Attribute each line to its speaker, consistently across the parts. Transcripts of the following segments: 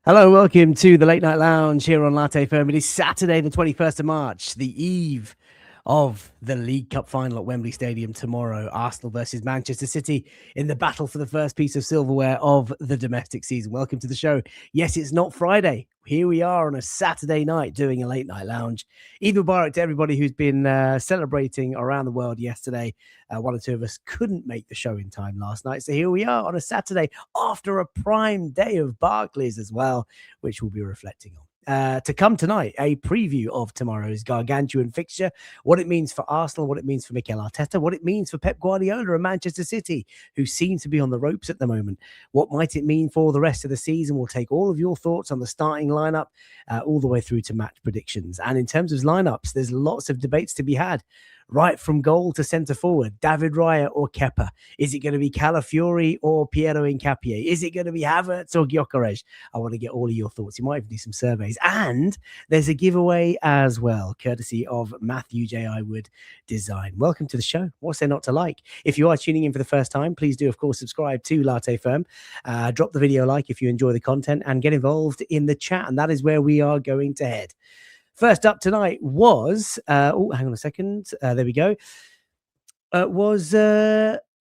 Speaker 1: Hello, welcome to the Late Night Lounge here on Latte Firm. It is Saturday, the 21st of March, the eve of the League Cup final at Wembley Stadium tomorrow. Arsenal versus Manchester City in the battle for the first piece of silverware of the domestic season. Welcome to the show. Yes, it's not Friday. Here we are on a Saturday night doing a Late Night Lounge. Eid Mubarak to everybody who's been celebrating around the world yesterday. One or two of us couldn't make the show in time last night. So here we are on a Saturday after a prime day of Barclays as well, which we'll be reflecting on. To come tonight, a preview of tomorrow's gargantuan fixture, what it means for Arsenal, what it means for Mikel Arteta, what it means for Pep Guardiola and Manchester City, who seem to be on the ropes at the moment. What might it mean for the rest of the season? We'll take all of your thoughts on the starting lineup all the way through to match predictions. And in terms of lineups, there's lots of debates to be had. Right from goal to centre forward, David Raya or Kepa? Is it going to be Calafiori or Piero Hincapié? Is it going to be Havertz or Gyökeres? I want to get all of your thoughts. You might even do some surveys. And there's a giveaway as well, courtesy of Matthew J. Iwood Design. Welcome to the show. What's there not to like? If you are tuning in for the first time, please do, of course, subscribe to Latte Firm. Drop the video like if you enjoy the content and get involved in the chat. And that is where we are going to head. First up tonight was, hang on a second. There we go. Was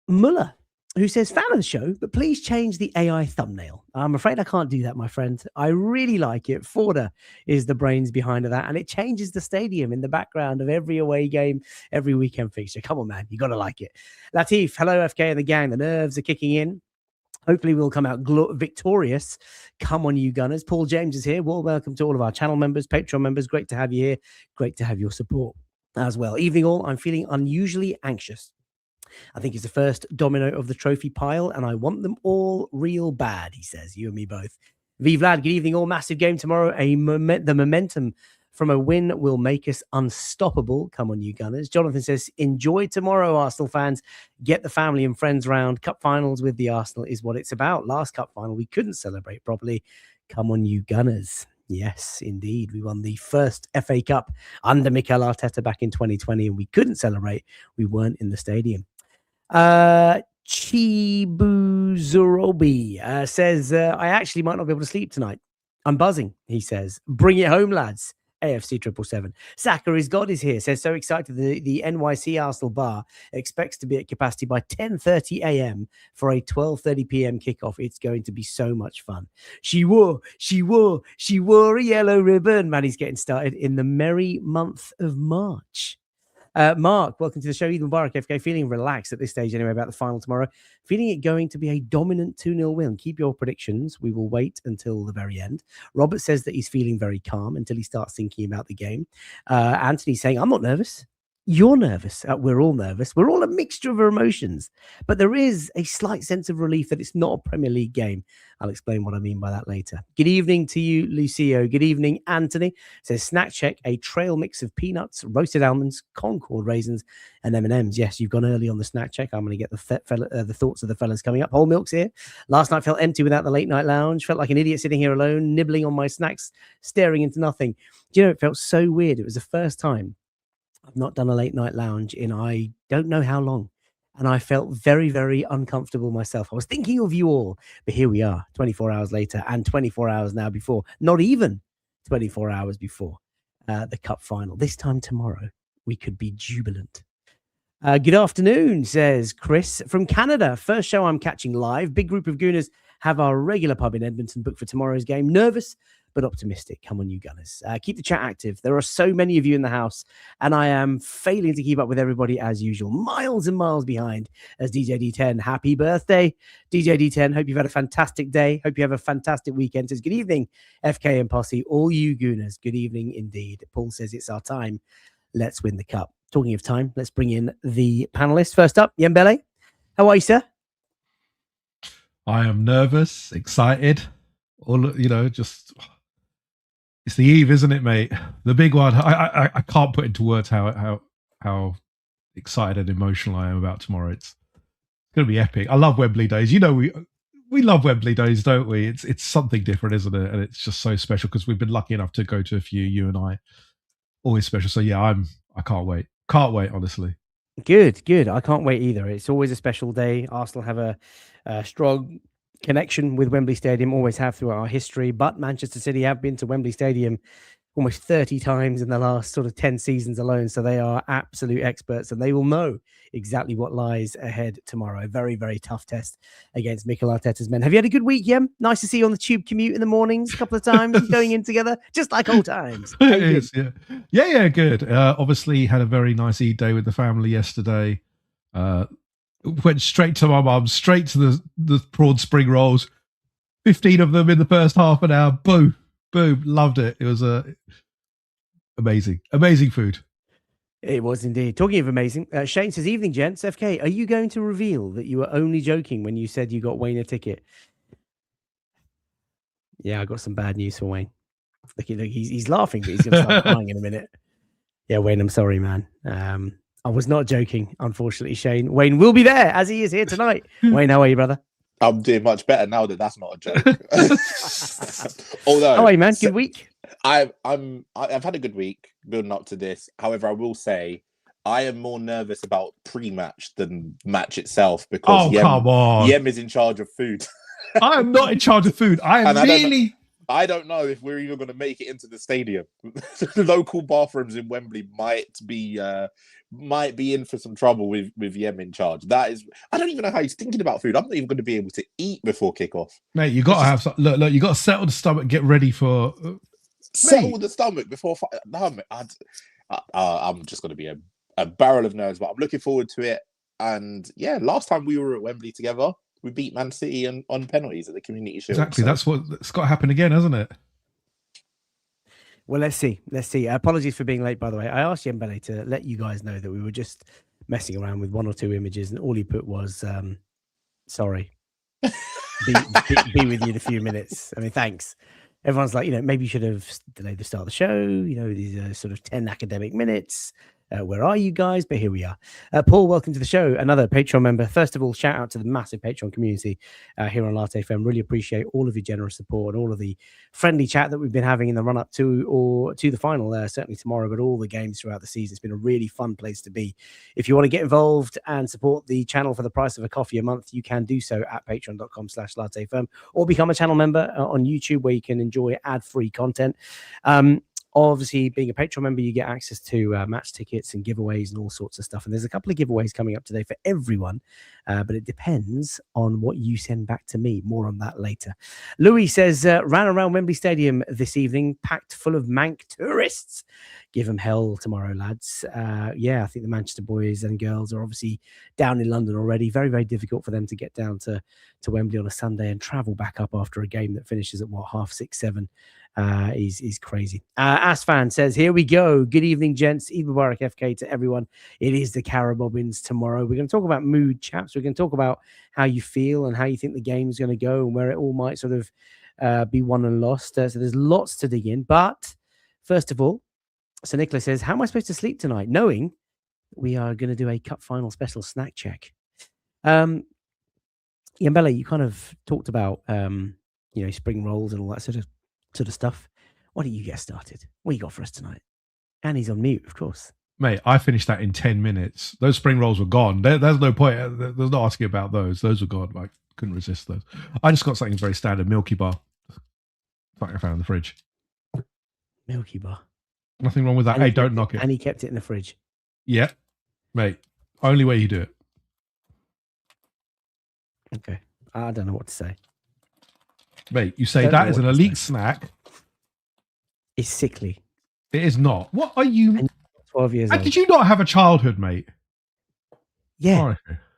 Speaker 1: Muller, who says, fan of the show, but please change the AI thumbnail. I'm afraid I can't do that, my friend. I really like it. Forda is the brains behind that, and it changes the stadium in the background of every away game, every weekend fixture. Come on, man. You got to like it. Latif, hello, FK and the gang. The nerves are kicking in. Hopefully we'll come out victorious. Come on, you Gunners. Paul James is here. Well, welcome to all of our channel members, Patreon members. Great to have you here. Great to have your support as well. Evening all. I'm feeling unusually anxious. I think it's the first domino of the trophy pile, and I want them all real bad, he says. You and me both. V Vlad, good evening all. Massive game tomorrow. The momentum from a win will make us unstoppable. Come on, you Gunners. Jonathan says, enjoy tomorrow, Arsenal fans. Get the family and friends round. Cup finals with the Arsenal is what it's about. Last cup final, we couldn't celebrate properly. Come on, you Gunners. Yes, indeed. We won the first FA Cup under Mikel Arteta back in 2020, and we couldn't celebrate. We weren't in the stadium. Chibuzurobi says, I actually might not be able to sleep tonight. I'm buzzing, he says. Bring it home, lads. AFC 777. Saka is God is here. Says, so excited. The NYC Arsenal bar expects to be at capacity by 10:30 a.m. for a 12:30 p.m. kickoff. It's going to be so much fun. She wore a yellow ribbon. Man, he's getting started in the merry month of March. Mark, welcome to the show. Eid Mubarak, FK. Feeling relaxed at this stage anyway about the final tomorrow. Feeling it going to be a dominant 2-0 win. Keep your predictions. We will wait until the very end. Robert says that he's feeling very calm until he starts thinking about the game. Anthony's saying, I'm not nervous. You're nervous. We're all nervous. We're all a mixture of emotions. But there is a slight sense of relief that it's not a Premier League game. I'll explain what I mean by that later. Good evening to you, Lucio. Good evening, Anthony. Says, snack check, a trail mix of peanuts, roasted almonds, Concord raisins, and M&Ms. Yes, you've gone early on the snack check. I'm going to get the thoughts of the fellas coming up. Whole milk's here. Last night felt empty without the late night lounge. Felt like an idiot sitting here alone, nibbling on my snacks, staring into nothing. Do you know, it felt so weird. It was the first time I've not done a late night lounge in I don't know how long. And I felt very, very uncomfortable myself. I was thinking of you all, but here we are 24 hours later and 24 hours now before, not even 24 hours before the cup final. This time tomorrow, we could be jubilant. Good afternoon, says Chris from Canada. First show I'm catching live. Big group of Gooners have our regular pub in Edmonton booked for tomorrow's game. Nervous, but optimistic. Come on, you Gunners. Keep the chat active. There are so many of you in the house, and I am failing to keep up with everybody as usual. Miles and miles behind as DJ D10. Happy birthday, DJ D10. Hope you've had a fantastic day. Hope you have a fantastic weekend. Says, good evening, FK and Posse. All you Gooners, good evening indeed. Paul says it's our time. Let's win the cup. Talking of time, let's bring in the panelists. First up, Yembele. How are you, sir?
Speaker 2: I am nervous, excited. Just... It's the eve, isn't it, mate? The big one. I can't put into words how excited and emotional I am about tomorrow. It's going to be epic. I love Wembley days. You know, we love Wembley days, don't we? It's something different, isn't it? And it's just so special because we've been lucky enough to go to a few. You and I, always special. So yeah, I can't wait. Can't wait, honestly.
Speaker 1: Good. I can't wait either. It's always a special day. Arsenal have a strong connection with Wembley Stadium, always have throughout our history. But Manchester City have been to Wembley Stadium almost 30 times in the last sort of 10 seasons alone. So they are absolute experts and they will know exactly what lies ahead tomorrow. Very, very tough test against Mikel Arteta's men. Have you had a good week, Yem? Nice to see you on the tube commute in the mornings a couple of times, going in together, just like old times.
Speaker 2: It is, yeah. Yeah, good. Obviously had a very nice Eid day with the family yesterday. Went straight to my mum, straight to the prawn spring rolls. 15 of them in the first half an hour. Boom. Loved it. It was amazing food.
Speaker 1: It was indeed. Talking of amazing, Shane says, evening, gents. FK, are you going to reveal that you were only joking when you said you got Wayne a ticket? Yeah, I got some bad news for Wayne. Look, he's laughing, but he's going to start crying in a minute. Yeah, Wayne, I'm sorry, man. I was not joking, unfortunately, Shane. Wayne will be there, as he is here tonight. Wayne, how are you, brother?
Speaker 3: I'm doing much better now that that's not a joke. Although,
Speaker 1: how are you, man? Good week.
Speaker 3: I've had a good week building up to this. However, I will say I am more nervous about pre-match than match itself because
Speaker 2: come on.
Speaker 3: Yem is in charge of food.
Speaker 2: I am not in charge of food.
Speaker 3: I don't know if we're even going to make it into the stadium. Local bathrooms in Wembley might be in for some trouble with Yem in charge. That is, I don't even know how he's thinking about food. I'm not even going to be able to eat before kickoff.
Speaker 2: Mate, you got to have some. Look, you got to settle the stomach, get ready for.
Speaker 3: Settle the stomach before. No, I'm just going to be a barrel of nerves, but I'm looking forward to it. And yeah, last time we were at Wembley together, we beat Man City on penalties at the Community Shield.
Speaker 2: Exactly, that's what's got to happen again, hasn't it?
Speaker 1: Well, let's see. Apologies for being late, by the way. I asked Yembele to let you guys know that we were just messing around with one or two images, and all he put was, sorry. Be with you in a few minutes. I mean, thanks. Everyone's like, maybe you should have delayed the start of the show. These are sort of 10 academic minutes. Where are you guys? But here we are. Paul, welcome to the show. Another Patreon member. First of all, shout out to the massive Patreon community here on Latte FM. Really appreciate all of your generous support and all of the friendly chat that we've been having in the run up to the final, certainly tomorrow, but all the games throughout the season. It's been a really fun place to be. If you want to get involved and support the channel for the price of a coffee a month, you can do so at patreon.com/lattefm or become a channel member on YouTube where you can enjoy ad-free content. Obviously, being a Patreon member, you get access to match tickets and giveaways and all sorts of stuff. And there's a couple of giveaways coming up today for everyone, but it depends on what you send back to me. More on that later. Louis says, ran around Wembley Stadium this evening, packed full of Manc tourists. Give them hell tomorrow, lads. Yeah, I think the Manchester boys and girls are obviously down in London already. Very, very difficult for them to get down to Wembley on a Sunday and travel back up after a game that finishes at 6:30, 7. Is crazy. Asfan says, here we go. Good evening, gents. Eid Mubarak FK to everyone. It is the Carabobbins tomorrow. We're going to talk about mood, chaps. We're going to talk about how you feel and how you think the game's going to go and where it all might sort of be won and lost. So there's lots to dig in. But first of all, Sir Nicholas says, how am I supposed to sleep tonight? Knowing we are going to do a cup final special snack check. Yambella, you kind of talked about, spring rolls and all that sort of stuff. Why don't you get started? What you got for us tonight? And he's on mute, of course.
Speaker 2: Mate, I finished that in 10 minutes. Those spring rolls were gone. There's no point. There's no asking about those. Those were gone. I couldn't resist those. I just got something very standard, Milky Bar. Something I found in the fridge.
Speaker 1: Milky Bar.
Speaker 2: Nothing wrong with that. Hey, don't knock it.
Speaker 1: And he kept it in the fridge.
Speaker 2: Yeah. Mate, only way you do it.
Speaker 1: Okay. I don't know what to say.
Speaker 2: Mate, you say that is an elite snack.
Speaker 1: It's sickly.
Speaker 2: It is not. What are you?
Speaker 1: And 12 years old.
Speaker 2: Did you not have a childhood, mate?
Speaker 1: Yeah.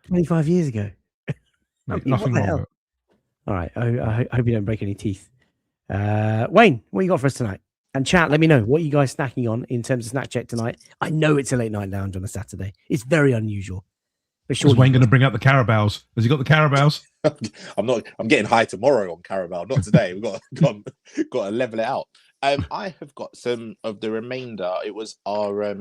Speaker 1: 25 years ago.
Speaker 2: Mate, nothing wrong with it.
Speaker 1: All right. I hope you don't break any teeth. Wayne, what you got for us tonight? And chat, let me know what you guys snacking on in terms of snack check tonight. I know it's a late night lounge on a Saturday. It's very unusual. But
Speaker 2: is Wayne going to bring up the Carabaos? Has he got the Carabaos?
Speaker 3: I'm getting high tomorrow on Carabao, not today. We've got to level it out. I have got some of the remainder. It was our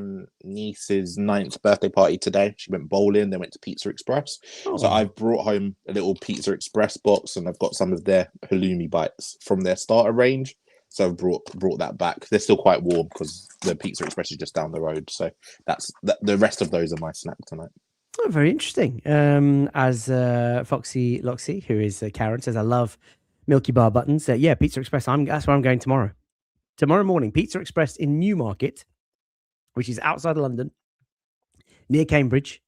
Speaker 3: niece's 9th birthday party today. She went bowling, then went to Pizza Express. Oh. So I've brought home a little Pizza Express box, and I've got some of their halloumi bites from their starter range. So I've brought that back. They're still quite warm because the Pizza Express is just down the road. So that's the rest of those are my snack tonight.
Speaker 1: Oh, very interesting. As Foxy Loxy, who is Karen, says, I love Milky Bar buttons. Yeah, Pizza Express. That's where I'm going tomorrow. Tomorrow morning, Pizza Express in Newmarket, which is outside of London, near Cambridge.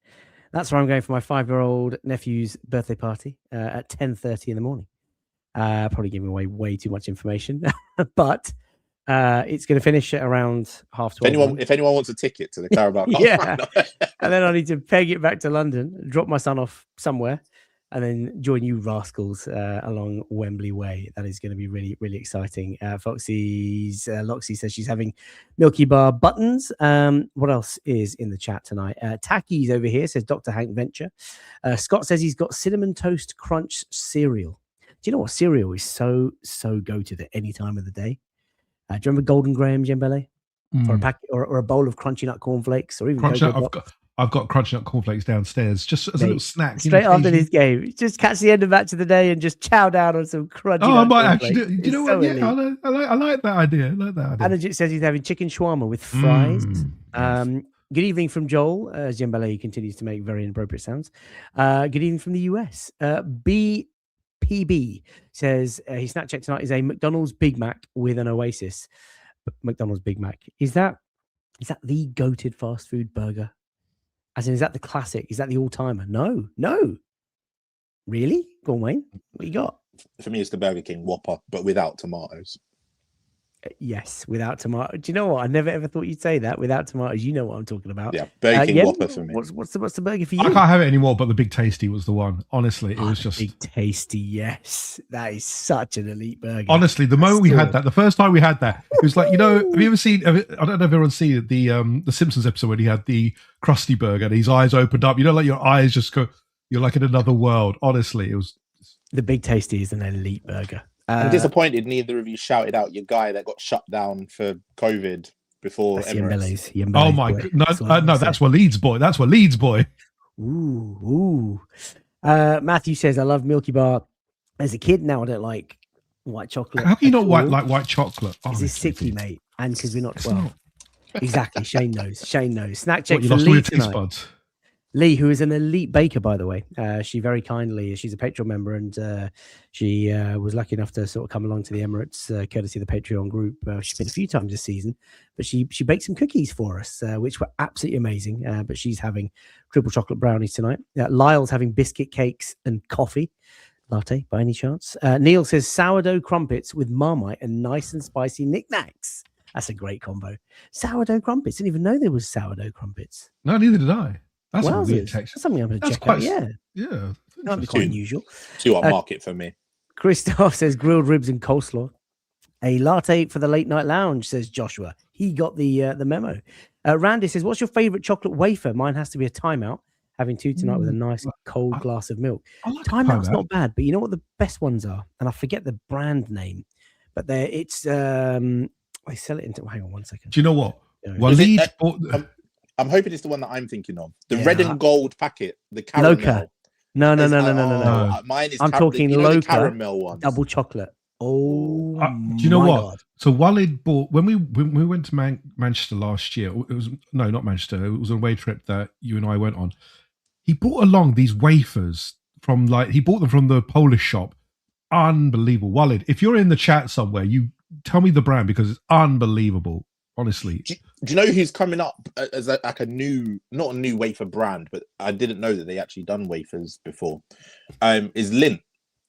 Speaker 1: That's where I'm going for my 5-year-old nephew's birthday party at 10:30 in the morning. Probably giving away way too much information, but it's going to finish at around 12:30.
Speaker 3: If anyone wants a ticket to the Carabao Cup,
Speaker 1: yeah, and then I need to peg it back to London, drop my son off somewhere, and then join you rascals along Wembley Way. That is going to be really, really exciting. Loxy says she's having Milky Bar buttons. What else is in the chat tonight? Tacky's over here, says Dr. Hank Venture. Scott says he's got Cinnamon Toast Crunch cereal. Do you know what cereal is so go-to at any time of the day? Do you remember Golden Graham, Jembele? Or a packet, or a bowl of Crunchy Nut cornflakes, or even
Speaker 2: I've got Crunchy Nut cornflakes downstairs, just as a little snack.
Speaker 1: Straight after this game, just catch the end of match of the day and just chow down on some Crunchy Nut.
Speaker 2: I might actually do. You know
Speaker 1: so
Speaker 2: what? Yeah, I like that idea.
Speaker 1: Anajit says he's having chicken shawarma with fries. Good evening from Joel, as Jembele continues to make very inappropriate sounds. Good evening from the US. BPB says his snack check tonight is a McDonald's Big Mac with an Oasis. McDonald's Big Mac. Is that the goated fast food burger? As in, is that the classic? Is that the all-timer? No. Really? Go on, Wayne. What you got?
Speaker 3: For me, it's the Burger King Whopper, but without tomatoes.
Speaker 1: Yes, without tomato. Do you know what? I never ever thought you'd say that. Without tomatoes, you know what I'm talking about.
Speaker 3: Yeah, Burger King Whopper for me.
Speaker 1: What's the burger for you?
Speaker 2: I can't have it anymore, but the Big Tasty was the one. Honestly, it was just
Speaker 1: Big Tasty. Yes, that is such an elite burger.
Speaker 2: Honestly, the moment we had that, the first time we had that, it was like, you know, have you ever seen? I don't know if everyone's seen the Simpsons episode when he had the Krusty Burger and his eyes opened up. You know, like your eyes just go. You're like in another world. Honestly, it was.
Speaker 1: The Big Tasty is an elite burger.
Speaker 3: I'm disappointed neither of you shouted out your guy that got shut down for COVID before Emirates.
Speaker 2: Oh my god! No, that's Waleed's boy. That's Waleed's boy.
Speaker 1: Ooh. Matthew says, "I love Milky Bar as a kid. Now I don't like white chocolate.
Speaker 2: How can you not like white chocolate?
Speaker 1: This is sicky, mate. And because we're not 12. Exactly. Shane knows. Snack check
Speaker 2: you
Speaker 1: for
Speaker 2: lost
Speaker 1: Lee
Speaker 2: all your
Speaker 1: tonight.
Speaker 2: taste buds.
Speaker 1: Lee, who is an elite baker, by the way, she very kindly, she's a Patreon member, and she was lucky enough to sort of come along to the Emirates, courtesy of the Patreon group. She's been a few times this season, but she baked some cookies for us, which were absolutely amazing. But she's having triple chocolate brownies tonight. Lyle's having biscuit cakes and coffee latte, by any chance. Neil says sourdough crumpets with Marmite and nice and spicy knickknacks. That's a great combo. Sourdough crumpets. Didn't even know there was sourdough crumpets.
Speaker 2: No, neither did I. That's
Speaker 1: a
Speaker 2: weird texture.
Speaker 1: That's something I'm going to check out. Yeah. That'd be quite unusual.
Speaker 3: Too upmarket for me.
Speaker 1: Christoph says grilled ribs and coleslaw. A latte for the late night lounge, says Joshua. He got the memo. Randy says, what's your favorite chocolate wafer? Mine has to be a timeout. Having two tonight with a nice cold glass of milk. Timeout's not bad, but you know what the best ones are? And I forget the brand name, but it's I sell it into. Hang on one second.
Speaker 2: Do you know what?
Speaker 3: Waleed bought. I'm hoping it's the one that I'm thinking of. The red and gold packet, the caramel.
Speaker 1: Loca. No.
Speaker 3: Mine is.
Speaker 1: I'm talking Loca.
Speaker 3: The caramel one.
Speaker 1: Double chocolate. Oh,
Speaker 2: do you know what?
Speaker 1: God.
Speaker 2: So Waleed bought when we went to Manchester last year. It was not Manchester. It was a away trip that you and I went on. He brought along these wafers he bought them from the Polish shop. Unbelievable, Waleed. If you're in the chat somewhere, you tell me the brand because it's unbelievable. Honestly,
Speaker 3: do you know who's coming up as like a new, not a new wafer brand, but I didn't know that they actually done wafers before. Is Lindt.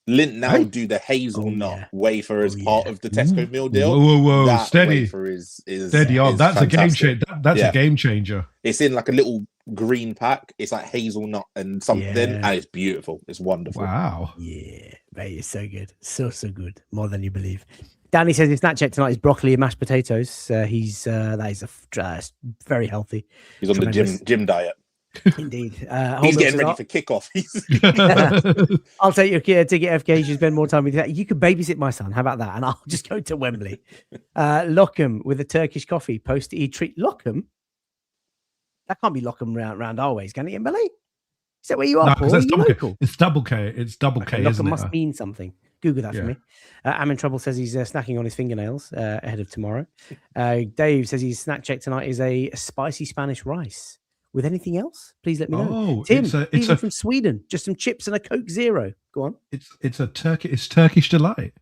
Speaker 3: Lindt now do the hazelnut wafer as part of the Tesco meal deal.
Speaker 2: Whoa,
Speaker 3: that
Speaker 2: steady.
Speaker 3: Wafer is
Speaker 2: steady. Oh, that's fantastic. A game changer. That's a game changer.
Speaker 3: It's in like a little green pack. It's like hazelnut and something, and it's beautiful. It's wonderful.
Speaker 2: Wow.
Speaker 1: Yeah, mate, it's so good, so good, more than you believe. Danny says his snack check tonight is broccoli and mashed potatoes. That is very healthy.
Speaker 3: He's on the gym diet.
Speaker 1: Indeed.
Speaker 3: He's getting ready for kickoff.
Speaker 1: I'll take your kid to get FK. You spend more time with that. You could babysit my son. How about that? And I'll just go to Wembley. Lockham with a Turkish coffee. Post-Eid treat. Lockham? That can't be Lockham round our ways, can it, Wembley? Is that where you are, Paul?
Speaker 2: That's double K. It's double K. It's double K,
Speaker 1: Lockham
Speaker 2: isn't it?
Speaker 1: must mean something. Google that for me. I'm in trouble says he's snacking on his fingernails ahead of tomorrow. Dave says his snack check tonight is a spicy Spanish rice with anything else, please let me know.
Speaker 2: Oh,
Speaker 1: Tim,
Speaker 2: it's a
Speaker 1: from Sweden, just some chips and a Coke Zero. Go on.
Speaker 2: It's Turkish delight.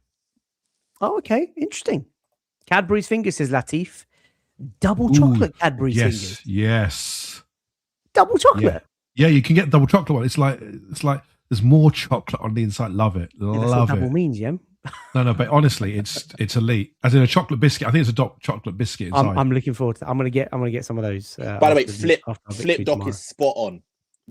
Speaker 1: Oh, okay, interesting. Cadbury's Fingers, says Latif. Double chocolate Cadbury's Fingers.
Speaker 2: Yes.
Speaker 1: Double chocolate.
Speaker 2: Yeah, you can get double chocolate one. It's like there's more chocolate on the inside. Love it.
Speaker 1: Yeah, that's
Speaker 2: Love
Speaker 1: what
Speaker 2: it.
Speaker 1: double means, yeah.
Speaker 2: No, but honestly, it's elite. As in a chocolate biscuit. I think it's a chocolate biscuit inside.
Speaker 1: I'm looking forward to. I'm gonna get some of those.
Speaker 3: By the way, Flip Doc is spot on.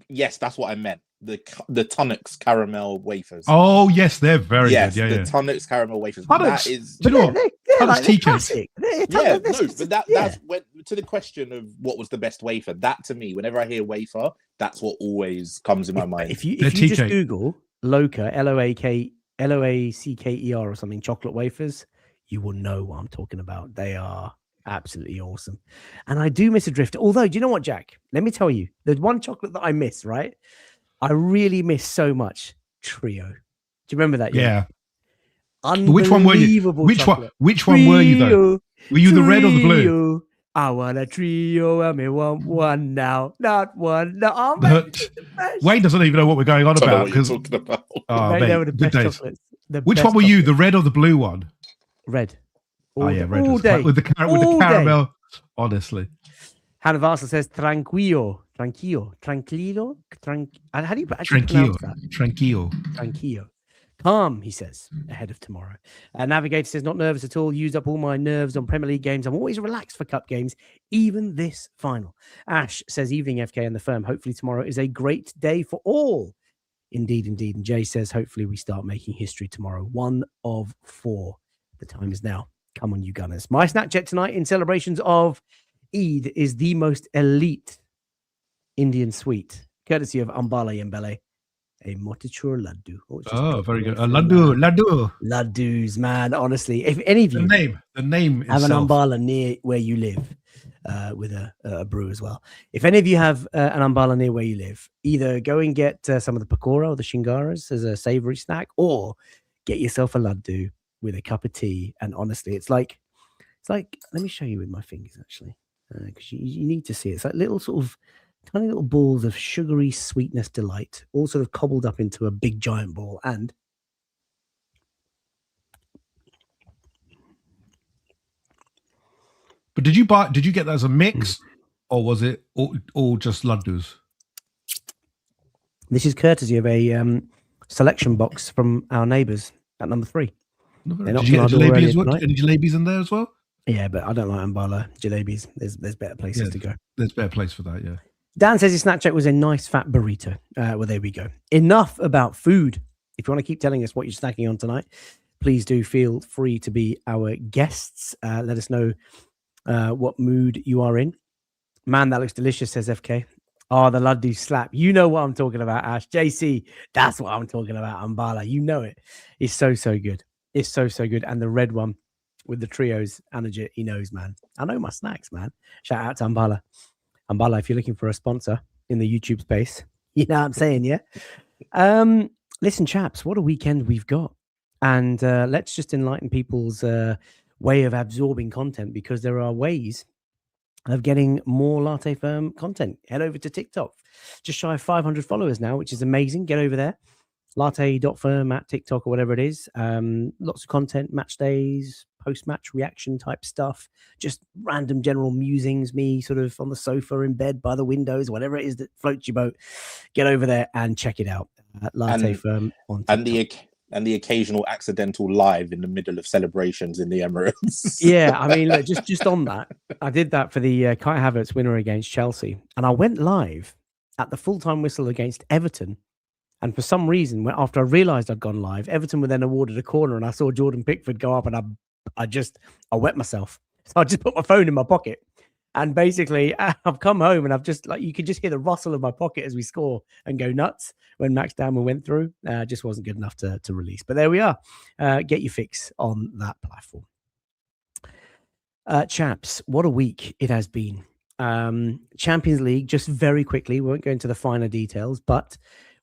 Speaker 3: Yes, that's what I meant. The Tunnocks caramel wafers.
Speaker 2: Oh yes, they're very good. Yeah,
Speaker 3: the Tunnocks caramel wafers.
Speaker 2: Tunnocks,
Speaker 3: that is.
Speaker 2: Do you know what?
Speaker 1: They're like
Speaker 2: tea
Speaker 1: classic.
Speaker 3: That's when, to the question of what was the best wafer. That to me, whenever I hear wafer, that's what always comes in my mind.
Speaker 1: If you just Google Loca, Loackerer or something, chocolate wafers, you will know what I'm talking about. They are absolutely awesome. And I do miss a drifter. Although, do you know what, Jack? Let me tell you, there's one chocolate that I miss, right? I really miss so much. Trio. Do you remember that?
Speaker 2: Yeah.
Speaker 1: Which one were you?
Speaker 2: Which one were you though? Were you the red or the blue?
Speaker 1: I want a trio, and me want one now, not one. No,
Speaker 2: Wayne doesn't even know what we're going on about.
Speaker 3: What you're talking about.
Speaker 2: Oh,
Speaker 1: they were the best chocolates.
Speaker 2: Which one were you, the red or the blue one?
Speaker 1: Red.
Speaker 2: Red.
Speaker 1: All day.
Speaker 2: With the caramel. Honestly.
Speaker 1: Hannah Varsel says tranquillo. How do you actually pronounce that? Tranquillo. Calm, he says, ahead of tomorrow. Navigator says, not nervous at all. Used up all my nerves on Premier League games. I'm always relaxed for cup games, even this final. Ash says, evening, FK and the firm. Hopefully tomorrow is a great day for all. Indeed. And Jay says, hopefully we start making history tomorrow. 1 of 4. The time is now. Come on, you Gunners. My Snapchat tonight in celebrations of Eid is the most elite Indian sweet, courtesy of Ambala Yembele. A motichur laddu.
Speaker 2: Oh, very good.
Speaker 1: Laddus, man. Honestly, if any of you
Speaker 2: the name
Speaker 1: have
Speaker 2: itself.
Speaker 1: an ambala near where you live, with a brew as well. If any of you have an ambala near where you live, either go and get some of the pakora or the shingaras as a savory snack, or get yourself a laddu with a cup of tea. And honestly, it's like. Let me show you with my fingers actually, because you need to see it. It's like little sort of tiny little balls of sugary sweetness delight, all sort of cobbled up into a big giant ball. And
Speaker 2: but did you get that as a mix, or was it all just laddus?
Speaker 1: This is courtesy of a selection box from our neighbours at number 3.
Speaker 2: Did you get jalebi as well? Any jalebis in there as well?
Speaker 1: Yeah, but I don't like ambala jalebis. There's better places to go.
Speaker 2: There's better place for that, yeah.
Speaker 1: Dan says his Snapchat was a nice fat burrito. Well, there we go. Enough about food. If you want to keep telling us what you're snacking on tonight, please do feel free to be our guests. Let us know what mood you are in. Man, that looks delicious, says FK. Oh, the laddu slap. You know what I'm talking about, Ash. JC, that's what I'm talking about. Ambala, you know it. It's so good. It's so good. And the red one with the trios, Anajit, he knows, man. I know my snacks, man. Shout out to Ambala. Ambala, if you're looking for a sponsor in the YouTube space, you know what I'm saying, yeah? Listen, chaps, what a weekend we've got. And let's just enlighten people's way of absorbing content, because there are ways of getting more Latte Firm content. Head over to TikTok. Just shy of 500 followers now, which is amazing. Get over there. Latte.firm at TikTok or whatever it is. Lots of content, match days, post-match reaction type stuff, just random general musings, me sort of on the sofa in bed by the windows, whatever it is that floats your boat. Get over there and check it out. Latte Firm on TikTok.
Speaker 3: And the occasional accidental live in the middle of celebrations in the Emirates.
Speaker 1: Yeah, I mean, look, just on that, I did that for the Kai Havertz winner against Chelsea, and I went live at the full-time whistle against Everton. And for some reason, after I realised I'd gone live, Everton were then awarded a corner, and I saw Jordan Pickford go up, and I wet myself. So I just put my phone in my pocket, and basically I've come home and I've just you could just hear the rustle of my pocket as we score and go nuts when Max Damon went through. Just wasn't good enough to release. But there we are. Get your fix on that platform. Chaps, what a week it has been. Champions League, just very quickly, we won't go into the finer details, but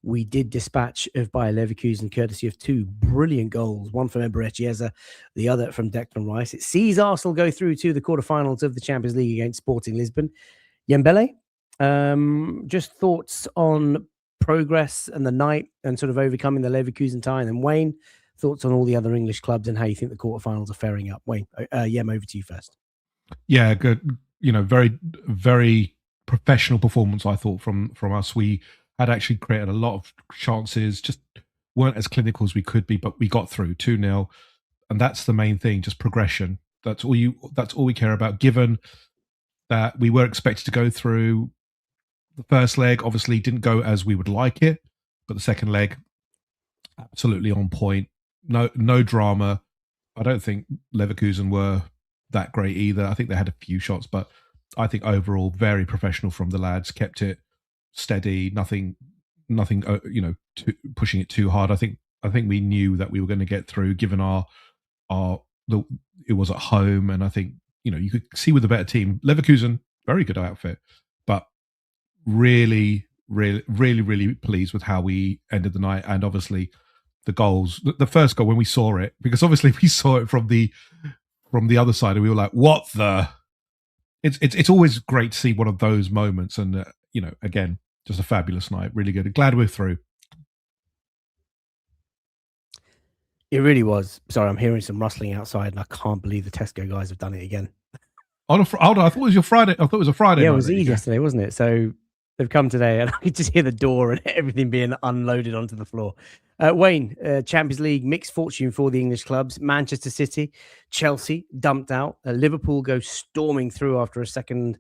Speaker 1: we did dispatch of Bayer Leverkusen courtesy of 2 brilliant goals, one from Eberechi Eze, the other from Declan Rice. It sees Arsenal go through to the quarterfinals of the Champions League against Sporting Lisbon. Yembele, Just thoughts on progress and the night and sort of overcoming the Leverkusen tie. And then Wayne, thoughts on all the other English clubs and how you think the quarterfinals are faring up. Wayne, Yem, over to you first.
Speaker 2: Yeah, good. Very, very professional performance, I thought, from us. We had actually created a lot of chances, just weren't as clinical as we could be, but we got through 2-0. And that's the main thing, just progression. That's all we care about, given that we were expected to go through. The first leg obviously didn't go as we would like it, but the second leg, absolutely on point. No drama. I don't think Leverkusen were that great either. I think they had a few shots, but I think overall very professional from the lads. Kept it steady. Nothing. Pushing it too hard. I think we knew that we were going to get through, given it was at home, and I think you could see with a better team. Leverkusen, very good outfit, but really pleased with how we ended the night, and obviously the goals. The first goal, when we saw it, because obviously we saw it from the other side, and we were like, "What the?" It's always great to see one of those moments, and again, just a fabulous night. Really good. Glad we're through.
Speaker 1: It really was. Sorry, I'm hearing some rustling outside, and I can't believe the Tesco guys have done it again.
Speaker 2: I thought it was your Friday. I thought it was a Friday.
Speaker 1: Yeah,
Speaker 2: night
Speaker 1: it was Eve yesterday, wasn't it? So they've come today, and I could just hear the door and everything being unloaded onto the floor. Wayne, Champions League, mixed fortune for the English clubs. Manchester City, Chelsea dumped out. Liverpool go storming through after a second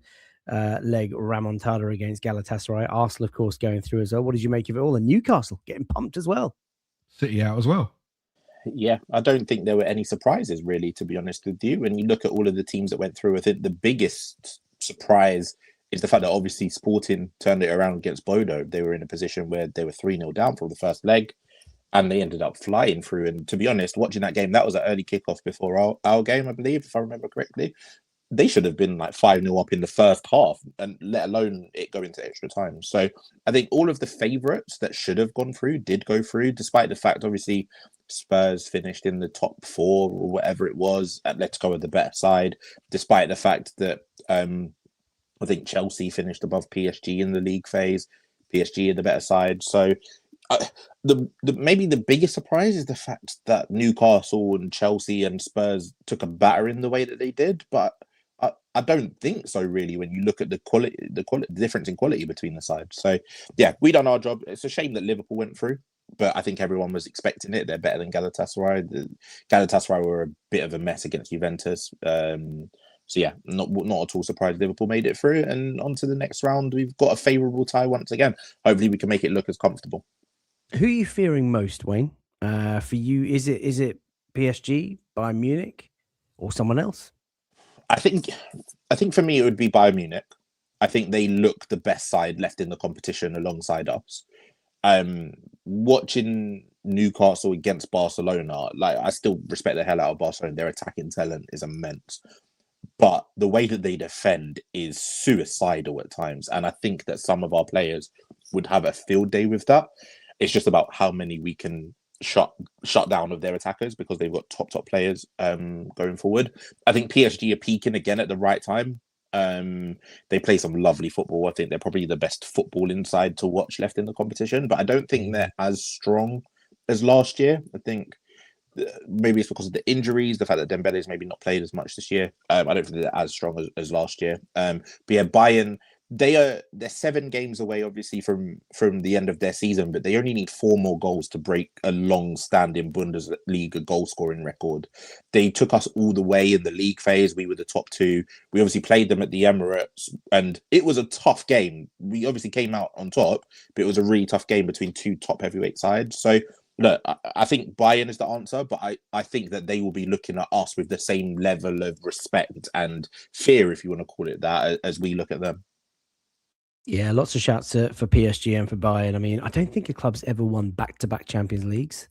Speaker 1: leg remontada against Galatasaray. Arsenal, of course, going through as well. What did you make of it all? And Newcastle getting pumped as well.
Speaker 2: City out as well.
Speaker 3: Yeah, I don't think there were any surprises, really, to be honest with you. When you look at all of the teams that went through, I think the biggest surprise is the fact that obviously Sporting turned it around against Bodo. They were in a position where they were 3-0 down from the first leg, and they ended up flying through. And to be honest, watching that game, that was an early kickoff before our game, I believe, if I remember correctly. They should have been like 5-0 up in the first half, and let alone it go into extra time. So I think all of the favourites that should have gone through did go through, despite the fact, obviously, Spurs finished in the top 4 or whatever it was. Atletico were the better side, despite the fact that I think Chelsea finished above PSG in the league phase. PSG are the better side. So maybe the biggest surprise is the fact that Newcastle and Chelsea and Spurs took a batter in the way that they did, but I don't think so, really, when you look at the difference in quality between the sides. So, yeah, we done our job. It's a shame that Liverpool went through, but I think everyone was expecting it. They're better than Galatasaray. Galatasaray were a bit of a mess against Juventus. So, yeah, not at all surprised Liverpool made it through. And on to the next round, we've got a favourable tie once again. Hopefully, we can make it look as comfortable.
Speaker 1: Who are you fearing most, Wayne? For you, is it PSG, Bayern Munich, or someone else?
Speaker 3: I think for me it would be Bayern Munich. I think they look the best side left in the competition alongside us. Watching Newcastle against Barcelona, like, I still respect the hell out of Barcelona. Their attacking talent is immense, but the way that they defend is suicidal at times, and I think that some of our players would have a field day with that. It's just about how many we can shut down of their attackers, because they've got top players going forward. I think PSG are peaking again at the right time. They play some lovely football. I think they're probably the best football inside to watch left in the competition, but I don't think they're as strong as last year. I think maybe it's because of the injuries, the fact that Dembele's maybe not played as much this year. I don't think they're as strong as last year. But yeah, Bayern, they're 7 games away, obviously, from the end of their season, but they only need 4 more goals to break a long-standing Bundesliga goal-scoring record. They took us all the way in the league phase. We were the top 2. We obviously played them at the Emirates, and it was a tough game. We obviously came out on top, but it was a really tough game between 2 top heavyweight sides. So, look, I think Bayern is the answer, but I think that they will be looking at us with the same level of respect and fear, if you want to call it that, as we look at them.
Speaker 1: Yeah, lots of shouts for PSG and for Bayern. I mean, I don't think a club's ever won back-to-back Champions Leagues.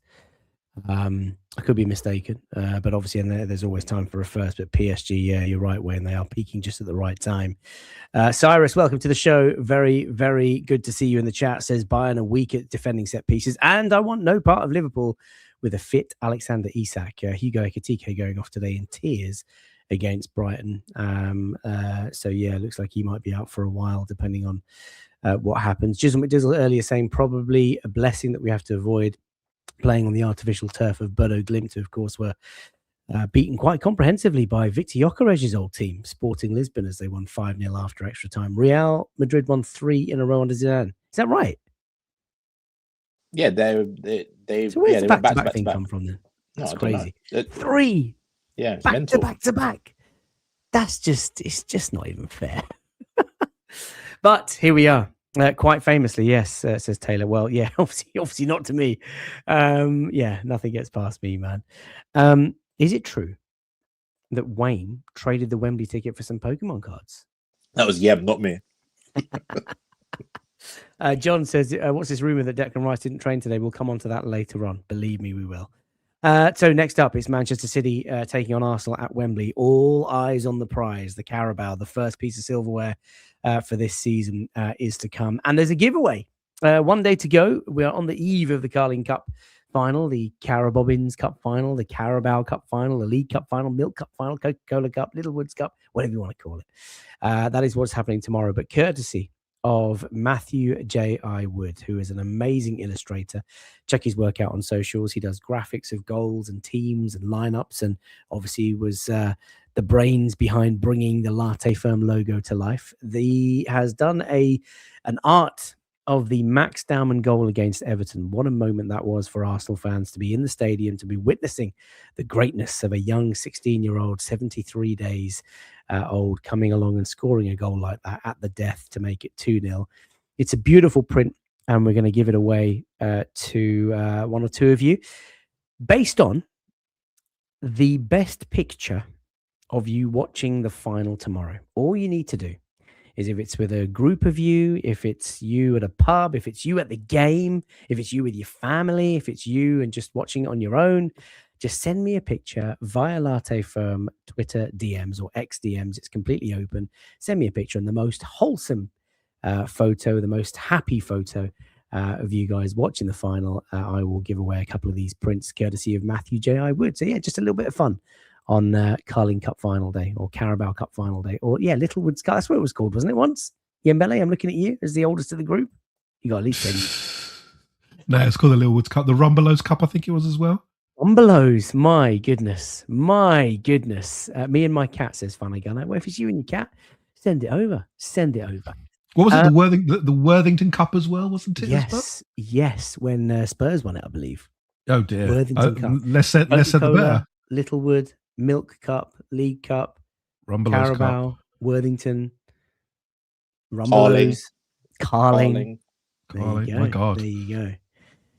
Speaker 1: I could be mistaken, but obviously there's always time for a first. But PSG, yeah, you're right, Wayne. They are peaking just at the right time. Cyrus, welcome to the show. Very, very good to see you in the chat. Says Bayern are weak at defending set pieces, and I want no part of Liverpool with a fit Alexander Isak. Hugo Ekitike going off today in tears against Brighton. So yeah, it looks like he might be out for a while, depending on what happens. Jizzle McDizzle earlier saying probably a blessing that we have to avoid playing on the artificial turf of Bodo Glimt, who of course were beaten quite comprehensively by Victor Gyökeres's old team, Sporting Lisbon, as they won 5-0 after extra time. Real Madrid won 3 in a row under Zidane. Is that right?
Speaker 3: Yeah, they
Speaker 1: So where's the
Speaker 3: they went
Speaker 1: back-to-back thing come from then? That's crazy. 3
Speaker 3: Yeah, it's
Speaker 1: back
Speaker 3: mental.
Speaker 1: to back. It's just not even fair. But here we are. Quite famously, yes, says Taylor. Well, yeah, obviously not to me. Yeah, nothing gets past me, man. Is it true that Wayne traded the Wembley ticket for some Pokemon cards?
Speaker 3: That was Yem, not me.
Speaker 1: John says, what's this rumor that Declan Rice didn't train today? We'll come on to that later on. Believe me, we will. So next up, it's Manchester City taking on Arsenal at Wembley. All eyes on the prize, the Carabao, the first piece of silverware for this season is to come. And there's a giveaway. 1 day to go. We are on the eve of the Carling Cup final, the Carabobbins Cup final, the Carabao Cup final, the League Cup final, Milk Cup final, Coca-Cola Cup, Littlewoods Cup, whatever you want to call it. That is what's happening tomorrow. But courtesy of Matthew J.I. Wood, who is an amazing illustrator. Check his work out on socials. He does graphics of goals and teams and lineups, and obviously was the brains behind bringing the Latte Firm logo to life. He has done an art of the Max Dowman goal against Everton. What a moment that was for Arsenal fans to be in the stadium, to be witnessing the greatness of a young 16-year-old, 73 days old, coming along and scoring a goal like that at the death to make it 2-0. It's a beautiful print, and we're going to give it away to one or two of you based on the best picture of you watching the final tomorrow. All you need to do is, if it's with a group of you, if it's you at a pub, if it's you at the game, if it's you with your family, if it's you and just watching it on your own, just send me a picture via Latte Firm Twitter DMs or X DMs. It's completely open. Send me a picture, and the most wholesome photo, the most happy photo of you guys watching the final, I will give away a couple of these prints courtesy of Matthew J.I. Wood. So yeah, just a little bit of fun on Carling Cup final day, or Carabao Cup final day, or yeah, Littlewoods Cup. That's what it was called, wasn't it once? Yembele, I'm looking at you as the oldest of the group. You got at least 10.
Speaker 2: No, it's called the Littlewoods Cup. The Rumbelows Cup, I think it was as well.
Speaker 1: Rumbelows, my goodness. Me and my cat, says Funny Gunner. Well, if it's you and your cat, send it over.
Speaker 2: What was it? The Worthington Cup as well, wasn't it?
Speaker 1: Yes. When Spurs won it, I believe.
Speaker 2: Oh dear.
Speaker 1: Worthington Cup.
Speaker 2: Less said the better.
Speaker 1: Littlewood, Milk Cup, League Cup,
Speaker 2: Rumbelows
Speaker 1: Carabao,
Speaker 2: Cup.
Speaker 1: Worthington, Rumbelows, Carling.
Speaker 2: My God.
Speaker 1: There you go.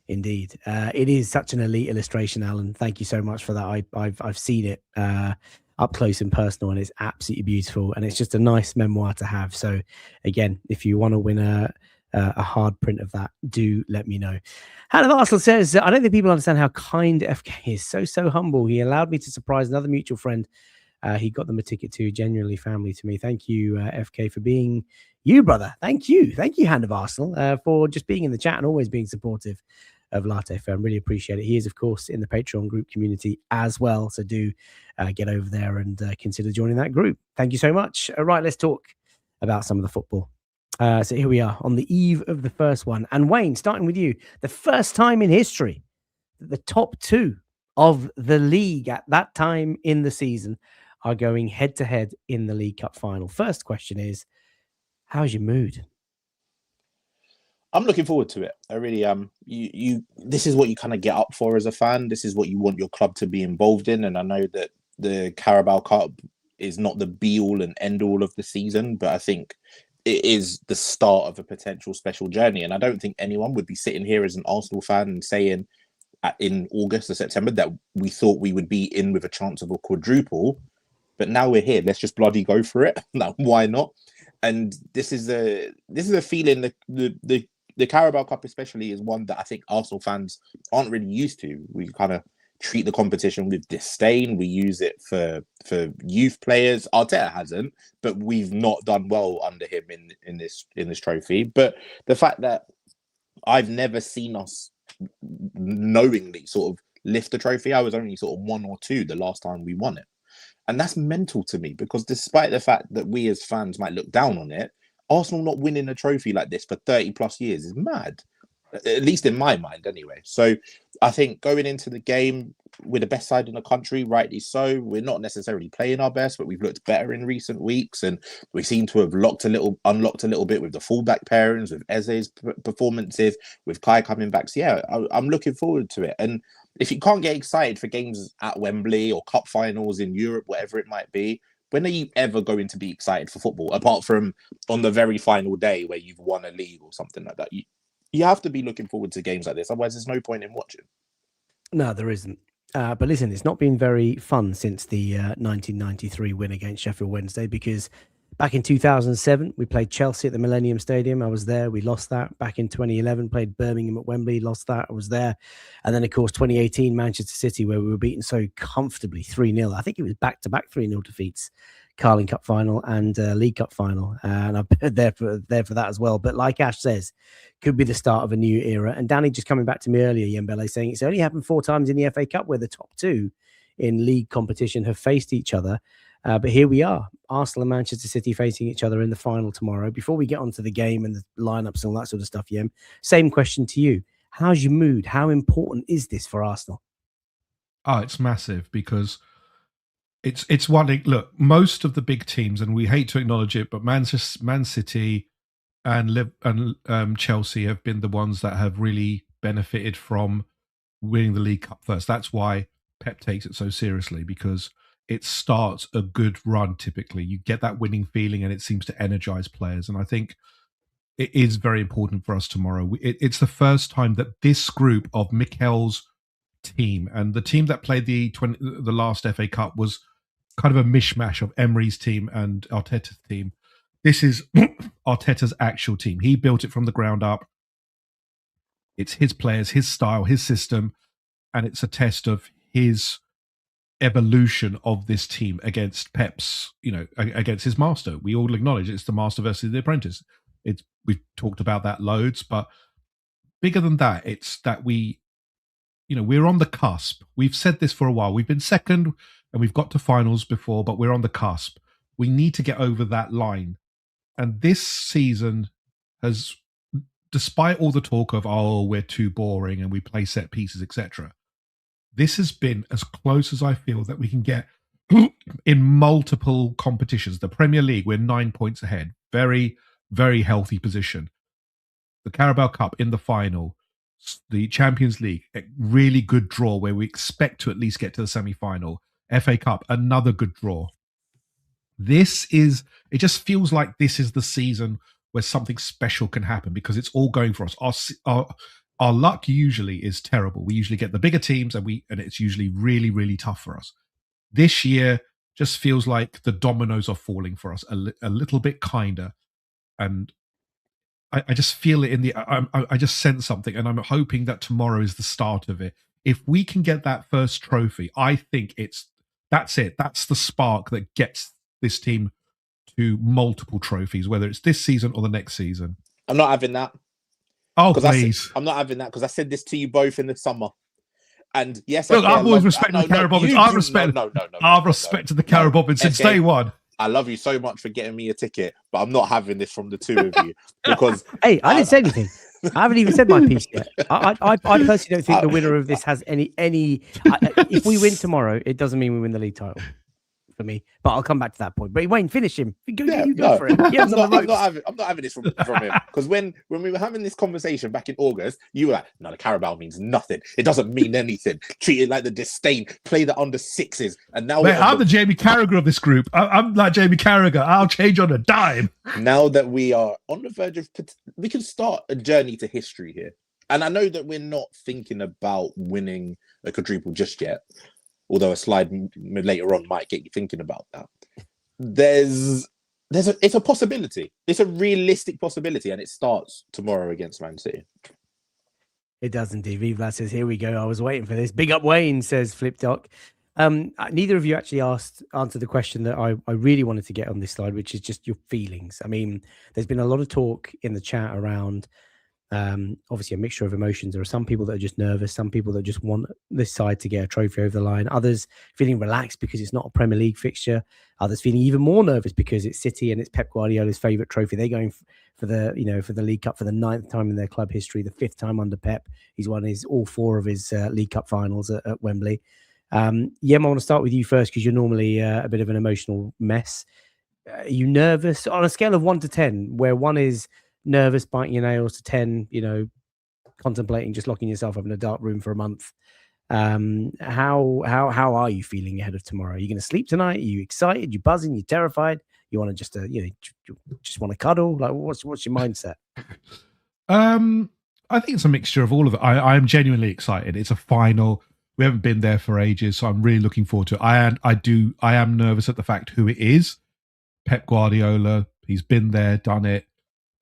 Speaker 1: Indeed. It is such an elite illustration, Alan. Thank you so much for that. I've seen it up close and personal, and it's absolutely beautiful. And it's just a nice memoir to have. So again, if you want to win a hard print of that, do let me know. Hand of Arsenal says, I don't think people understand how kind FK is. So humble. He allowed me to surprise another mutual friend. He got them a ticket to, genuinely family to me. Thank you, FK, for being you, brother. Thank you, Hand of Arsenal, for just being in the chat and always being supportive of Latte Firm. Really appreciate it. He is, of course, in the Patreon group community as well. So do get over there and consider joining that group. Thank you so much. All right, let's talk about some of the football. So here we are on the eve of the first one. And Wayne, starting with you, the first time in history that the top two of the league at that time in the season are going head to head in the League Cup final. First question is, how's your mood?
Speaker 3: I'm looking forward to it. I really am. This is what you kind of get up for as a fan. This is what you want your club to be involved in. And I know that the Carabao Cup is not the be all and end all of the season, but I think it is the start of a potential special journey. And I don't think anyone would be sitting here as an Arsenal fan and saying in August or September that we thought we would be in with a chance of a quadruple. But now we're here. Let's just bloody go for it. Now, why not? And this is a feeling that the Carabao Cup especially is one that I think Arsenal fans aren't really used to. We kind of treat the competition with disdain. We use it for youth players. Arteta hasn't, but we've not done well under him in this trophy. But the fact that I've never seen us knowingly sort of lift the trophy, I was only sort of 1 or 2 the last time we won it. And that's mental to me, because despite the fact that we as fans might look down on it, Arsenal not winning a trophy like this for 30 plus years is mad, at least in my mind anyway. So I think going into the game, we're the best side in the country, rightly so. We're not necessarily playing our best, but we've looked better in recent weeks, and we seem to have unlocked a little bit with the fullback pairings, with Eze's performances, with Kai coming back. So yeah, I'm looking forward to it. And if you can't get excited for games at Wembley or cup finals in Europe, whatever it might be, when are you ever going to be excited for football, apart from on the very final day where you've won a league or something like that? You have to be looking forward to games like this, otherwise there's no point in watching.
Speaker 1: No, there isn't. But listen, it's not been very fun since the 1993 win against Sheffield Wednesday, because back in 2007, we played Chelsea at the Millennium Stadium. I was there. We lost that. Back in 2011, played Birmingham at Wembley, lost that. I was there. And then, of course, 2018, Manchester City, where we were beaten so comfortably 3-0. I think it was back-to-back 3-0 defeats, Carling Cup final and League Cup final. And I've been there for that as well. But like Ash says, could be the start of a new era. And Danny just coming back to me earlier, Yembele, saying it's only happened 4 times in the FA Cup where the top 2 in league competition have faced each other. But here we are, Arsenal and Manchester City facing each other in the final tomorrow. Before we get onto the game and the lineups and all that sort of stuff, Yem, same question to you. How's your mood? How important is this for Arsenal?
Speaker 2: Oh, it's massive, because it's one. Look, most of the big teams, and we hate to acknowledge it, but Man City and Chelsea have been the ones that have really benefited from winning the League Cup first. That's why Pep takes it so seriously, because it starts a good run. Typically, you get that winning feeling, and it seems to energize players. And I think it is very important for us tomorrow. It's the first time that this group of Mikel's team, and the team that played the last FA Cup was kind of a mishmash of Emery's team and Arteta's team. This is Arteta's actual team. He built it from the ground up. It's his players, his style, his system, and it's a test of his evolution of this team against Pep's, against his master. We all acknowledge it's the master versus the apprentice. We've talked about that loads, but bigger than that, it's that we're on the cusp. We've said this for a while. We've been second and we've got to finals before, but we're on the cusp. We need to get over that line. And this season has, despite all the talk of, we're too boring and we play set pieces, etc., this has been as close as I feel that we can get in multiple competitions. The Premier League, we're 9 points ahead. Very, very healthy position. The Carabao Cup in the final. The Champions League, a really good draw where we expect to at least get to the semi-final. FA Cup, another good draw. It just feels like this is the season where something special can happen, because it's all going for us. Our luck usually is terrible. We usually get the bigger teams, and it's usually really, really tough for us. This year just feels like the dominoes are falling for us a little bit kinder. And I just feel it I just sense something, and I'm hoping that tomorrow is the start of it. If we can get that first trophy, I think that's it. That's the spark that gets this team to multiple trophies, whether it's this season or the next season.
Speaker 3: I'm not having that.
Speaker 2: Oh, please.
Speaker 3: I'm not having that, because I said this to you both in the summer. And yes,
Speaker 2: look, I've always respected the Carabao. I've respected the Carabao since day one.
Speaker 3: I love you so much for getting me a ticket, but I'm not having this from the two of you, because
Speaker 1: hey, I didn't say anything. I haven't even said my piece yet. I personally don't think the winner of this has any. If we win tomorrow, it doesn't mean we win the league title for me. But I'll come back to that point. But Wayne, finish him. Go for it.
Speaker 3: I'm not having this from him, because when we were having this conversation back in August, you were like, "No, the Carabao means nothing. It doesn't mean anything. Treat it like the disdain. Play the under sixes." And now
Speaker 2: I'm the Jamie Carragher of this group. I'm like Jamie Carragher. I'll change on a dime.
Speaker 3: Now that we are on the verge of, we can start a journey to history here. And I know that we're not thinking about winning a quadruple just yet, although a slide later on might get you thinking about that. It's a possibility. It's a realistic possibility, and it starts tomorrow against Man City.
Speaker 1: It does indeed. Vlad says, "Here we go. I was waiting for this." Big up Wayne, says Flipdoc. Neither of you actually answered the question that I really wanted to get on this slide, which is just your feelings. I mean, there's been a lot of talk in the chat around Obviously a mixture of emotions. There are some people that are just nervous, some people that just want this side to get a trophy over the line, others feeling relaxed because it's not a Premier League fixture, others feeling even more nervous because it's City and it's Pep Guardiola's favourite trophy. They're going for the for the League Cup for the 9th time in their club history, the 5th time under Pep. He's won all 4 of his League Cup finals at Wembley. Yem, I want to start with you first because you're normally a bit of an emotional mess. Are you nervous on a scale of 1 to 10, where 1 is nervous, biting your nails, to 10, contemplating just locking yourself up in a dark room for a month? How are you feeling ahead of tomorrow? Are you going to sleep tonight? Are you excited? You buzzing? You terrified? You want to just just want to cuddle? Like, what's your mindset?
Speaker 2: I think it's a mixture of all of it. I am genuinely excited. It's a final. We haven't been there for ages, so I'm really looking forward to it. I am nervous at the fact who it is. Pep Guardiola. He's been there, done it,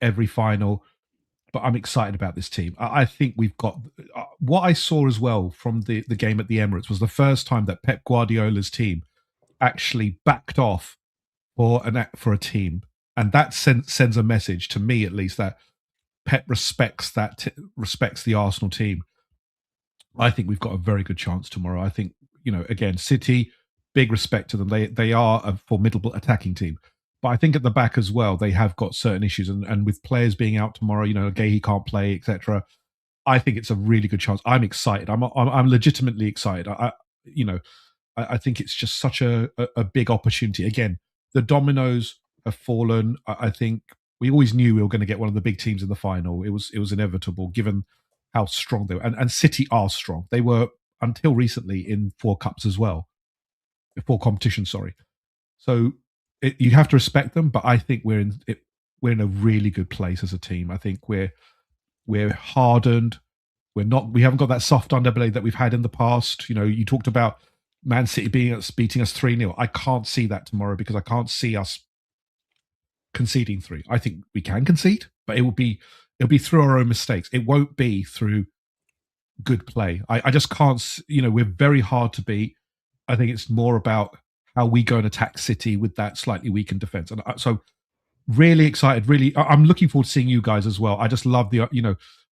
Speaker 2: every final. But I'm excited about this team. I think we've got what I saw as well from the game at the Emirates was the first time that Pep Guardiola's team actually backed off for a team, and that sends a message to me, at least, that Pep respects respects the Arsenal team. I think we've got a very good chance tomorrow. I think again, City, big respect to them. They are a formidable attacking team. But I think at the back as well, they have got certain issues. And with players being out tomorrow, Gahey can't play, etc. I think it's a really good chance. I'm excited. I'm legitimately excited. I think it's just such a big opportunity. Again, the dominoes have fallen. I think we always knew we were going to get one of the big teams in the final. It was inevitable given how strong they were. And City are strong. They were, until recently, in 4 cups as well. 4 competitions, sorry. So you have to respect them, but I think we're in a really good place as a team. I think we're hardened. We haven't got that soft underbelly that we've had in the past. You talked about Man City beating us 3-0. I can't see that tomorrow because I can't see us conceding 3. I think we can concede, but it'll be through our own mistakes. It won't be through good play. I just can't. We're very hard to beat. I think it's more about how we go and attack City with that slightly weakened defense. And so really excited, I'm looking forward to seeing you guys as well. I just love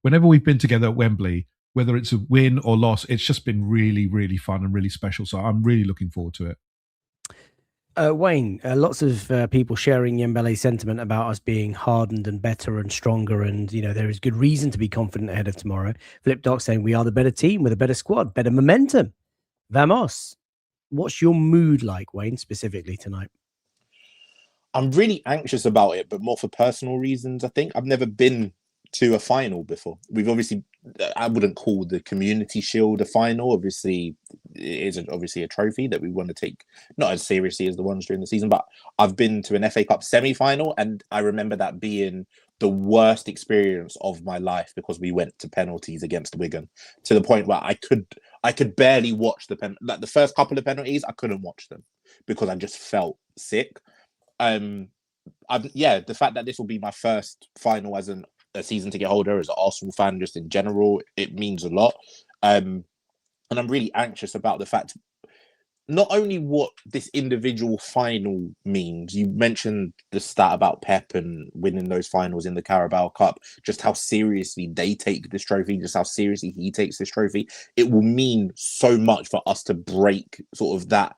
Speaker 2: whenever we've been together at Wembley, whether it's a win or loss, it's just been really, really fun and really special. So I'm really looking forward to it.
Speaker 1: Wayne, lots of people sharing Yembele's sentiment about us being hardened and better and stronger. And, there is good reason to be confident ahead of tomorrow. Flipdoc saying we are the better team with a better squad, better momentum. Vamos. What's your mood like, Wayne, specifically tonight?
Speaker 3: I'm really anxious about it, but more for personal reasons. I think I've never been to a final before. I wouldn't call the Community Shield a final. Obviously, it is obviously a trophy that we want to take not as seriously as the ones during the season, but I've been to an FA Cup semi-final, and I remember that being the worst experience of my life because we went to penalties against Wigan, to the point where I could barely watch the first couple of penalties. I couldn't watch them because I just felt sick. The fact that this will be my first final as a season ticket holder, as an Arsenal fan, just in general, it means a lot. And I'm really anxious about the fact, not only what this individual final means. You mentioned the stat about Pep and winning those finals in the Carabao Cup, just how seriously they take this trophy, just how seriously he takes this trophy. It will mean so much for us to break sort of that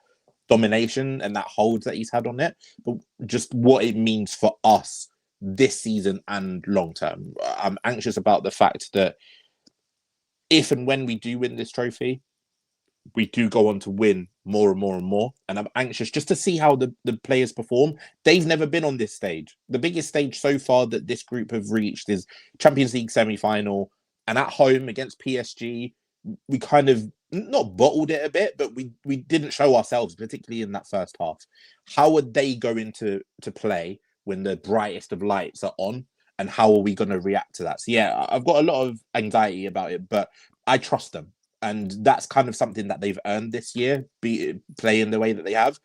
Speaker 3: domination and that hold that he's had on it, but just what it means for us this season and long term. I'm anxious about the fact that if and when we do win this trophy, we do go on to win more and more and more. And I'm anxious just to see how the players perform. They've never been on this stage. The biggest stage so far that this group have reached is Champions League semi-final. And at home against PSG, we kind of not bottled it a bit, but we didn't show ourselves, particularly in that first half. How are they going to play when the brightest of lights are on? And how are we going to react to that? So yeah, I've got a lot of anxiety about it, but I trust them. And that's kind of something that they've earned this year, playing the way that they have.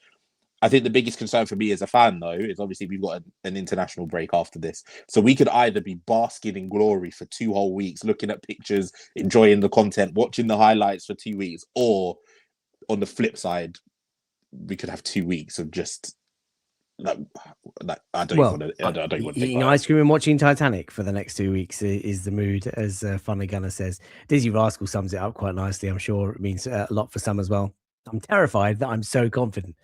Speaker 3: I think the biggest concern for me as a fan, though, is obviously we've got an international break after this. So we could either be basking in glory for 2 whole weeks, looking at pictures, enjoying the content, watching the highlights for 2 weeks, or on the flip side, we could have 2 weeks of just I don't
Speaker 1: Well,
Speaker 3: even want to think
Speaker 1: eating
Speaker 3: about it.
Speaker 1: ice cream and watching Titanic for the next 2 weeks is the mood, as Funny Gunner says. Dizzy Rascal sums it up quite nicely. I'm sure it means a lot for some as well. I'm terrified that I'm so confident.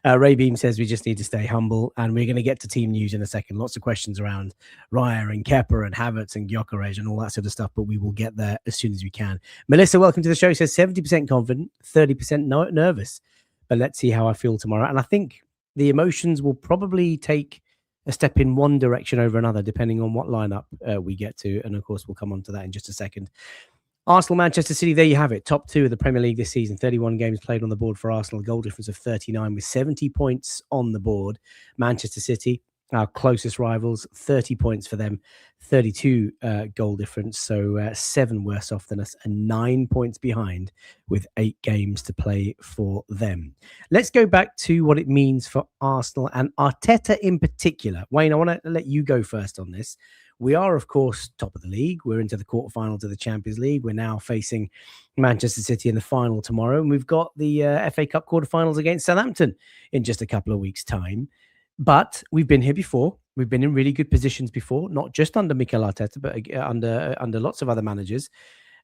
Speaker 1: Ray Beam says we just need to stay humble, and we're going to get to team news in a second. Lots of questions around Raya and Kepa and Havertz and Gyökeres and all that sort of stuff, but we will get there as soon as we can. Melissa, welcome to the show, says 70% confident, 30% nervous, but let's see how I feel tomorrow. And I think the emotions will probably take a step in one direction over another, depending on what lineup we get to. And of course, we'll come on to that in just a second. Arsenal, Manchester City, there you have it. Top two of the Premier League this season. 31 games played on the board for Arsenal. Goal difference of 39 with 70 points on the board. Manchester City, our closest rivals, 30 points for them. 32 goal difference. So 7 worse off than us and 9 points behind with 8 games to play for them. Let's go back to what it means for Arsenal and Arteta in particular. Wayne, I want to let you go first on this. We are, of course, top of the league. We're into the quarterfinals of the Champions League. We're now facing Manchester City in the final tomorrow. And we've got the FA Cup quarterfinals against Southampton in just a couple of weeks' time. But we've been here before. We've been in really good positions before, not just under Mikel Arteta, but under lots of other managers.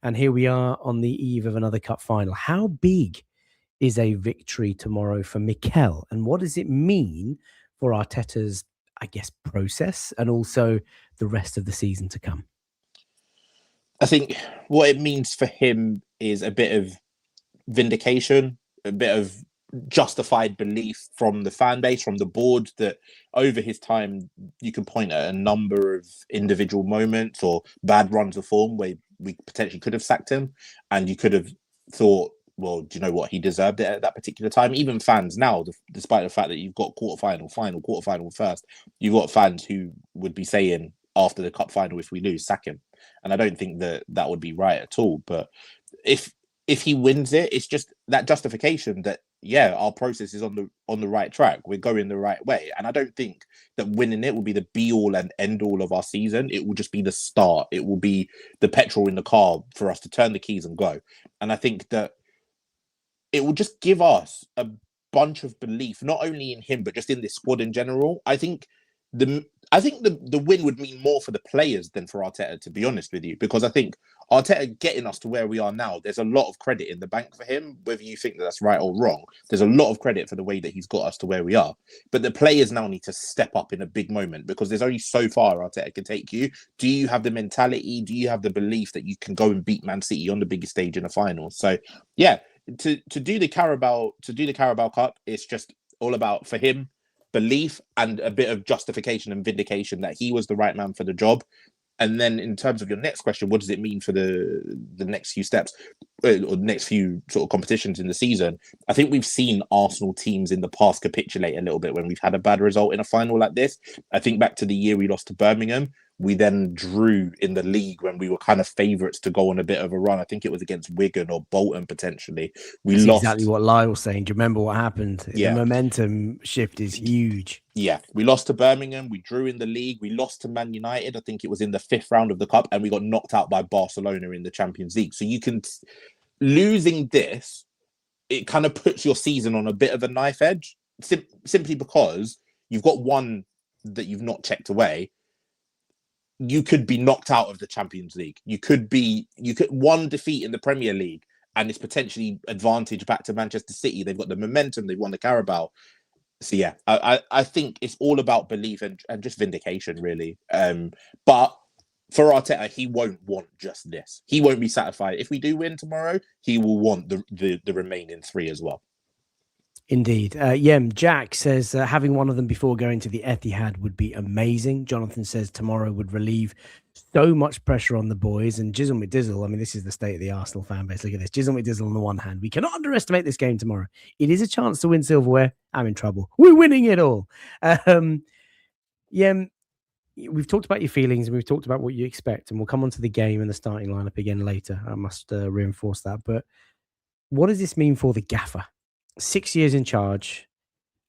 Speaker 1: And here we are on the eve of another cup final. How big is a victory tomorrow for Mikel? And what does it mean for Arteta's, I guess, process and also the rest of the season to come?
Speaker 3: I think what it means for him is a bit of vindication, a bit of justified belief from the fan base, from the board, that over his time you can point at a number of individual moments or bad runs of form where we potentially could have sacked him, and you could have thought, well, do you know what? He deserved it at that particular time. Even fans now, despite the fact that you've got quarterfinal first, you've got fans who would be saying after the cup final, if we lose, sack him. And I don't think that would be right at all. But if he wins it, it's just that justification that, yeah, our process is on the right track. We're going the right way. And I don't think that winning it will be the be all and end all of our season. It will just be the start. It will be the petrol in the car for us to turn the keys and go. And I think that it will just give us a bunch of belief, not only in him, but just in this squad in general. I think the win would mean more for the players than for Arteta, to be honest with you, because I think Arteta getting us to where we are now, there's a lot of credit in the bank for him, whether you think that that's right or wrong. There's a lot of credit for the way that he's got us to where we are. But the players now need to step up in a big moment, because there's only so far Arteta can take you. Do you have the mentality? Do you have the belief that you can go and beat Man City on the biggest stage in a final? So, yeah, to do the Carabao Cup, it's just all about, for him, belief and a bit of justification and vindication that he was the right man for the job. And then in terms of your next question, what does it mean for the next few steps or next few sort of competitions in the season? I think we've seen Arsenal teams in the past capitulate a little bit when we've had a bad result in a final like this. I think back to the year we lost to Birmingham. We then drew in the league when we were kind of favourites to go on a bit of a run. I think it was against Wigan or Bolton, potentially.
Speaker 1: That's lost. Exactly what Lyle was saying. Do you remember what happened?
Speaker 3: Yeah.
Speaker 1: The momentum shift is huge.
Speaker 3: Yeah, we lost to Birmingham. We drew in the league. We lost to Man United. I think it was in the 5th round of the Cup. And we got knocked out by Barcelona in the Champions League. So you can... Losing this, it kind of puts your season on a bit of a knife edge, simply because you've got one that you've not checked away. You could be knocked out of the Champions League. You could one defeat in the Premier League, and it's potentially advantage back to Manchester City. They've got the momentum. They've won the Carabao. So yeah, I think it's all about belief and just vindication, really. But for Arteta, he won't want just this. He won't be satisfied. If we do win tomorrow, he will want the remaining 3 as well.
Speaker 1: Indeed. Jack says having one of them before going to the Etihad would be amazing. Jonathan says tomorrow would relieve so much pressure on the boys. And Jizzle McDizzle, I mean, this is the state of the Arsenal fan base. Look at this. Jizzle McDizzle on the one hand. We cannot underestimate this game tomorrow. It is a chance to win silverware. I'm in trouble. We're winning it all. We've talked about your feelings and we've talked about what you expect. And we'll come on to the game and the starting lineup again later. I must reinforce that. But what does this mean for the gaffer? 6 years in charge.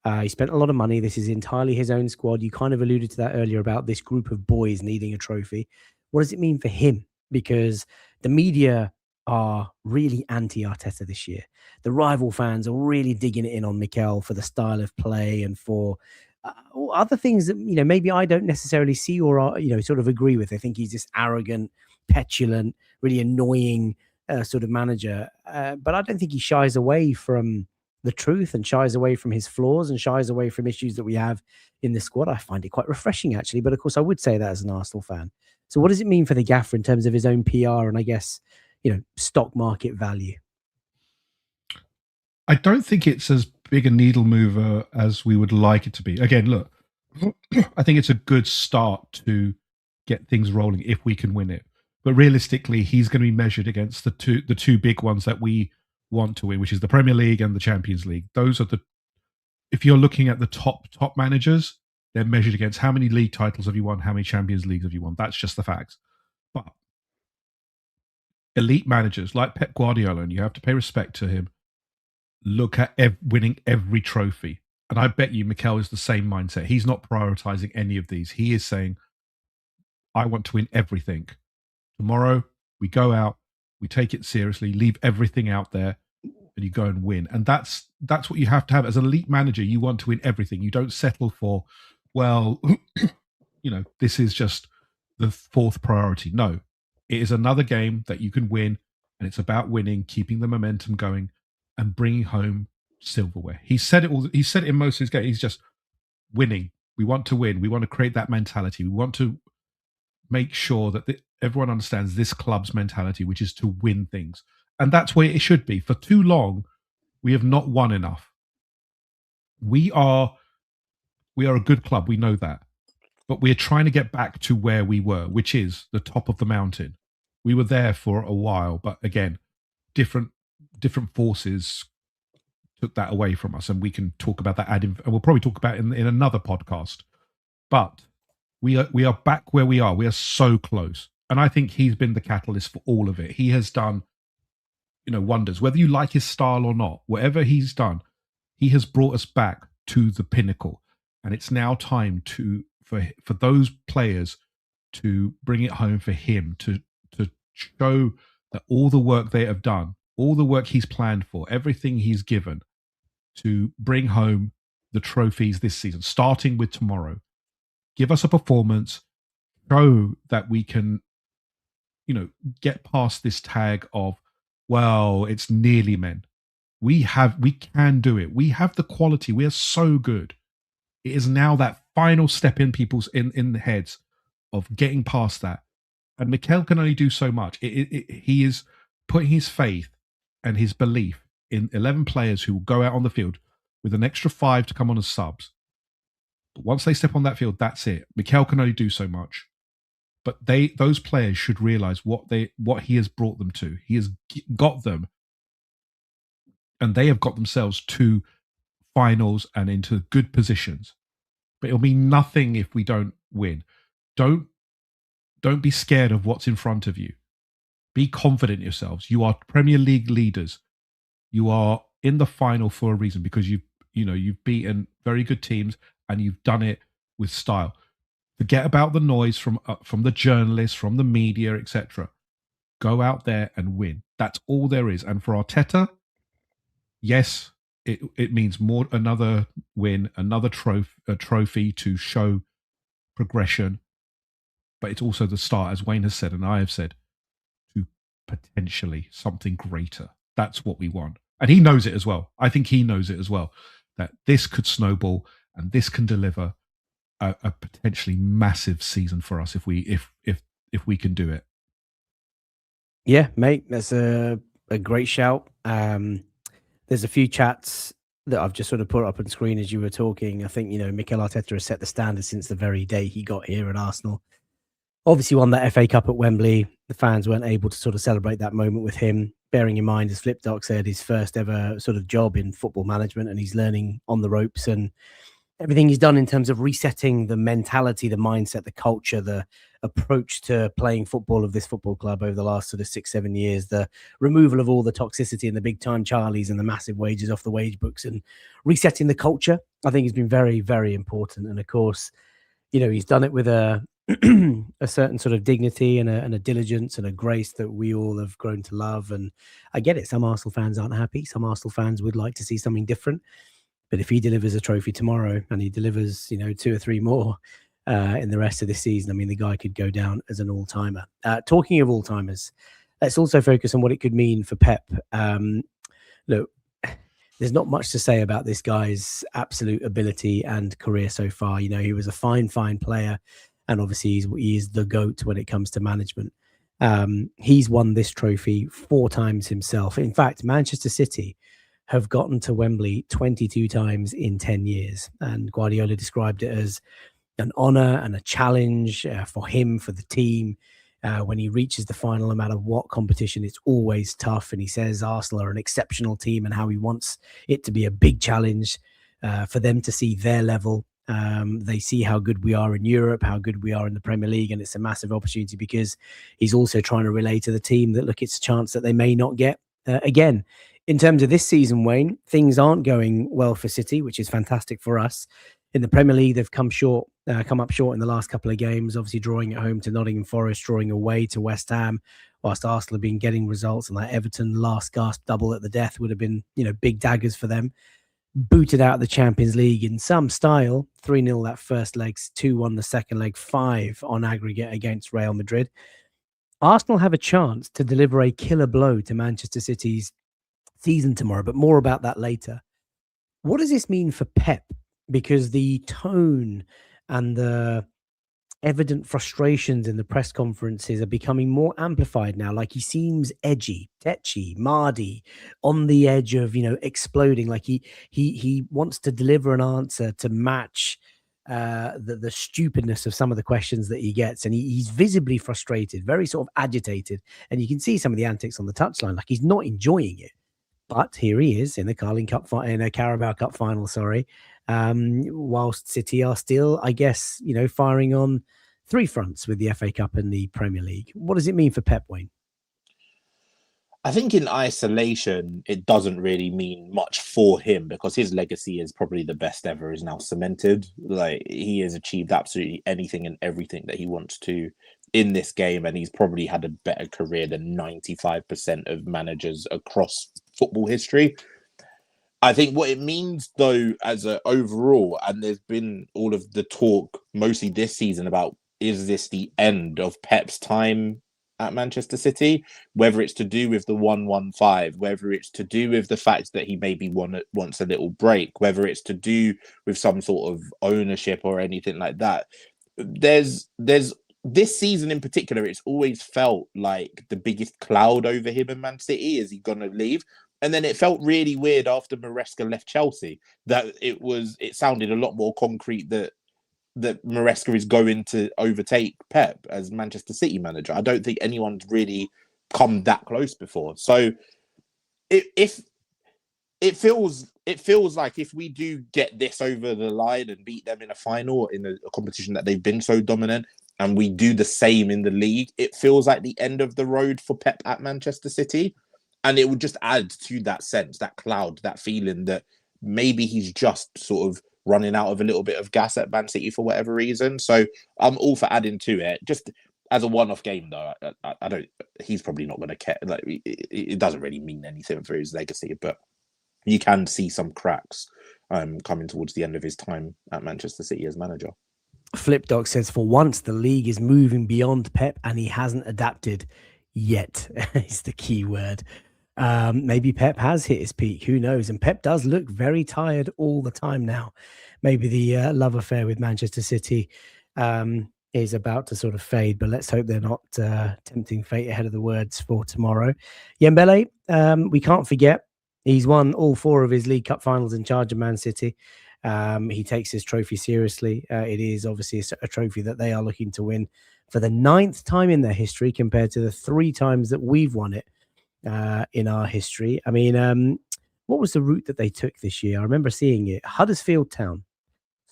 Speaker 1: He spent a lot of money. This is entirely his own squad. You kind of alluded to that earlier about this group of boys needing a trophy. What does it mean for him? Because the media are really anti-Arteta this year. The rival fans are really digging it in on Mikel for the style of play and for other things that, maybe I don't necessarily see or, sort of agree with. I think he's this arrogant, petulant, really annoying sort of manager. But I don't think he shies away from the truth and shies away from his flaws and shies away from issues that we have in the squad. I find it quite refreshing, actually. But of course, I would say that as an Arsenal fan. So what does it mean for the gaffer in terms of his own PR and, I guess, stock market value?
Speaker 2: I don't think it's as big a needle mover as we would like it to be. Again, look, I think it's a good start to get things rolling if we can win it. But realistically, he's going to be measured against the two big ones that we want to win, which is the Premier League and the Champions League. Those are if you're looking at the top managers, they're measured against how many league titles have you won, how many Champions Leagues have you won. That's just the facts. But elite managers like Pep Guardiola, and you have to pay respect to him, look at winning every trophy. And I bet you Mikel is the same mindset. He's not prioritizing any of these. He is saying, I want to win everything. Tomorrow, we go out, we take it seriously, leave everything out there, and you go and win. And that's what you have to have. As an elite manager, you want to win everything. You don't settle for, well, this is just the fourth priority. No, it is another game that you can win, and it's about winning, keeping the momentum going, and bringing home silverware. He said it all. He said it in most of his games. He's just winning. We want to win. We want to create that mentality. We want to make sure that everyone understands this club's mentality, which is to win things. And that's where it should be. For too long, we have not won enough. We are a good club. We know that. But we're trying to get back to where we were, which is the top of the mountain. We were there for a while, but again, different forces took that away from us, and we can talk about that and we'll probably talk about it in another podcast. But we are back where we are. We are so close, and I think he's been the catalyst for all of it. He has done, wonders. Whether you like his style or not, whatever he's done, he has brought us back to the pinnacle, and it's now time for those players to bring it home for him to show that all the work they have done, all the work he's planned for, everything he's given, to bring home the trophies this season, starting with tomorrow. Give us a performance, show that we can, get past this tag of, well, it's nearly men. We can do it. We have the quality. We are so good. It is now that final step in people's in the heads of getting past that. And Mikel can only do so much. He is putting his faith and his belief in 11 players who will go out on the field with an extra 5 to come on as subs. But once they step on that field, that's it. Mikel can only do so much. But those players should realize what he has brought them to. He has got them, and they have got themselves to finals and into good positions. But it'll mean nothing if we don't win. Don't be scared of what's in front of you. Be confident in yourselves. You are Premier League leaders. You are in the final for a reason, because you've beaten very good teams and you've done it with style. Forget about the noise from the journalists, from the media, etc. Go out there and win. That's all there is. And for Arteta, yes, it means more, another win, another trophy to show progression. But it's also the start, as Wayne has said and I have said, to potentially something greater. That's what we want. And he knows it as well. I think he knows it as well, that this could snowball and this can deliver a potentially massive season for us if we can do it.
Speaker 1: Yeah, mate, that's a great shout. There's a few chats that I've just sort of put up on screen as you were talking. I think, Mikel Arteta has set the standard since the very day he got here at Arsenal. Obviously won that FA Cup at Wembley. The fans weren't able to sort of celebrate that moment with him, bearing in mind, as Flipdoc said, his first ever sort of job in football management, and he's learning on the ropes, and everything he's done in terms of resetting the mentality, the mindset, the culture, the approach to playing football of this football club over the last sort of 6-7 years, the removal of all the toxicity and the big time Charlies and the massive wages off the wage books, and resetting the culture, I think has been very, very important. And of course, he's done it with a certain sort of dignity and a diligence and a grace that we all have grown to love. And I get it. Some Arsenal fans aren't happy. Some Arsenal fans would like to see something different. But if he delivers a trophy tomorrow and he delivers, 2 or 3 more in the rest of this season, I mean, the guy could go down as an all-timer. Talking of all-timers, let's also focus on what it could mean for Pep. Look, there's not much to say about this guy's absolute ability and career so far. He was a fine player, and obviously he is the GOAT when it comes to management. He's won this trophy 4 times himself. In fact, Manchester City have gotten to Wembley 22 times in 10 years. And Guardiola described it as an honor and a challenge for him, for the team. When he reaches the final, no matter what competition, it's always tough. And he says Arsenal are an exceptional team and how he wants it to be a big challenge for them to see their level. They see how good we are in Europe, how good we are in the Premier League, and it's a massive opportunity because he's also trying to relay to the team that, look, it's a chance that they may not get again. In terms of this season, Wayne, things aren't going well for City, which is fantastic for us. In the Premier League, they've come up short in the last couple of games, obviously drawing at home to Nottingham Forest, drawing away to West Ham, whilst Arsenal have been getting results, and that Everton last gasp double at the death would have been, big daggers for them. Booted out of the Champions League in some style, 3-0 that first leg, 2-1 the second leg, 5 on aggregate against Real Madrid. Arsenal have a chance to deliver a killer blow to Manchester City's season tomorrow, but more about that later. What does this mean for Pep? Because the tone and the evident frustrations in the press conferences are becoming more amplified now. Like, he seems edgy, tetchy, mardy, on the edge of, exploding. Like he wants to deliver an answer to match the stupidness of some of the questions that he gets. And he's visibly frustrated, very sort of agitated. And you can see some of the antics on the touchline. Like, he's not enjoying it. But here he is in the Carabao Cup final, whilst City are still, I guess, firing on 3 fronts with the FA Cup and the Premier League. What does it mean for Pep, Wayne?
Speaker 3: I think in isolation, it doesn't really mean much for him because his legacy is probably the best ever, is now cemented. Like, he has achieved absolutely anything and everything that he wants to in this game, and he's probably had a better career than 95% of managers across football history. I think what it means, though, as a overall, and there's been all of the talk mostly this season about, is this the end of Pep's time at Manchester City? Whether it's to do with the 1-1-5, whether it's to do with the fact that he maybe wants a little break, whether it's to do with some sort of ownership or anything like that. There's this season in particular, it's always felt like the biggest cloud over him in Man City. Is he going to leave? And then it felt really weird after Maresca left Chelsea that it sounded a lot more concrete that Maresca is going to overtake Pep as Manchester City manager. I don't think anyone's really come that close before. So it feels like if we do get this over the line and beat them in a final, in a competition that they've been so dominant, and we do the same in the league, it feels like the end of the road for Pep at Manchester City. And it would just add to that sense, that cloud, that feeling that maybe he's just sort of running out of a little bit of gas at Man City for whatever reason. So I'm all for adding to it. Just as a one-off game, though, I don't. He's probably not going to care. Like, it doesn't really mean anything for his legacy, but you can see some cracks coming towards the end of his time at Manchester City as manager.
Speaker 1: Flipdog says, for once, the league is moving beyond Pep and he hasn't adapted yet. Is the key word. Maybe Pep has hit his peak. Who knows? And Pep does look very tired all the time now. Maybe the love affair with Manchester City is about to sort of fade, but let's hope they're not tempting fate ahead of the words for tomorrow. Dembele, we can't forget, he's won all 4 of his League Cup finals in charge of Man City. He takes his trophy seriously. It is obviously a trophy that they are looking to win for the 9th time in their history compared to the 3 times that we've won it in our history. I mean, what was the route that they took this year? I remember seeing it. Huddersfield Town,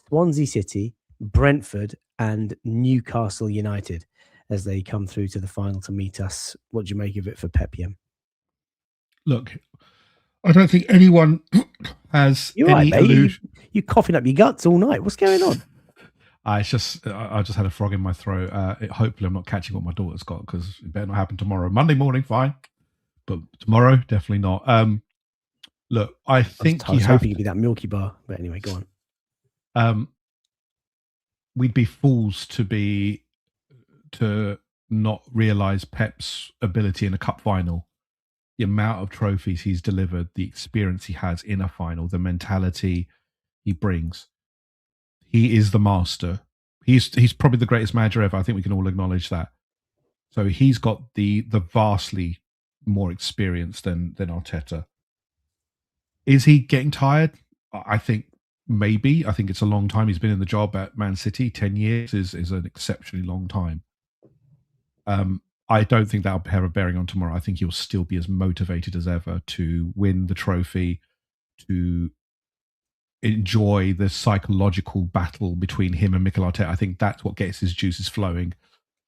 Speaker 1: Swansea City, Brentford, and Newcastle United as they come through to the final to meet us. What do you make of it for Pep?
Speaker 2: Look, I don't think anyone has any illusion.
Speaker 1: You coughing up your guts all night. What's going on?
Speaker 2: I just had a frog in my throat. Hopefully I'm not catching what my daughter's got, because it better not happen tomorrow. Monday morning, fine. But tomorrow, definitely not. Look, I think
Speaker 1: I was hoping it'd be that Milky Bar, but anyway, go on.
Speaker 2: We'd be fools to not realise Pep's ability in a cup final. The amount of trophies he's delivered, the experience he has in a final, the mentality he brings. He is the master. He's probably the greatest manager ever. I think we can all acknowledge that. So he's got the vastly more experience than Arteta. Is he getting tired? I think maybe. I think it's a long time. He's been in the job at Man City. 10 years is an exceptionally long time. I don't think that'll have a bearing on tomorrow. I think he'll still be as motivated as ever to win the trophy, to enjoy the psychological battle between him and Mikel Arteta. I think that's what gets his juices flowing.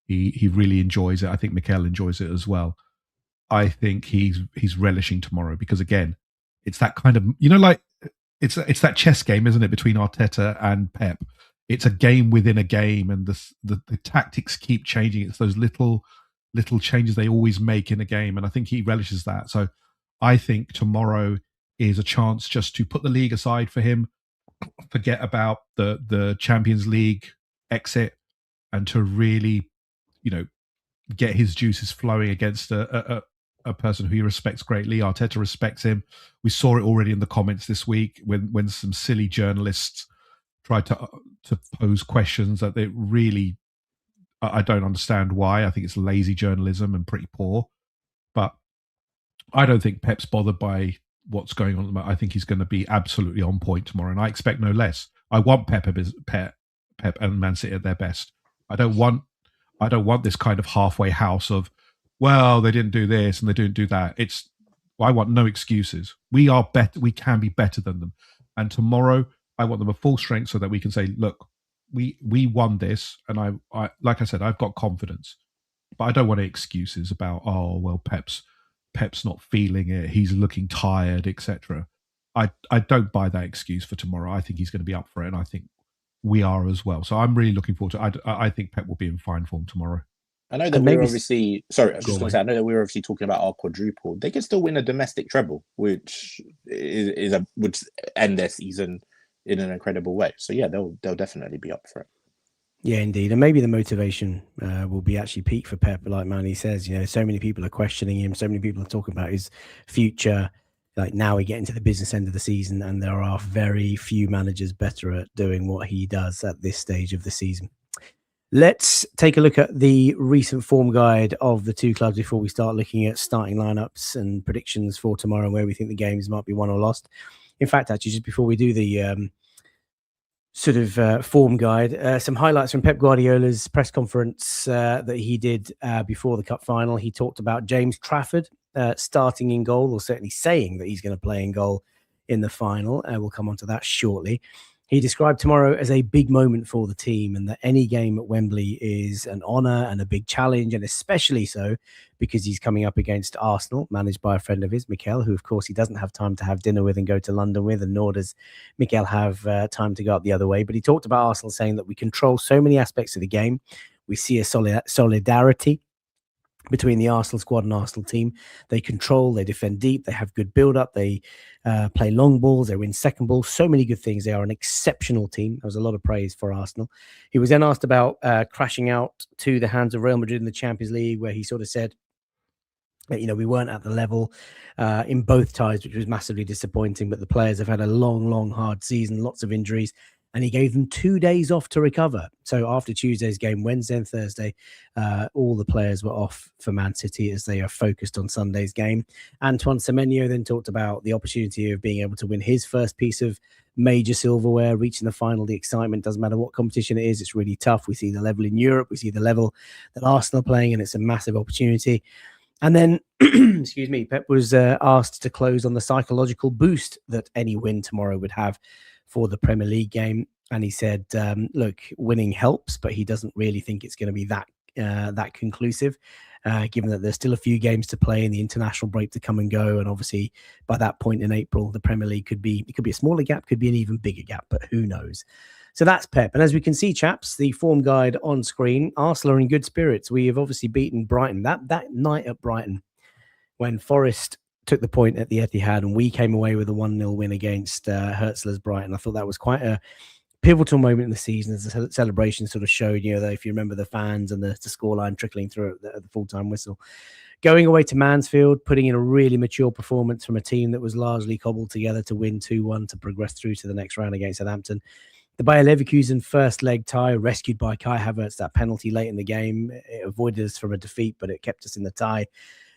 Speaker 2: He really enjoys it. I think Mikel enjoys it as well. I think he's relishing tomorrow because, again, it's that kind of, like it's that chess game, isn't it, between Arteta and Pep? It's a game within a game, and the tactics keep changing. It's those little changes they always make in a game, and I think he relishes that. So I think tomorrow is a chance just to put the league aside for him, forget about the Champions League exit, and to really, get his juices flowing against a person who he respects greatly. Arteta respects him. We saw it already in the comments this week when some silly journalists tried to pose questions that they really, I don't understand why. I think it's lazy journalism and pretty poor. But I don't think Pep's bothered by what's going on at the moment. I think he's going to be absolutely on point tomorrow, and I expect no less. I want Pep and Man City at their best. I don't want this kind of halfway house of, well, they didn't do this and they didn't do that. I want no excuses. We are better. We can be better than them. And tomorrow, I want them at full strength so that we can say, look, we won this. And I like I said, I've got confidence, but I don't want any excuses about, oh, well, Pep's not feeling it. He's looking tired, etc. I don't buy that excuse for tomorrow. I think he's going to be up for it. And I think we are as well. So I'm really looking forward to it. I think Pep will be in fine form tomorrow.
Speaker 3: I know that we're obviously... Sorry, I was just going to say, I know that we're obviously talking about our quadruple. They can still win a domestic treble, which would end their season in an incredible way. So yeah, they'll definitely be up for it.
Speaker 1: Yeah, indeed. And maybe the motivation will be actually peak for Pep, like Manny says. So many people are questioning him. So many people are talking about his future. Like now we get into the business end of the season, and there are very few managers better at doing what he does at this stage of the season. Let's take a look at the recent form guide of the two clubs before we start looking at starting lineups and predictions for tomorrow, where we think the games might be won or lost. In fact, actually, just before we do the form guide, some highlights from Pep Guardiola's press conference that he did before the cup final. He talked about James Trafford starting in goal, or certainly saying that he's going to play in goal in the final. We'll come on to that shortly. He described tomorrow as a big moment for the team, and that any game at Wembley is an honour and a big challenge, and especially so because he's coming up against Arsenal, managed by a friend of his, Mikel, who, of course, he doesn't have time to have dinner with and go to London with, and nor does Mikel have time to go up the other way. But he talked about Arsenal, saying that we control so many aspects of the game. We see a solidarity between the Arsenal squad and Arsenal team. They control, they defend deep, they have good build-up, they play long balls, they win second balls, so many good things. They are an exceptional team. There was a lot of praise for Arsenal. He was then asked about crashing out to the hands of Real Madrid in the Champions League, where he sort of said that, we weren't at the level in both ties, which was massively disappointing, but the players have had a long, hard season, lots of injuries, and he gave them 2 days off to recover. So after Tuesday's game, Wednesday and Thursday, all the players were off for Man City as they are focused on Sunday's game. Antoine Semenyo then talked about the opportunity of being able to win his first piece of major silverware, reaching the final. The excitement doesn't matter what competition it is. It's really tough. We see the level in Europe. We see the level that Arsenal are playing, and it's a massive opportunity. And then, excuse me, Pep was asked to close on the psychological boost that any win tomorrow would have for the Premier League game. And he said, look, winning helps, but he doesn't really think it's going to be that conclusive, given that there's still a few games to play and the international break to come and go. And obviously, by that point in April, the Premier League could be a smaller gap, could be an even bigger gap, but who knows? So that's Pep. And as we can see, chaps, the form guide on screen, Arsenal are in good spirits. We have obviously beaten Brighton. That night at Brighton, when Forest took the point at the Etihad, and we came away with a 1-0 win against Hertzler's Brighton. I thought that was quite a pivotal moment in the season as the celebration sort of showed, that if you remember the fans and the scoreline trickling through at the full-time whistle. Going away to Mansfield, putting in a really mature performance from a team that was largely cobbled together to win 2-1 to progress through to the next round against Southampton. The Bayer Leverkusen first leg tie, rescued by Kai Havertz, that penalty late in the game. It avoided us from a defeat, but it kept us in the tie.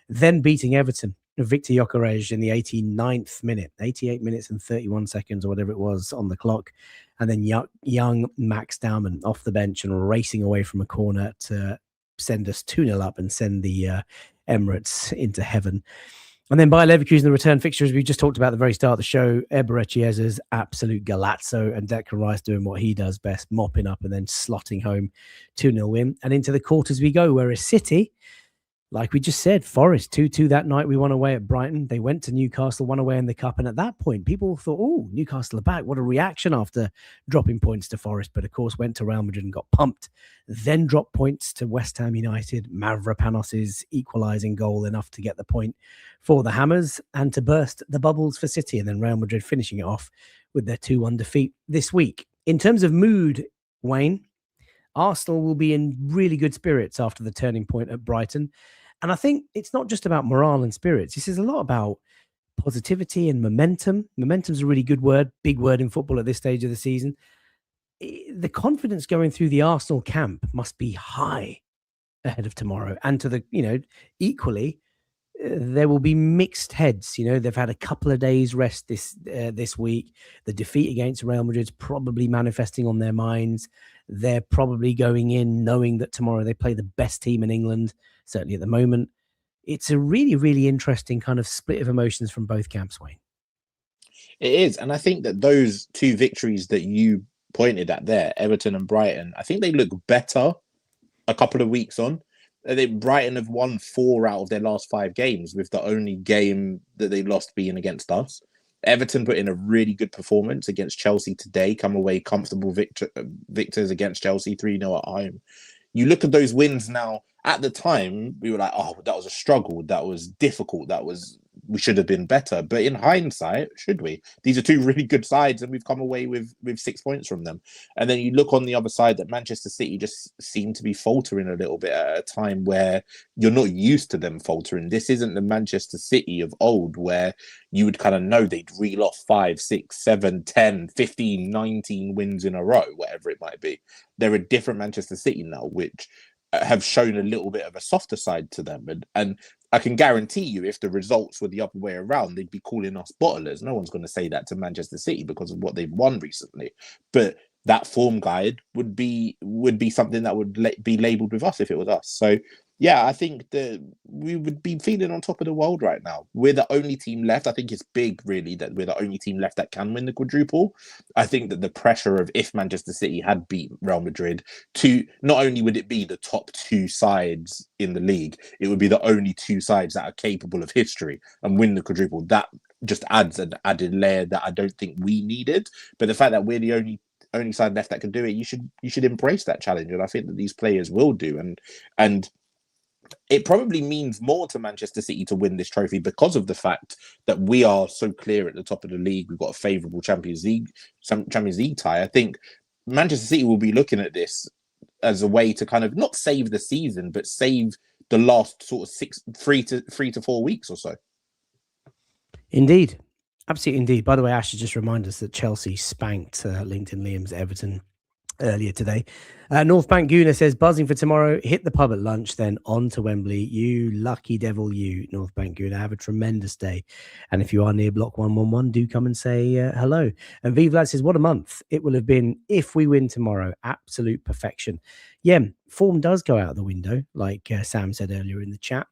Speaker 1: Then beating Everton, Victor Gyökeres in the 89th minute, 88 minutes and 31 seconds or whatever it was on the clock. And then young Max Daumann off the bench and racing away from a corner to send us 2-0 up and send the Emirates into heaven. And then Bayer Leverkusen, the return fixtures we just talked about at the very start of the show, Eberechi Chiesa's absolute galazzo, and Declan Rice doing what he does best, mopping up and then slotting home 2-0 win. And into the quarters we go, whereas City, like we just said, Forest 2-2 that night. We won away at Brighton. They went to Newcastle, won away in the Cup. And at that point, people thought, oh, Newcastle are back. What a reaction after dropping points to Forest. But of course, went to Real Madrid and got pumped. Then dropped points to West Ham United. Mavropanos' equalising goal enough to get the point for the Hammers and to burst the bubbles for City. And then Real Madrid finishing it off with their 2-1 defeat this week. In terms of mood, Wayne, Arsenal will be in really good spirits after the turning point at Brighton. And I think it's not just about morale and spirits. This is a lot about positivity and momentum. Momentum's a really good word, big word in football at this stage of the season. The confidence going through the Arsenal camp must be high ahead of tomorrow. And to the, equally, there will be mixed heads. They've had a couple of days rest this week. The defeat against Real Madrid's probably manifesting on their minds. They're probably going in knowing that tomorrow they play the best team in England, certainly at the moment. It's a really, really interesting kind of split of emotions from both camps, Wayne.
Speaker 3: It is. And I think that those two victories that you pointed at there, Everton and Brighton, I think they look better a couple of weeks on. I think Brighton have won 4 out of their last 5 games, with the only game that they lost being against us. Everton put in a really good performance against Chelsea today, come away comfortable victors against Chelsea, 3-0 at home. You look at those wins now, at the time, we were like, oh, that was a struggle. That was difficult. We should have been better. But in hindsight, should we? These are 2 really good sides, and we've come away with 6 points from them. And then you look on the other side that Manchester City just seem to be faltering a little bit at a time where you're not used to them faltering. This isn't the Manchester City of old where you would kind of know they'd reel off 5, 6, 7, 10, 15, 19 wins in a row, whatever it might be. They're a different Manchester City now, which have shown a little bit of a softer side to them. And I can guarantee you, if the results were the other way around, they'd be calling us bottlers. No one's going to say that to Manchester City because of what they've won recently. But that form guide would be something that would be labelled with us if it was us. So, yeah, I think that we would be feeling on top of the world right now. We're the only team left. I think it's big, really, that we're the only team left that can win the quadruple. I think that the pressure of if Manchester City had beat Real Madrid, to not only would it be the top 2 sides in the league, it would be the only 2 sides that are capable of history and win the quadruple. That just adds an added layer that I don't think we needed. But the fact that we're the only side left that can do it, you should embrace that challenge, and I think that these players will do. And it probably means more to Manchester City to win this trophy because of the fact that we are so clear at the top of the league. We've got a favourable Champions League tie. I think Manchester City will be looking at this as a way to kind of not save the season, but save the last sort of 3 to 4 weeks or so.
Speaker 1: Indeed. Absolutely, indeed. By the way, Ash has just reminded us that Chelsea spanked LinkedIn Liam's Everton earlier today. North Bank Guna says, buzzing for tomorrow, hit the pub at lunch, then on to Wembley. You lucky devil, you, North Bank Guna. Have a tremendous day. And if you are near Block 111, do come and say hello. And Vivlad says, what a month it will have been if we win tomorrow. Absolute perfection. Yeah, form does go out the window, like Sam said earlier in the chat.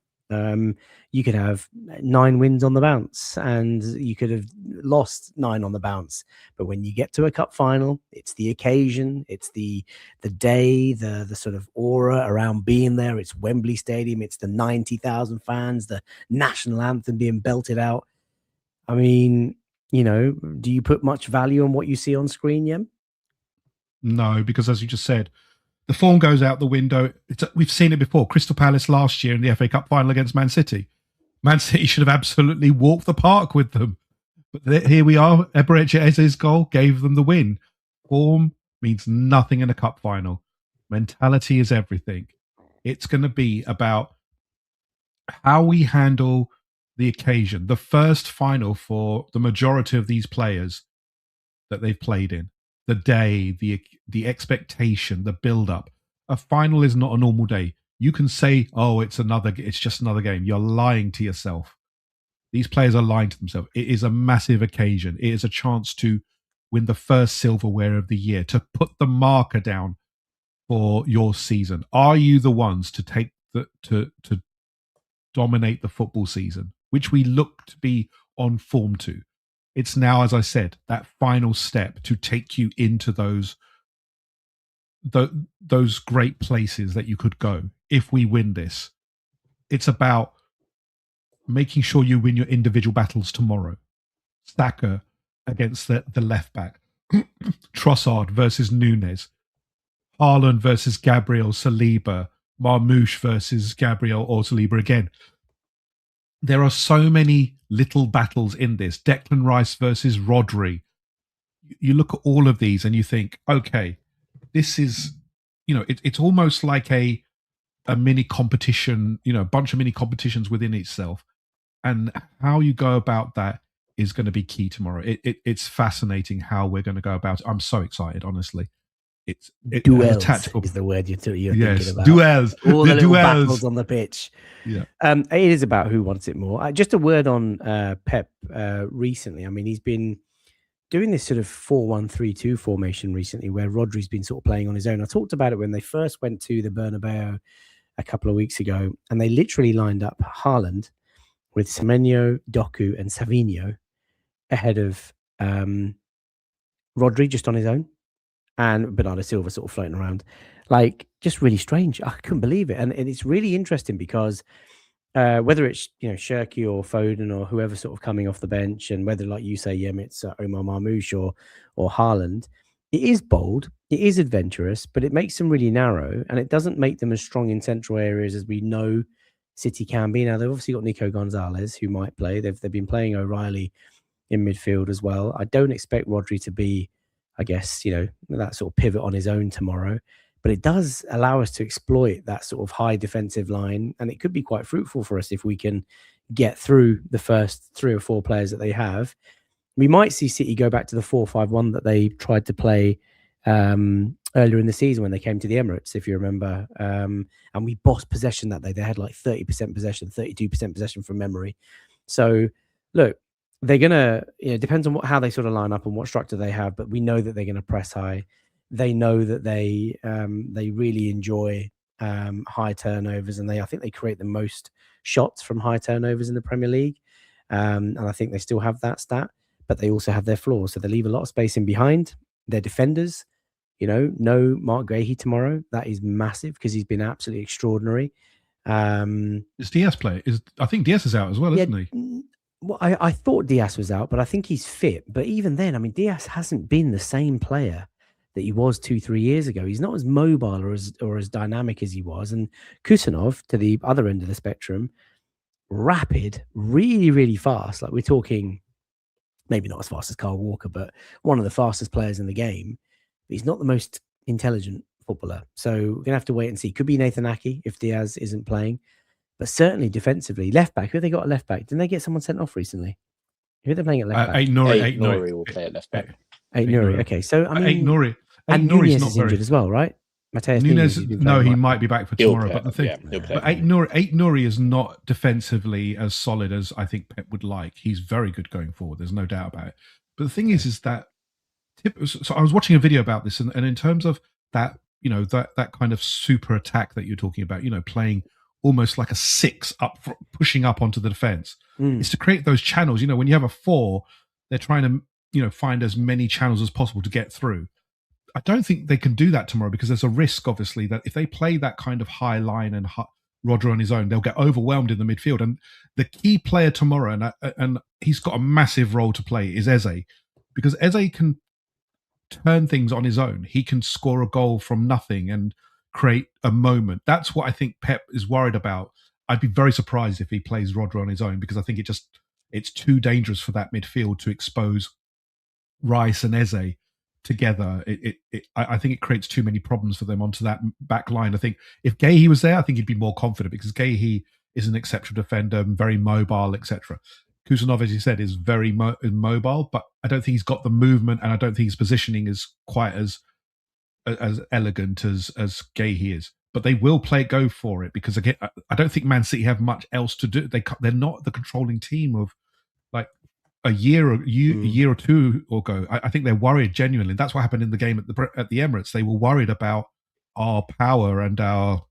Speaker 1: You could have 9 wins on the bounce and you could have lost 9 on the bounce. But when you get to a cup final, it's the occasion, it's the day, the sort of aura around being there. It's Wembley Stadium, it's the 90,000 fans, the national anthem being belted out. I mean, do you put much value on what you see on screen, Yem?
Speaker 2: No, because as you just said, the form goes out the window. We've seen it before. Crystal Palace last year in the FA Cup final against Man City. Man City should have absolutely walked the park with them. But here we are. Eberechi Eze's goal gave them the win. Form means nothing in a cup final. Mentality is everything. It's going to be about how we handle the occasion. The first final for the majority of these players that they've played in. The day, the expectation, the build-up. A final is not a normal day. You can say, "Oh, it's just another game." You're lying to yourself. These players are lying to themselves. It is a massive occasion. It is a chance to win the first silverware of the year, to put the marker down for your season. Are you the ones to take to dominate the football season, which we look to be on form to? It's now, as I said, that final step to take you into those great places that you could go if we win this. It's about making sure you win your individual battles tomorrow. Saka against the left back. Trossard versus Nunes. Haaland versus Gabriel Saliba. Marmoush versus Gabriel or Saliba again. There are so many little battles in this. Declan Rice versus Rodri. You look at all of these and you think, okay, this is, it's almost like a mini competition, a bunch of mini competitions within itself. And how you go about that is going to be key tomorrow. It's fascinating how we're going to go about it. I'm so excited, honestly.
Speaker 1: Duels
Speaker 2: tactical
Speaker 1: is the word you're
Speaker 2: yes,
Speaker 1: thinking about.
Speaker 2: Duels.
Speaker 1: All the little
Speaker 2: duels.
Speaker 1: battles on the pitch.
Speaker 2: Yeah.
Speaker 1: It is about who wants it more. Just a word on Pep recently. I mean, he's been doing this sort of 4-1-3-2 formation recently where Rodri's been sort of playing on his own. I talked about it when they first went to the Bernabeu a couple of weeks ago, and they literally lined up Haaland with Semenyo, Doku, and Savinho ahead of Rodri just on his own, and Bernardo Silva sort of floating around. Like, just really strange. I couldn't believe it. And it's really interesting because whether it's Shirky or Foden or whoever sort of coming off the bench, and whether, like you say, it's Omar Marmoush or Haaland, it is bold, it is adventurous, but it makes them really narrow, and it doesn't make them as strong in central areas as we know City can be. Now, they've obviously got Nico Gonzalez, who might play. They've been playing O'Reilly in midfield as well. I don't expect Rodri to be, I guess, that sort of pivot on his own tomorrow. But it does allow us to exploit that sort of high defensive line. And it could be quite fruitful for us if we can get through the first 3 or 4 players that they have. We might see City go back to the 4-5-1 that they tried to play earlier in the season when they came to the Emirates, if you remember. And we bossed possession that day. They had like 30% possession, 32% possession from memory. So, look, they're going to, depends on how they sort of line up and what structure they have, but we know that they're going to press high. They know that they really enjoy high turnovers, and I think they create the most shots from high turnovers in the Premier League. And I think they still have that stat, but they also have their flaws. So they leave a lot of space in behind. Their defenders, no Mark Guehi tomorrow. That is massive because he's been absolutely extraordinary.
Speaker 2: Is Diaz play? I think Diaz is out as well, isn't he?
Speaker 1: Well, I thought Diaz was out, but I think he's fit. But even then, I mean, Diaz hasn't been the same player that he was 2-3 years ago. He's not as mobile or as dynamic as he was. And Kusanov, to the other end of the spectrum, rapid, really, really fast. Like, we're talking maybe not as fast as Kyle Walker, but one of the fastest players in the game. But he's not the most intelligent footballer. So we're going to have to wait and see. Could be Nathan Ake if Diaz isn't playing. But certainly defensively, left back. Who have they got at left back? Didn't they get someone sent off recently? Who are they playing at left back?
Speaker 3: Aït-Nouri will play at left back.
Speaker 1: Aït-Nouri. Okay, so I mean,
Speaker 2: Aït-Nouri.
Speaker 1: And
Speaker 2: Nuri's
Speaker 1: Nunez is injured as well, right? Mateus
Speaker 2: Nunez,
Speaker 1: he
Speaker 2: might be back for tomorrow. But the thing,
Speaker 3: he'll play.
Speaker 2: But Aït-Nouri is not defensively as solid as I think Pep would like. He's very good going forward. There's no doubt about it. But the thing is that so I was watching a video about this, and in terms of that, that kind of super attack that you're talking about, playing almost like a 6 up, pushing up onto the defense, is to create those channels. When you have a 4, they're trying to find as many channels as possible to get through. I don't think they can do that tomorrow because there's a risk, obviously, that if they play that kind of high line and Rodri on his own, they'll get overwhelmed in the midfield. And the key player tomorrow, and he's got a massive role to play, is Eze, because Eze can turn things on his own. He can score a goal from nothing and create a moment. That's what I think Pep is worried about. I'd be very surprised if he plays Rodri on his own, because I think it's too dangerous for that midfield to expose Rice and Eze together. I think it creates too many problems for them onto that back line. I think if Guehi was there, I think he'd be more confident, because Guehi is an exceptional defender, very mobile, etc. Kusanov, as you said, is very mobile, but I don't think he's got the movement, and I don't think his positioning is quite as elegant as Guehi is. But they will go for it, because again, I don't think Man City have much else to do. They're not the controlling team of like a year or two ago. I think they're worried genuinely. That's what happened in the game at the Emirates. They were worried about our power and our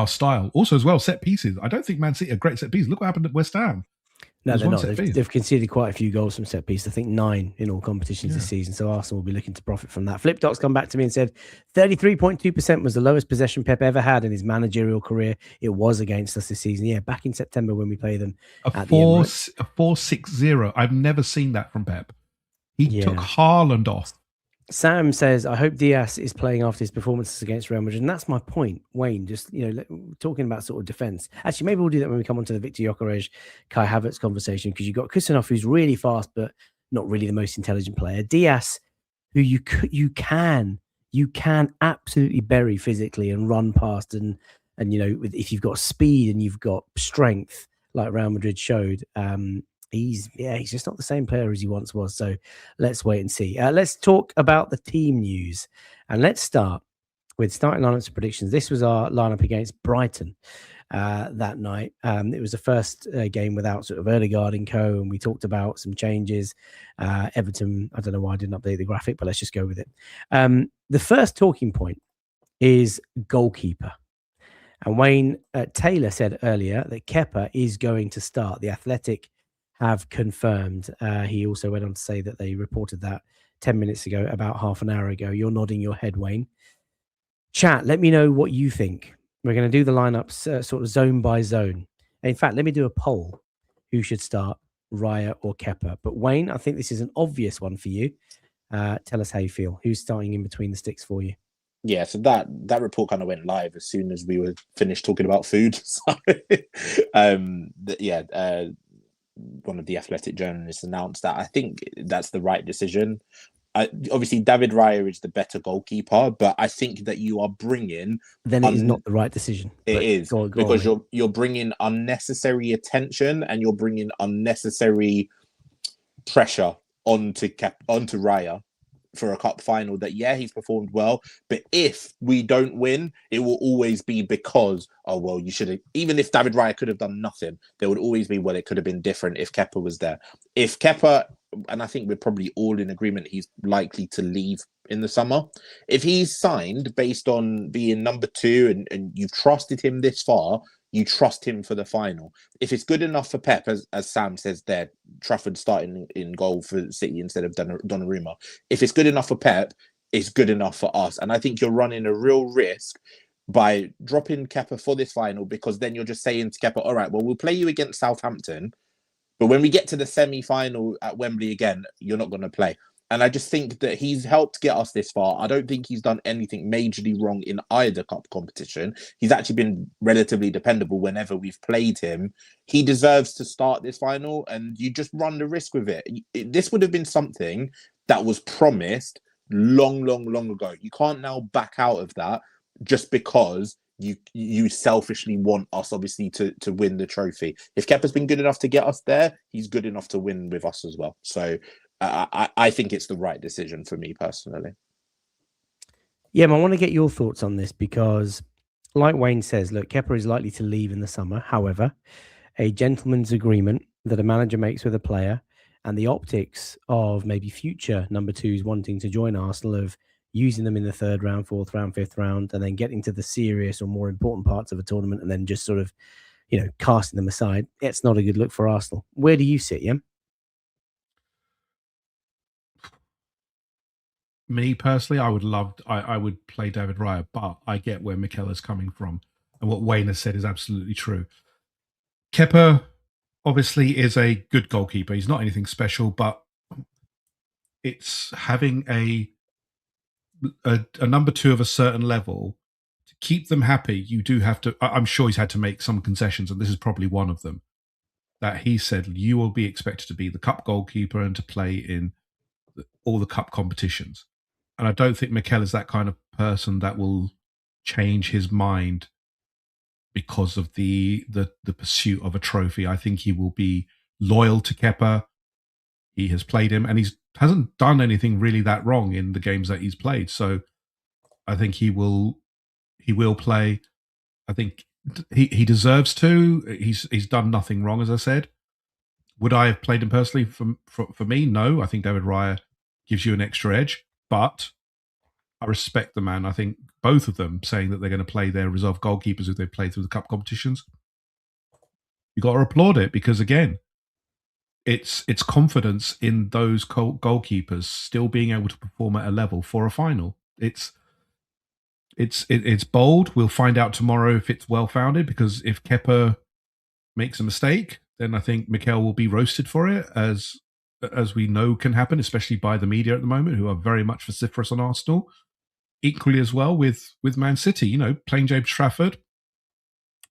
Speaker 2: style. Also, as well, set pieces. I don't think Man City are great set pieces. Look what happened at West Ham.
Speaker 1: No, they're not. They've conceded quite a few goals from set piece. I think 9 in all competitions this season. So Arsenal will be looking to profit from that. Flipdoc's come back to me and said 33.2% was the lowest possession Pep ever had in his managerial career. It was against us this season. Yeah, back in September when we play them.
Speaker 2: A 4-6-0. I've never seen that from Pep. He took Haaland off.
Speaker 1: Sam says, I hope Diaz is playing after his performances against Real Madrid. And that's my point, Wayne, just, talking about sort of defense. Actually, maybe we'll do that when we come on to the Victor Gyökeres, Kai Havertz conversation, because you've got Kusanov, who's really fast, but not really the most intelligent player. Diaz, who you can absolutely bury physically and run past. And if you've got speed and you've got strength, like Real Madrid showed, he's just not the same player as he once was. So let's wait and see. Let's talk about the team news, and let's start with starting lineups and predictions. This was our lineup against Brighton that night. It was the first game without sort of Odegaard and co, and we talked about some changes. Everton, I don't know why I didn't update the graphic, but let's just go with it. The first talking point is goalkeeper. And Wayne Taylor said earlier that Kepa is going to start. The Athletic have confirmed. He also went on to say that they reported that 10 minutes ago, about half an hour ago. You're nodding your head, Wayne. Chat, let me know what you think. We're going to do the lineups sort of zone by zone. In fact, let me do a poll. Who should start, Raya or Kepa? But Wayne, I think this is an obvious one for you. Tell us how you feel. Who's starting in between the sticks for you?
Speaker 3: Yeah, so that report kind of went live as soon as we were finished talking about food. So, one of the Athletic journalists announced that. I think that's the right decision. Obviously, David Raya is the better goalkeeper, but I think that you are bringing...
Speaker 1: Then it is not the right decision.
Speaker 3: It is, because you're bringing unnecessary attention, and you're bringing unnecessary pressure onto Raya for a cup final that, he's performed well, but if we don't win, it will always be because, you should have, even if David Raya could have done nothing, there would always be, it could have been different if Kepa was there. If Kepa, and I think we're probably all in agreement, he's likely to leave in the summer. If he's signed based on being number 2 and you've trusted him this far, you trust him for the final. If it's good enough for Pep, as Sam says there, Trafford starting in goal for City instead of Donnarumma. If it's good enough for Pep, it's good enough for us. And I think you're running a real risk by dropping Kepa for this final, because then you're just saying to Kepa, all right, well, we'll play you against Southampton, but when we get to the semi-final at Wembley again, you're not going to play. And I just think that he's helped get us this far. I don't think he's done anything majorly wrong in either cup competition. He's actually been relatively dependable whenever we've played him. He deserves to start this final, and you just run the risk with it. This would have been something that was promised long ago. You can't now back out of that just because you selfishly want us, obviously, to win the trophy. If Kepa's been good enough to get us there, he's good enough to win with us as well. So I think it's the right decision for me personally.
Speaker 1: Yeah, I want to get your thoughts on this, because like Wayne says, look, Kepa is likely to leave in the summer. However, a gentleman's agreement that a manager makes with a player, and the optics of maybe future number 2s wanting to join Arsenal, of using them in the 3rd round, 4th round, 5th round, and then getting to the serious or more important parts of a tournament and then just sort of, casting them aside. It's not a good look for Arsenal. Where do you sit, Yem?
Speaker 2: Me personally, I would play David Raya, but I get where Mikel is coming from, and what Wayne has said is absolutely true. Kepa obviously is a good goalkeeper. He's not anything special, but it's having a number 2 of a certain level keep them happy, you do have to. I'm sure he's had to make some concessions, and this is probably one of them. That he said you will be expected to be the cup goalkeeper and to play in all the cup competitions. And I don't think Mikel is that kind of person that will change his mind because of the pursuit of a trophy. I think he will be loyal to Kepa. He has played him, and hasn't done anything really that wrong in the games that he's played. So I think he will play. I think he deserves to. He's done nothing wrong, as I said. Would I have played him personally? For me, no. I think David Raya gives you an extra edge, but I respect the man. I think both of them saying that they're going to play their reserve goalkeepers if they play through the cup competitions. You got to applaud it, because again, it's confidence in those goalkeepers still being able to perform at a level for a final. It's bold. We'll find out tomorrow if it's well founded, because if Kepa makes a mistake, then I think Mikel will be roasted for it, as we know can happen, especially by the media at the moment, who are very much vociferous on Arsenal. Equally as well with Man City, playing James Trafford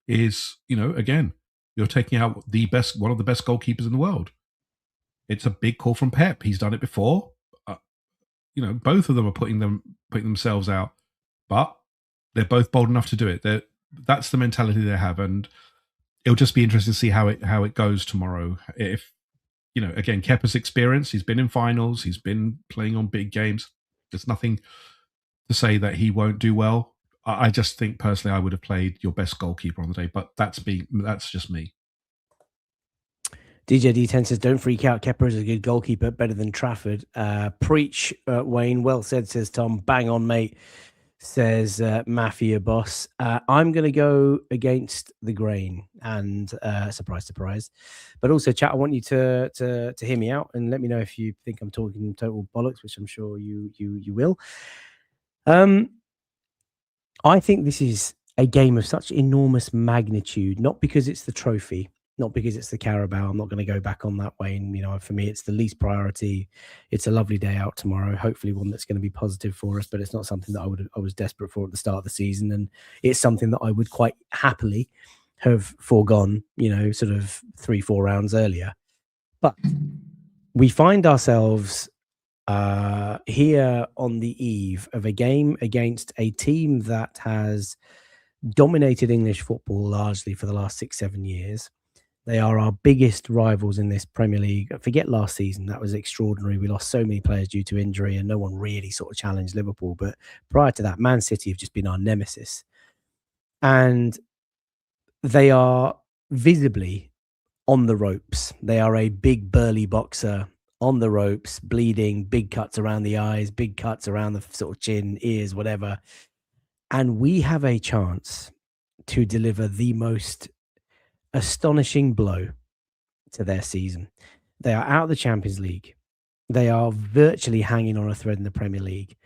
Speaker 2: is, again, you're taking out one of the best goalkeepers in the world. It's a big call from Pep. He's done it before. Both of them are putting themselves out, but they're both bold enough to do it. That's the mentality they have, and it'll just be interesting to see how it goes tomorrow. If again, Kepa's experience, he's been in finals, he's been playing on big games. There's nothing to say that he won't do well. I just think personally I would have played your best goalkeeper on the day, but that's just me.
Speaker 1: DJ D10 says, don't freak out. Kepa is a good goalkeeper, better than Trafford. Preach, Wayne. Well said, says Tom. Bang on, mate, says Mafia Boss. I'm going to go against the grain, and surprise, surprise. But also, chat, I want you to hear me out and let me know if you think I'm talking total bollocks, which I'm sure you will. I think this is a game of such enormous magnitude, not because it's the trophy, not because it's the Carabao. I'm not going to go back on that way. And, for me, it's the least priority. It's a lovely day out tomorrow, hopefully one that's going to be positive for us, but it's not something that I was desperate for at the start of the season. And it's something that I would quite happily have foregone, sort of 3-4 rounds earlier. But we find ourselves here on the eve of a game against a team that has dominated English football largely for the last 6-7 years. They are our biggest rivals in this Premier League. Forget last season. That was extraordinary. We lost so many players due to injury and no one really sort of challenged Liverpool. But prior to that, Man City have just been our nemesis. And they are visibly on the ropes. They are a big burly boxer on the ropes, bleeding, big cuts around the eyes, big cuts around the sort of chin, ears, whatever. And we have a chance to deliver the most astonishing blow to their season. They are out of the Champions League. They are virtually hanging on a thread in the Premier League.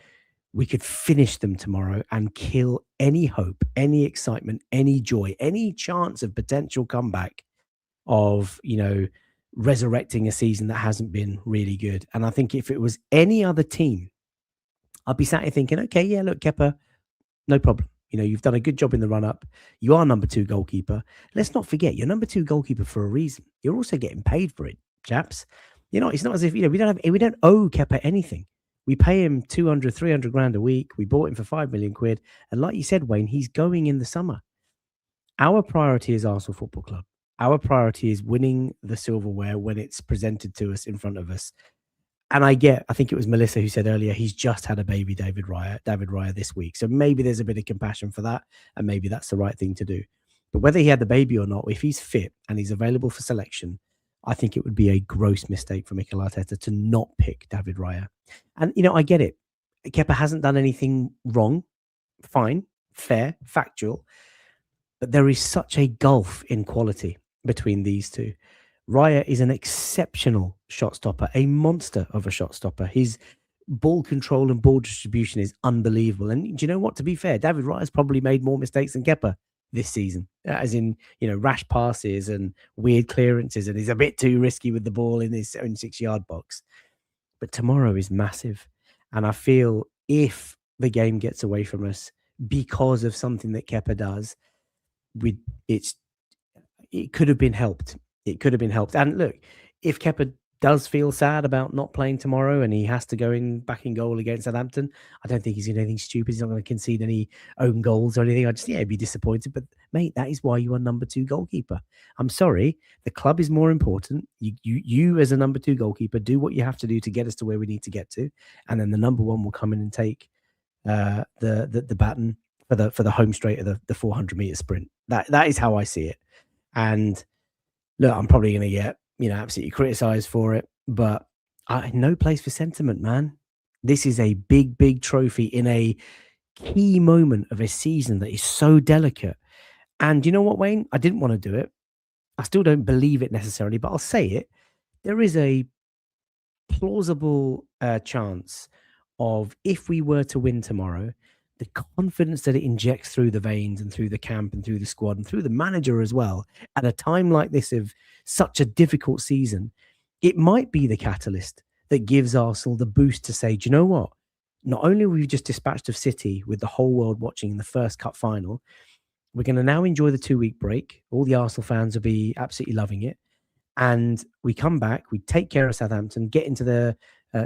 Speaker 1: We could finish them tomorrow and kill any hope, any excitement, any joy, any chance of potential comeback of, resurrecting a season that hasn't been really good. And I think if it was any other team, I'd be sat here thinking, okay, yeah, look, Kepa, no problem. You've done a good job in the run-up. You are number 2 goalkeeper. Let's not forget, you're number 2 goalkeeper for a reason. You're also getting paid for it, chaps. It's not as if, we don't owe Kepa anything. We pay him 200, 300 grand a week. We bought him for 5 million quid. And like you said, Wayne, he's going in the summer. Our priority is Arsenal Football Club. Our priority is winning the silverware when it's presented to us in front of us. And I think it was Melissa who said earlier, he's just had a baby, David Raya this week. So maybe there's a bit of compassion for that. And maybe that's the right thing to do. But whether he had the baby or not, if he's fit and he's available for selection, I think it would be a gross mistake for Mikel Arteta to not pick David Raya. And, I get it. Kepa hasn't done anything wrong. Fine, fair, factual. But there is such a gulf in quality between these two. Raya is an exceptional shot stopper, a monster of a shot stopper. His ball control and ball distribution is unbelievable. And do you know what? To be fair, David Raya's probably made more mistakes than Kepa this season, as in, rash passes and weird clearances, and he's a bit too risky with the ball in his own 6-yard box. But tomorrow is massive. And I feel if the game gets away from us because of something that Kepa does, it could have been helped. It could have been helped. And look, if Kepa does feel sad about not playing tomorrow and he has to go back in goal against Southampton, I don't think he's going to do anything stupid. He's not going to concede any own goals or anything. I just, be disappointed. But mate, that is why you are number 2 goalkeeper. I'm sorry. The club is more important. You as a number 2 goalkeeper, do what you have to do to get us to where we need to get to. And then the number 1 will come in and take the baton for the home straight of the 400-meter sprint. That is how I see it. And look, I'm probably going to get, absolutely criticized for it, but no place for sentiment, man. This is a big, big trophy in a key moment of a season that is so delicate. And you know what, Wayne? I didn't want to do it. I still don't believe it necessarily, but I'll say it. There is a plausible chance of, if we were to win tomorrow, the confidence that it injects through the veins and through the camp and through the squad and through the manager as well, at a time like this of such a difficult season, it might be the catalyst that gives Arsenal the boost to say, do you know what? Not only have we just dispatched of City with the whole world watching in the first cup final, we're going to now enjoy the 2-week break. All the Arsenal fans will be absolutely loving it. And we come back, we take care of Southampton, get into the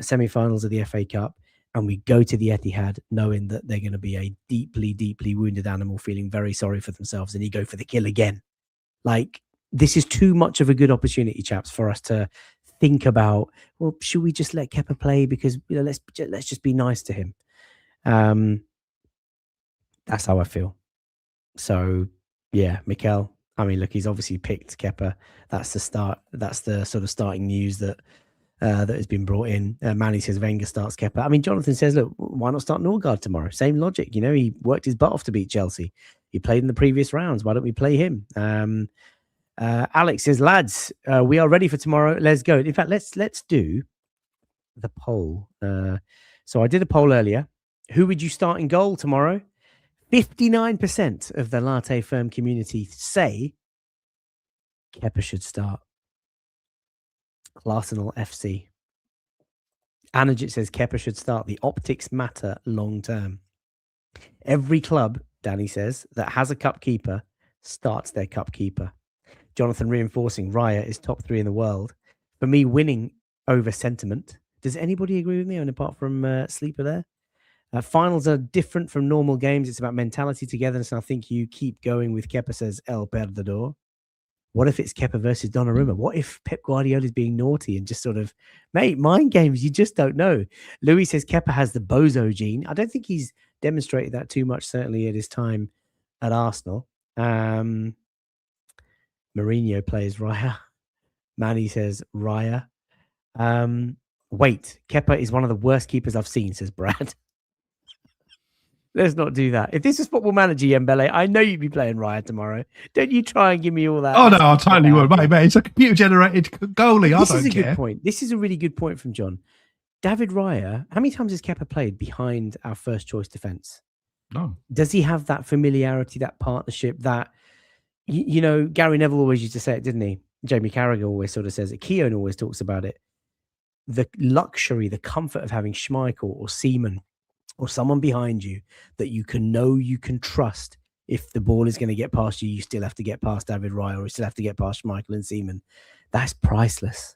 Speaker 1: semi-finals of the FA Cup, and we go to the Etihad knowing that they're going to be a deeply, deeply wounded animal feeling very sorry for themselves, and you go for the kill again. Like, this is too much of a good opportunity, chaps, for us to think about, well, should we just let Kepa play because, let's just be nice to him. That's how I feel. So, yeah, Mikel, I mean, look, he's obviously picked Kepa. That's the start. That's the sort of starting news that has been brought in. Manny says Wenger starts Kepa. I mean, Jonathan says, look, why not start Norgard tomorrow? Same logic. He worked his butt off to beat Chelsea. He played in the previous rounds. Why don't we play him? Alex says, lads, we are ready for tomorrow. Let's go. In fact, let's do the poll. So I did a poll earlier. Who would you start in goal tomorrow? 59% of the Latte Firm community say Kepa should start. Arsenal FC. Anajit says Kepa should start. The optics matter long term. Every club, Danny says, that has a cup keeper starts their cup keeper. Jonathan reinforcing Raya is top 3 in the world. For me, winning over sentiment. Does anybody agree with me? And apart from Sleeper there? Finals are different from normal games. It's about mentality, togetherness, and I think you keep going with Kepa, says El Perdedor. What if it's Kepa versus Donnarumma? What if Pep Guardiola is being naughty and just sort of, mate, mind games? You just don't know. Louis says Kepa has the bozo gene. I don't think he's demonstrated that too much, certainly at his time at Arsenal. Mourinho plays Raya. Manny says Raya. Wait, Kepa is one of the worst keepers I've seen, says Brad. Let's not do that. If this is Football Manager, Yembele, I know you'd be playing Raya tomorrow. Don't you try and give me all that.
Speaker 2: Oh, no, I totally would. Mate, it's a computer-generated goalie.
Speaker 1: This
Speaker 2: I don't
Speaker 1: is a
Speaker 2: care.
Speaker 1: good point. This is a really good point from John. David Raya, how many times has Kepa played behind our first choice defence?
Speaker 2: No.
Speaker 1: Does he have that familiarity, that partnership, that, Gary Neville always used to say it, didn't he? Jamie Carragher always sort of says it. Keown always talks about it. The luxury, the comfort of having Schmeichel or Seaman or someone behind you that you can trust. If the ball is going to get past you, you still have to get past David Raya, or you still have to get past Schmeichel and Seaman. That's priceless.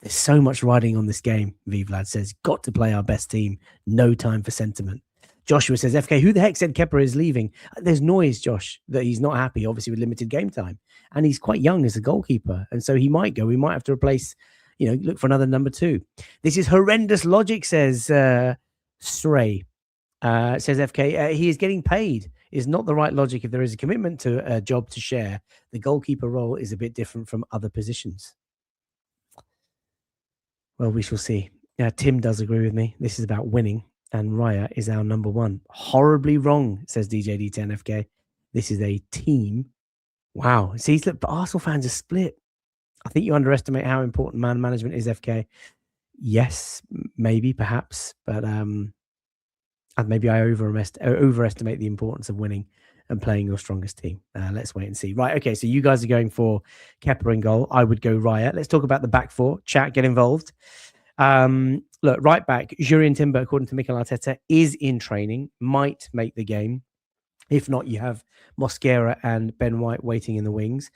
Speaker 1: There's so much riding on this game, Vivlad says. Got to play our best team. No time for sentiment. Joshua says, FK, who the heck said Kepa is leaving? There's noise, Josh, that he's not happy, obviously, with limited game time. And he's quite young as a goalkeeper. And so he might go. We might have to replace, look for another number 2. This is horrendous logic, says Stray. Says FK, he is getting paid. Is not the right logic. If there is a commitment to a job to share, the goalkeeper role is a bit different from other positions. Well, we shall see. Tim does agree with me. This is about winning, and Raya is our number 1. Horribly wrong, says DJD10FK. This is a team. Wow. See, look, but Arsenal fans are split. I think you underestimate how important man management is, FK. Yes, maybe, perhaps, but and maybe I overestimate the importance of winning and playing your strongest team. Let's wait and see. Right, okay, so you guys are going for Kepa in goal. I would go Raya. Let's talk about the back 4. Chat, get involved. Look, right back, Jurien Timber, according to Mikel Arteta, is in training, might make the game. If not, you have Mosquera and Ben White waiting in the wings.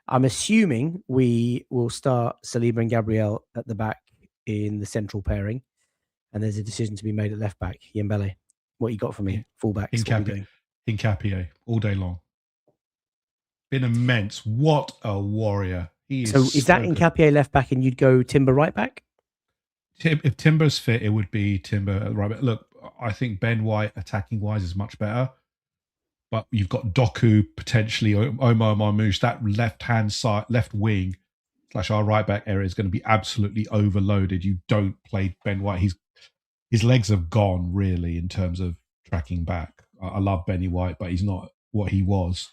Speaker 1: I'm assuming we will start Saliba and Gabriel at the back in the central pairing. And there's a decision to be made at left back. Yembele, what you got for me? Fullbacks, what are we doing?
Speaker 2: Hincapié all day long. Been immense. What a warrior. He is.
Speaker 1: So is that Hincapié left back and you'd go Timber right back?
Speaker 2: If Timber's fit, it would be Timber at the right back. Look, I think Ben White attacking wise is much better. But you've got Doku, potentially Omar Marmoush. That left-hand side, left wing / our right back area is going to be absolutely overloaded. You don't play Ben White. His legs have gone really in terms of tracking back. I love Benny White, but he's not what he was.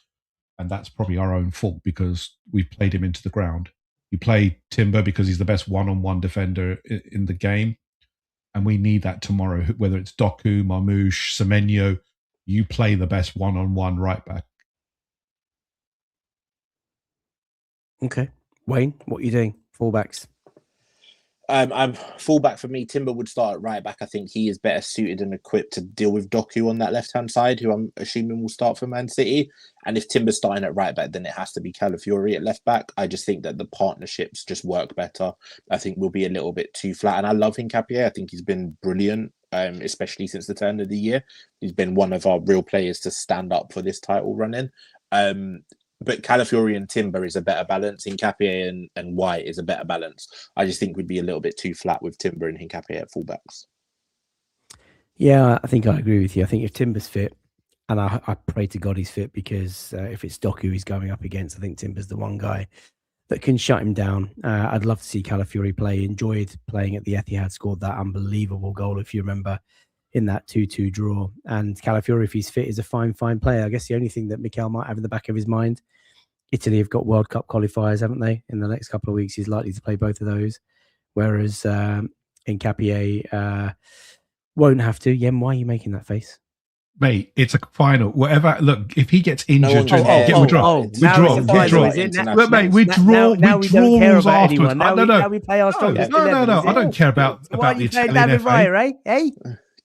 Speaker 2: And that's probably our own fault because we've played him into the ground. You play Timber because he's the best one-on-one defender in the game. And we need that tomorrow, whether it's Doku, Marmoush, Semenyo. You play the best one-on-one right back.
Speaker 1: Okay. Wayne, what are you doing? Fullbacks.
Speaker 3: I'm fullback for me. Timber would start at right back. I think he is better suited and equipped to deal with Doku on that left-hand side, who I'm assuming will start for Man City. And if Timber's starting at right back, then it has to be Calafiori at left back. I just think that the partnerships just work better. I think we'll be a little bit too flat. And I love Hincapié. I think he's been brilliant. Especially since the turn of the year. He's been one of our real players to stand up for this title run-in. But Calafiori and Timber is a better balance. Hincapié and White is a better balance. I just think we'd be a little bit too flat with Timber and Hincapié at fullbacks.
Speaker 1: Yeah, I think I agree with you. I think if Timber's fit, and I pray to God he's fit, because if it's Doku he's going up against, I think Timber's the one guy that can shut him down. I'd love to see Calafiori play. Enjoyed playing at the Etihad, scored that unbelievable goal, if you remember, in that 2-2 draw. And Calafiori, if he's fit, is a fine player. I guess the only thing that Mikel might have in the back of his mind, Italy have got World Cup qualifiers, haven't they? In the next couple of weeks, he's likely to play both of those. Whereas Hincapié won't have to. Yem, why are you making that face?
Speaker 2: Mate, it's a final. Whatever. Look, if he gets injured, withdraw.
Speaker 1: Look,
Speaker 2: mate, withdraw rules afterwards.
Speaker 1: Now we play our strongest.
Speaker 2: No. I don't care about the Italian FA.
Speaker 1: Hey?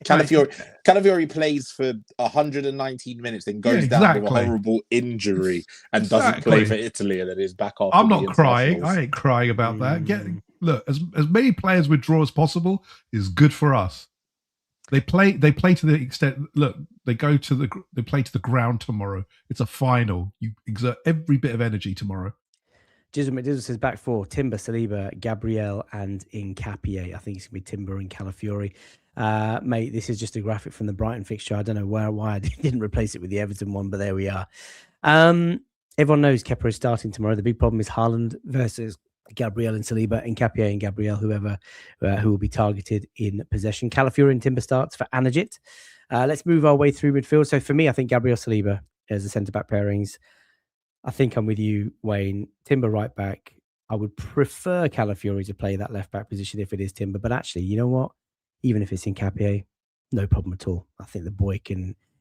Speaker 3: Calafiori plays for 119 minutes, then goes down with a horrible injury and doesn't play for Italy, and then is back off.
Speaker 2: I'm not crying. I ain't crying about that. Look, as many players withdraw as possible is good for us. They play to the extent. Look, they play to the ground tomorrow. It's a final. You exert every bit of energy tomorrow.
Speaker 1: Jizzle McDizzle says back four: Timber, Saliba, Gabriel, and Hincapié. I think it's gonna be Timber and Calafiori. Mate, this is just a graphic from the Brighton fixture. I don't know why I didn't replace it with the Everton one, but there we are. Everyone knows Kepa is starting tomorrow. The big problem is Haaland versus Gabriel and Saliba, and Hincapié and Gabriel, who will be targeted in possession. Calafiori and Timber starts for Anajit. Let's move our way through midfield. So for me, I think Gabriel Saliba as the centre-back pairings. I think I'm with you, Wayne. Timber right back. I would prefer Calafiori to play that left-back position if it is Timber. But actually, you know what? Even if it's Hincapié, no problem at all. I think the boy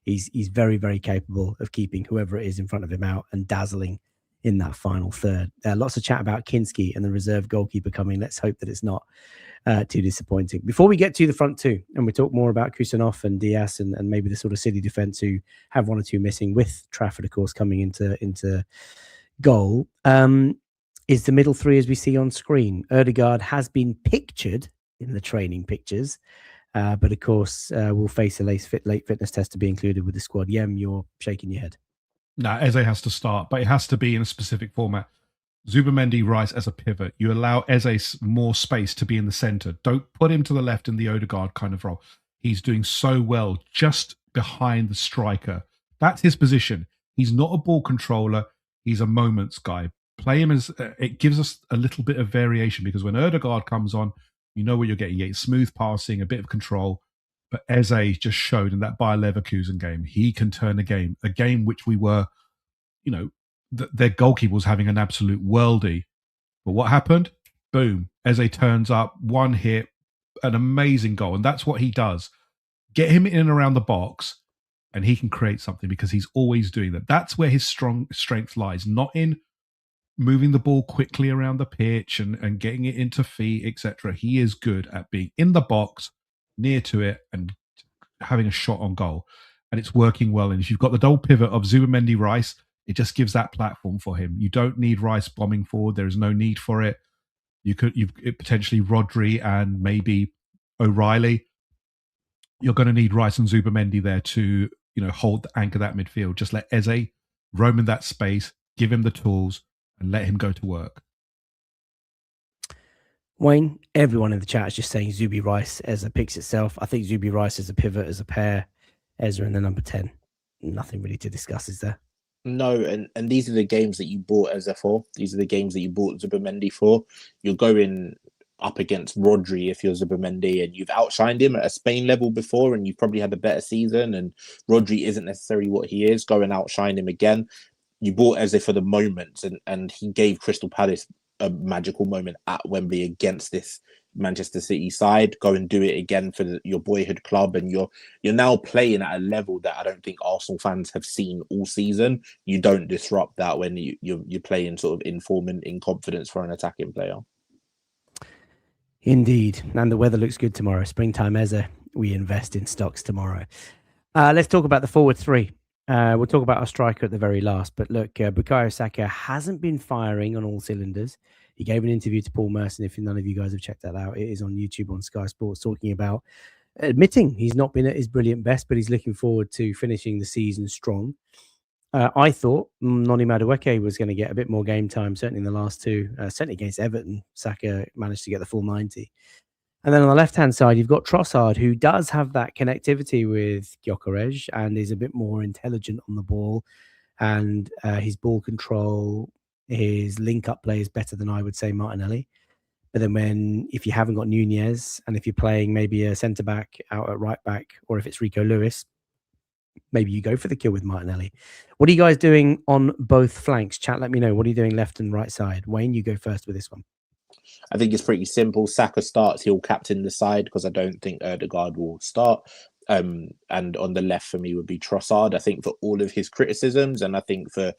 Speaker 1: he's very, very capable of keeping whoever it is in front of him out and dazzling in that final third. Lots of chat about Kinski and the reserve goalkeeper coming. Let's hope that it's not too disappointing. Before we get to the front two, and we talk more about Kusanov and Diaz and maybe the sort of City defence who have one or two missing, with Trafford, of course, coming into goal, is the middle three as we see on screen. Ødegaard has been pictured in the training pictures, but of course will face a late fitness test to be included with the squad. Yem, you're shaking your head.
Speaker 2: No, Eze has to start, but it has to be in a specific format. Zubimendi Rice as a pivot. You allow Eze more space to be in the centre. Don't put him to the left in the Ødegaard kind of role. He's doing so well just behind the striker. That's his position. He's not a ball controller. He's a moments guy. Play him as it gives us a little bit of variation, because when Ødegaard comes on, you know what you're getting. You get smooth passing, a bit of control. But Eze just showed in that Bayer Leverkusen game, he can turn a game which we were, their goalkeeper was having an absolute worldie. But what happened? Boom. Eze turns up, one hit, an amazing goal. And that's what he does. Get him in and around the box and he can create something, because he's always doing that. That's where his strength lies, not in moving the ball quickly around the pitch and getting it into feet, etc. He is good at being in the box, near to it, and having a shot on goal. And it's working well. And if you've got the double pivot of Zubamendi Rice, it just gives that platform for him. You don't need Rice bombing forward. There is no need for it. You've potentially Rodri and maybe O'Reilly. You're going to need Rice and Zubamendi there to, anchor that midfield. Just let Eze roam in that space, give him the tools, and let him go to work.
Speaker 1: Wayne, everyone in the chat is just saying Zubi Rice as a picks itself. I think Zubi Rice as a pivot, as a pair, Ezra in the number 10. Nothing really to discuss, is there?
Speaker 3: No, and these are the games that you bought Eze for. These are the games that you bought Zubamendi for. You're going up against Rodri if you're Zubamendi, and you've outshined him at a Spain level before, and you've probably had a better season, and Rodri isn't necessarily what he is. Go and outshine him again. You bought Eze for the moments, and he gave Crystal Palace a magical moment at Wembley against this Manchester City side. Go and do it again for your boyhood club, and you're now playing at a level that I don't think Arsenal fans have seen all season. You don't disrupt that when you're playing sort of in form and in confidence for an attacking player.
Speaker 1: Indeed. And the weather looks good tomorrow. Springtime Eze. We invest in stocks tomorrow. Let's talk about the forward three. We'll talk about our striker at the very last. But look, Bukayo Saka hasn't been firing on all cylinders. He gave an interview to Paul Merson. If none of you guys have checked that out, it is on YouTube on Sky Sports, talking about admitting he's not been at his brilliant best, but he's looking forward to finishing the season strong. I thought Noni Madueke was going to get a bit more game time, certainly in the last two. Certainly against Everton, Saka managed to get the full 90. And then on the left-hand side, you've got Trossard, who does have that connectivity with Gyökeres and is a bit more intelligent on the ball. And his ball control, his link-up play is better than, I would say, Martinelli. But then if you haven't got Nunez, and if you're playing maybe a centre-back out at right-back, or if it's Rico Lewis, maybe you go for the kill with Martinelli. What are you guys doing on both flanks? Chat, let me know. What are you doing left and right side? Wayne, you go first with this one.
Speaker 3: I think it's pretty simple. Saka starts, he'll captain the side because I don't think Ødegaard will start. And on the left for me would be Trossard. I think for all of his criticisms, and I think for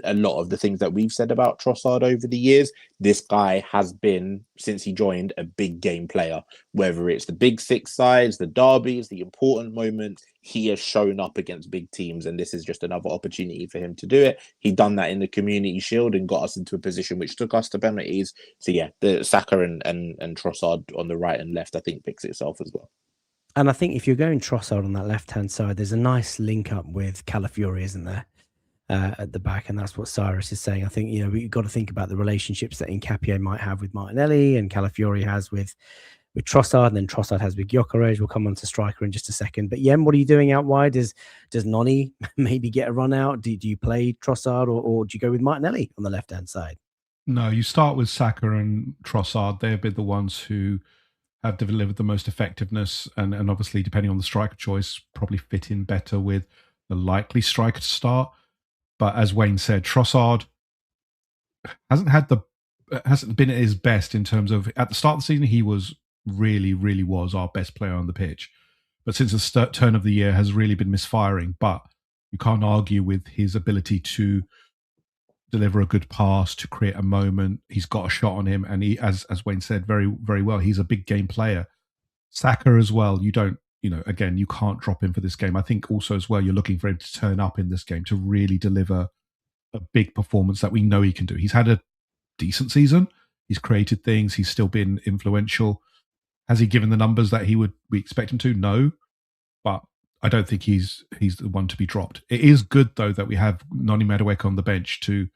Speaker 3: a lot of the things that we've said about Trossard over the years, this guy has been, since he joined, a big game player. Whether it's the big six sides, the derbies, the important moments, he has shown up against big teams, and this is just another opportunity for him to do it. He done that in the Community Shield and got us into a position which took us to penalties. So yeah, the Saka and Trossard on the right and left, I think, picks itself as well.
Speaker 1: And I think if you're going Trossard on that left-hand side, there's a nice link up with Calafiori, isn't there? At the back, and that's what Cyrus is saying. I think, we've got to think about the relationships that Nketiah might have with Martinelli and Calafiori has with Trossard, and then Trossard has with Gyökeres. We'll come on to striker in just a second. But Yen, what are you doing out wide? Does Noni maybe get a run out? Do you play Trossard or do you go with Martinelli on the left-hand side?
Speaker 2: No, you start with Saka and Trossard. They've been the ones who have delivered the most effectiveness, and obviously, depending on the striker choice, probably fit in better with the likely striker to start. But as Wayne said, Trossard hasn't been at his best in terms of, at the start of the season, he was really was our best player on the pitch. But since the turn of the year has really been misfiring. But you can't argue with his ability to deliver a good pass, to create a moment. He's got a shot on him, and he, as Wayne said, very, very well. He's a big game player. Saka as well. Again, you can't drop him for this game. I think also as well, you're looking for him to turn up in this game to really deliver a big performance that we know he can do. He's had a decent season. He's created things. He's still been influential. Has he given the numbers that we expect him to? No, but I don't think he's the one to be dropped. It is good though that we have Noni Madueke on the bench to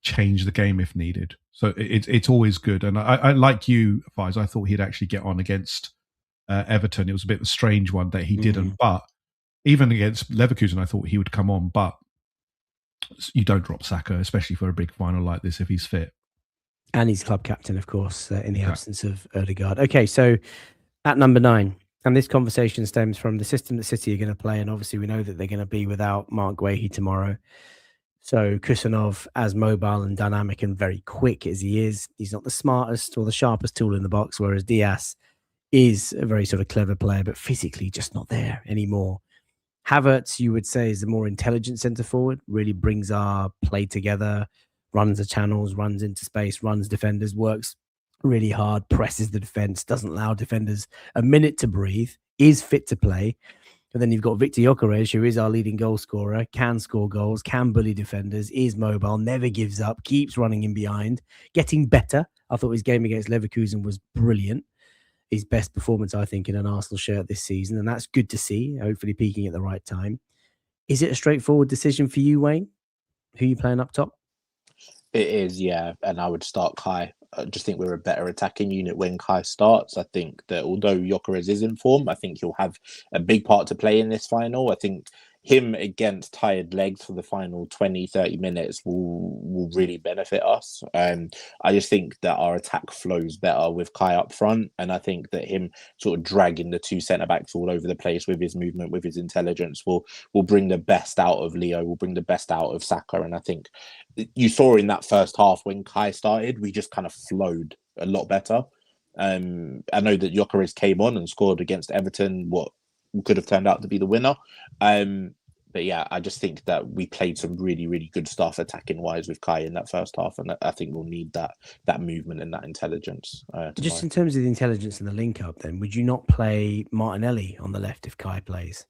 Speaker 2: change the game if needed. So it's always good. And I like you, Faiz. I thought he'd actually get on against Everton. It was a bit of a strange one that he didn't, but even against Leverkusen I thought he would come on. But you don't drop Saka, especially for a big final like this, if he's fit,
Speaker 1: and he's club captain, of course, in the absence of Ødegaard. Okay, so at number 9, and this conversation stems from the system that City are going to play, and obviously we know that they're going to be without Mark Guehi tomorrow. So Kusanov, as mobile and dynamic and very quick as he is, he's not the smartest or the sharpest tool in the box, whereas Diaz is a very sort of clever player, but physically just not there anymore. Havertz, you would say, is the more intelligent centre forward, really brings our play together, runs the channels, runs into space, runs defenders, works really hard, presses the defense, doesn't allow defenders a minute to breathe, is fit to play. And then you've got Victor Gyökeres, who is our leading goal scorer, can score goals, can bully defenders, is mobile, never gives up, keeps running in behind, getting better. I thought his game against Leverkusen was brilliant. His best performance, I think, in an Arsenal shirt this season. And that's good to see, hopefully peaking at the right time. Is it a straightforward decision for you, Wayne? Who are you playing up top?
Speaker 3: It is, yeah. And I would start Kai. I just think we're a better attacking unit when Kai starts. I think that although Gyökeres is in form, I think he'll have a big part to play in this final. I think him against tired legs for the final 20, 30 minutes will really benefit us. I just think that our attack flows better with Kai up front. And I think that him sort of dragging the two centre-backs all over the place with his movement, with his intelligence, will bring the best out of Leo, will bring the best out of Saka. And I think you saw in that first half when Kai started, we just kind of flowed a lot better. I know that Gyökeres came on and scored against Everton, what could have turned out to be the winner. But yeah, I just think that we played some really, really good stuff attacking wise with Kai in that first half, and I think we'll need that movement and that intelligence.
Speaker 1: Just in terms of the intelligence and the link up, then would you not play Martinelli on the left if Kai plays?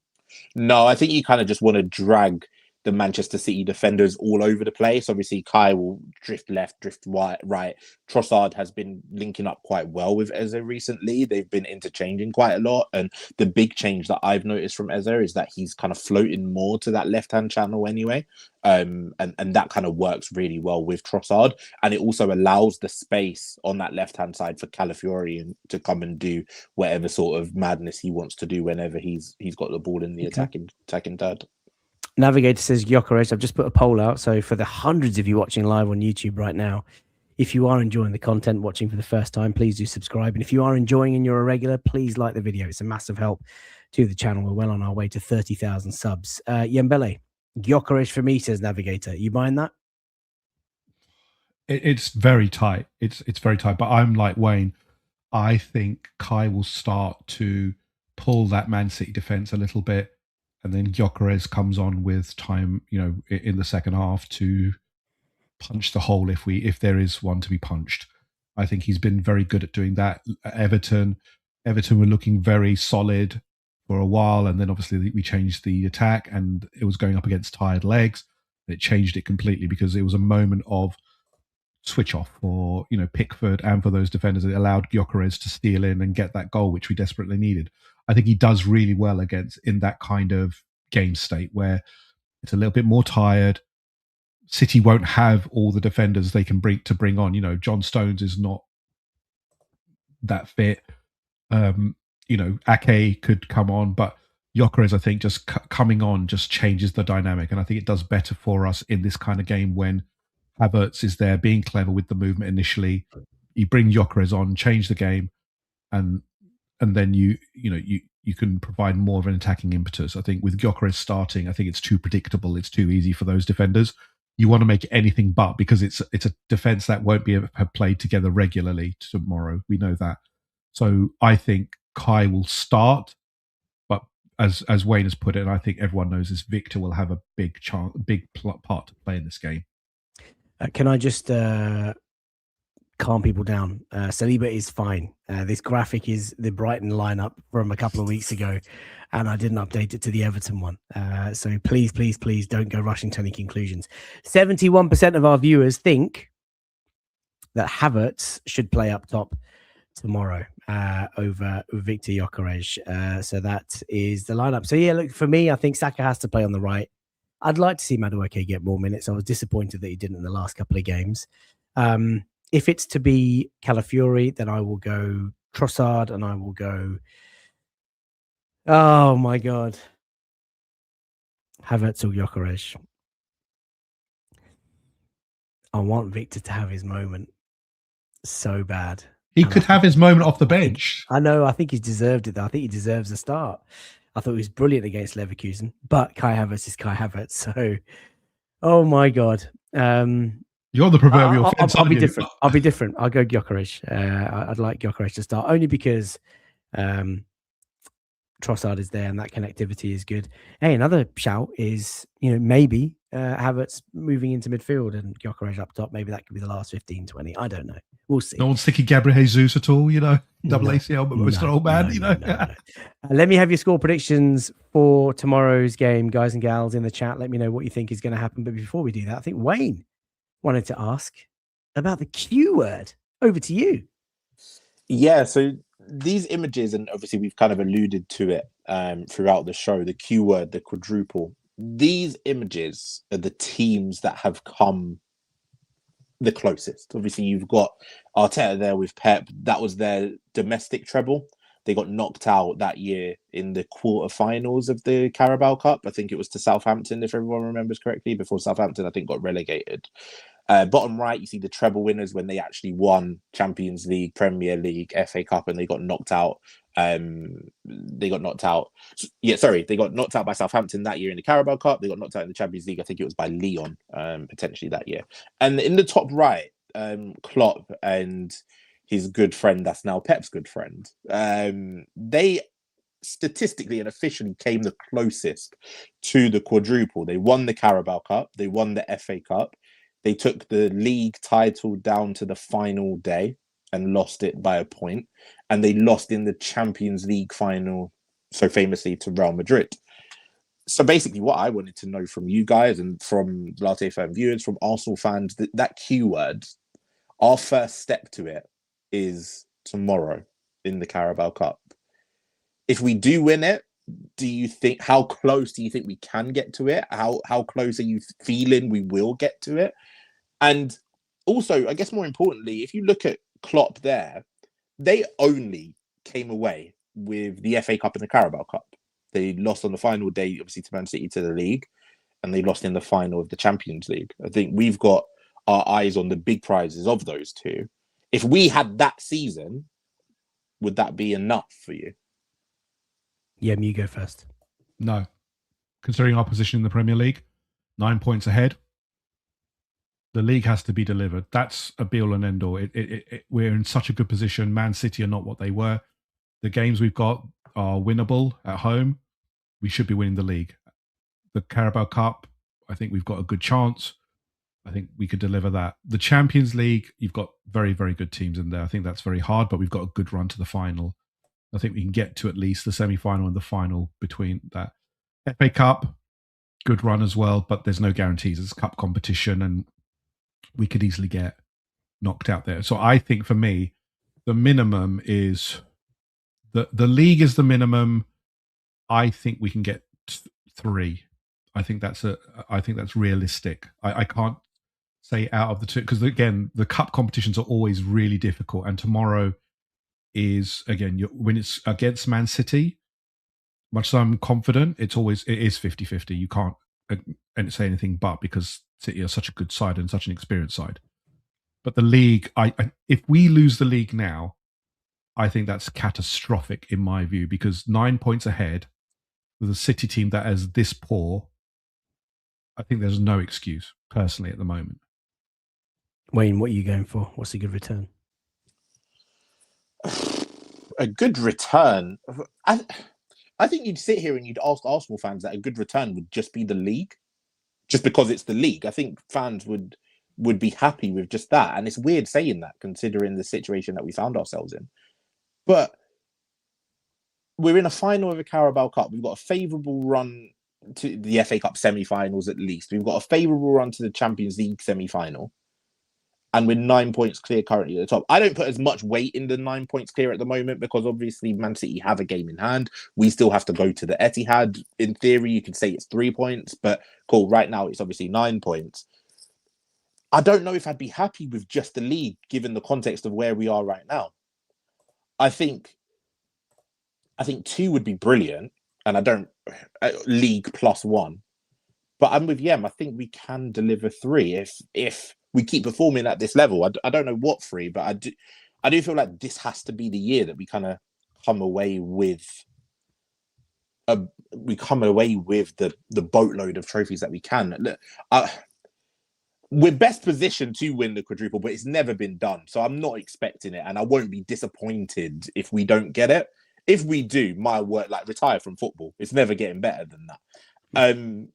Speaker 3: No, I think you kind of just want to drag the Manchester City defenders all over the place. Obviously, Kai will drift left, drift right. Trossard has been linking up quite well with Eze recently. They've been interchanging quite a lot. And the big change that I've noticed from Eze is that he's kind of floating more to that left-hand channel anyway. And that kind of works really well with Trossard. And it also allows the space on that left-hand side for Calafiori to come and do whatever sort of madness he wants to do whenever he's got the ball in the attacking third.
Speaker 1: Navigator says Gyökeres. I've just put a poll out. So for the hundreds of you watching live on YouTube right now, if you are enjoying the content, watching for the first time, please do subscribe. And if you are enjoying and you're a regular, please like the video. It's a massive help to the channel. We're well on our way to 30,000 subs. Yembele, Gyökeres for me, says Navigator. You buying that?
Speaker 2: It's very tight. It's very tight. But I'm like Wayne. I think Kai will start to pull that Man City defense a little bit. And then Gyökeres comes on with time, in the second half to punch the hole if there is one to be punched. I think he's been very good at doing that. Everton were looking very solid for a while, and then obviously we changed the attack, and it was going up against tired legs. It changed it completely because it was a moment of switch off for Pickford and for those defenders. It allowed Gyökeres to steal in and get that goal, which we desperately needed. I think he does really well in that kind of game state where it's a little bit more tired. City won't have all the defenders they can bring on. John Stones is not that fit. Ake could come on, but Gyökeres, I think, just coming on just changes the dynamic, and I think it does better for us in this kind of game when Havertz is there, being clever with the movement initially. You bring Gyökeres on, change the game, and then you can provide more of an attacking impetus. I think with Gyökeres starting, I think it's too predictable. It's too easy for those defenders. You want to make it anything but, because it's a defense that won't have played together regularly tomorrow. We know that. So I think Kai will start, but as Wayne has put it, and I think everyone knows this, Victor will have a big part to play in this game.
Speaker 1: Can I just calm people down? Saliba is fine. This graphic is the Brighton lineup from a couple of weeks ago, and I didn't update it to the Everton one. So please don't go rushing to any conclusions. 71% of our viewers think that Havertz should play up top tomorrow over Victor Gyökeres. So that is the lineup. So yeah, look, for me, I think Saka has to play on the right. I'd like to see Madueke get more minutes. I was disappointed that he didn't in the last couple of games. If it's to be Calafiori, then I will go Trossard, and I will go, oh my God, Havertz or Gyökeres. I want Victor to have his moment so bad.
Speaker 2: He could have his moment off the bench.
Speaker 1: I know. I think he's deserved it, though. I think he deserves a start. I thought he was brilliant against Leverkusen, but Kai Havertz is Kai Havertz. So, oh my God.
Speaker 2: You're the proverbial fence.
Speaker 1: I'll be different. I'll be different. I'll go Gyökeres. I'd like Gyökeres to start, only because Trossard is there and that connectivity is good. Hey, another shout is, maybe Havertz moving into midfield and Gyökeres up top. Maybe that could be the last 15, 20. I don't know. We'll see.
Speaker 2: No one's thinking Gabriel Jesus at all, double ACL, but Mr. Old Man,
Speaker 1: No. Let me have your score predictions for tomorrow's game, guys and gals, in the chat. Let me know what you think is going to happen. But before we do that, I think Wayne wanted to ask about the Q word. Over to you.
Speaker 3: Yeah, so these images, and obviously we've kind of alluded to it throughout the show, the Q word, the quadruple. These images are the teams that have come the closest. Obviously, you've got Arteta there with Pep. That was their domestic treble. They got knocked out that year in the quarterfinals of the Carabao Cup. I think it was to Southampton, if everyone remembers correctly, before Southampton, I think, got relegated. Bottom right, you see the treble winners when they actually won Champions League, Premier League, FA Cup, and they got knocked out. They got knocked out by Southampton that year in the Carabao Cup. They got knocked out in the Champions League. I think it was by Lyon, potentially that year. And in the top right, Klopp and his good friend, that's now Pep's good friend, they statistically and officially came the closest to the quadruple. They won the Carabao Cup. They won the FA Cup. They took the league title down to the final day and lost it by a point. And they lost in the Champions League final, so famously, to Real Madrid. So basically what I wanted to know from you guys and from Latte fan viewers, from Arsenal fans, that Q word, our first step to it is tomorrow in the Carabao Cup. If we do win it, how close do you think we can get to it? How close are you feeling we will get to it? And also, I guess more importantly, if you look at Klopp there, they only came away with the FA Cup and the Carabao Cup. They lost on the final day, obviously, to Man City to the league, and they lost in the final of the Champions League. I think we've got our eyes on the big prizes of those two. If we had that season, would that be enough for you?
Speaker 1: Yeah, you go first.
Speaker 2: No. Considering our position in the Premier League, 9 points ahead, the league has to be delivered. That's a be all and end all. We're in such a good position. Man City are not what they were. The games we've got are winnable at home. We should be winning the league. The Carabao Cup, I think we've got a good chance. I think we could deliver that. The Champions League, you've got very, very good teams in there. I think that's very hard, but we've got a good run to the final. I think we can get to at least the semi-final and the final between that. FA Cup, good run as well, but there's no guarantees. It's a cup competition and we could easily get knocked out there. So I think for me, the minimum is the league is the minimum. I think we can get 3. I think that's realistic. I can't say out of the 2 because again, the cup competitions are always really difficult. And tomorrow is again when it's against Man City. Much as I'm confident, it is 50-50. You can't say anything but because City are such a good side and such an experienced side. But the league, if we lose the league now, I think that's catastrophic in my view because 9 points ahead with a City team that is this poor, I think there's no excuse personally at the moment.
Speaker 1: Wayne, what are you going for? What's a good return?
Speaker 3: A good return? I think you'd sit here and you'd ask Arsenal fans that a good return would just be the league. Just because it's the league. I think fans would be happy with just that. And it's weird saying that considering the situation that we found ourselves in. But we're in a final of a Carabao Cup. We've got a favourable run to the FA Cup semi-finals at least. We've got a favourable run to the Champions League semi-final. And we're 9 points clear currently at the top. I don't put as much weight in the 9 points clear at the moment because obviously Man City have a game in hand. We still have to go to the Etihad. In theory, you could say it's 3 points, but cool, right now it's obviously 9 points. I don't know if I'd be happy with just the league given the context of where we are right now. I think 2 would be brilliant, and I don't league +1. But I'm with Yem. I think we can deliver 3 if we keep performing at this level. I don't know what 3, but I do feel like this has to be the year that we kind of come away with. We come away with the boatload of trophies that we can. Look, we're best positioned to win the quadruple, but it's never been done. So I'm not expecting it, and I won't be disappointed if we don't get it. if we do, my word, like retire from football. It's never getting better than that.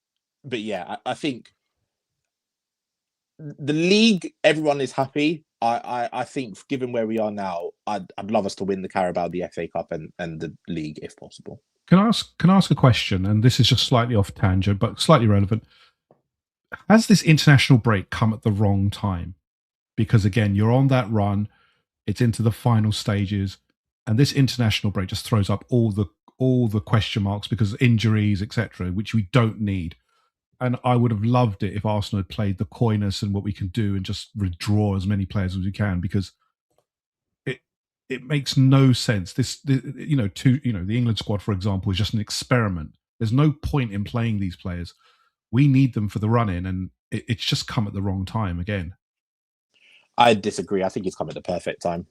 Speaker 3: But yeah, I think the league, everyone is happy. I think given where we are now, I'd love us to win the Carabao, the FA Cup, and the league if possible.
Speaker 2: Can I ask a question? And this is just slightly off tangent, but slightly relevant. Has this international break come at the wrong time? Because again, you're on that run, it's into the final stages, and this international break just throws up all the question marks because of injuries, etc., which we don't need. And I would have loved it if Arsenal had played the coyness and what we can do and just withdraw as many players as we can, because it makes no sense. The England squad, for example, is just an experiment. There's no point in playing these players. We need them for the run-in, and it's just come at the wrong time again.
Speaker 3: I disagree. I think it's come at the perfect time.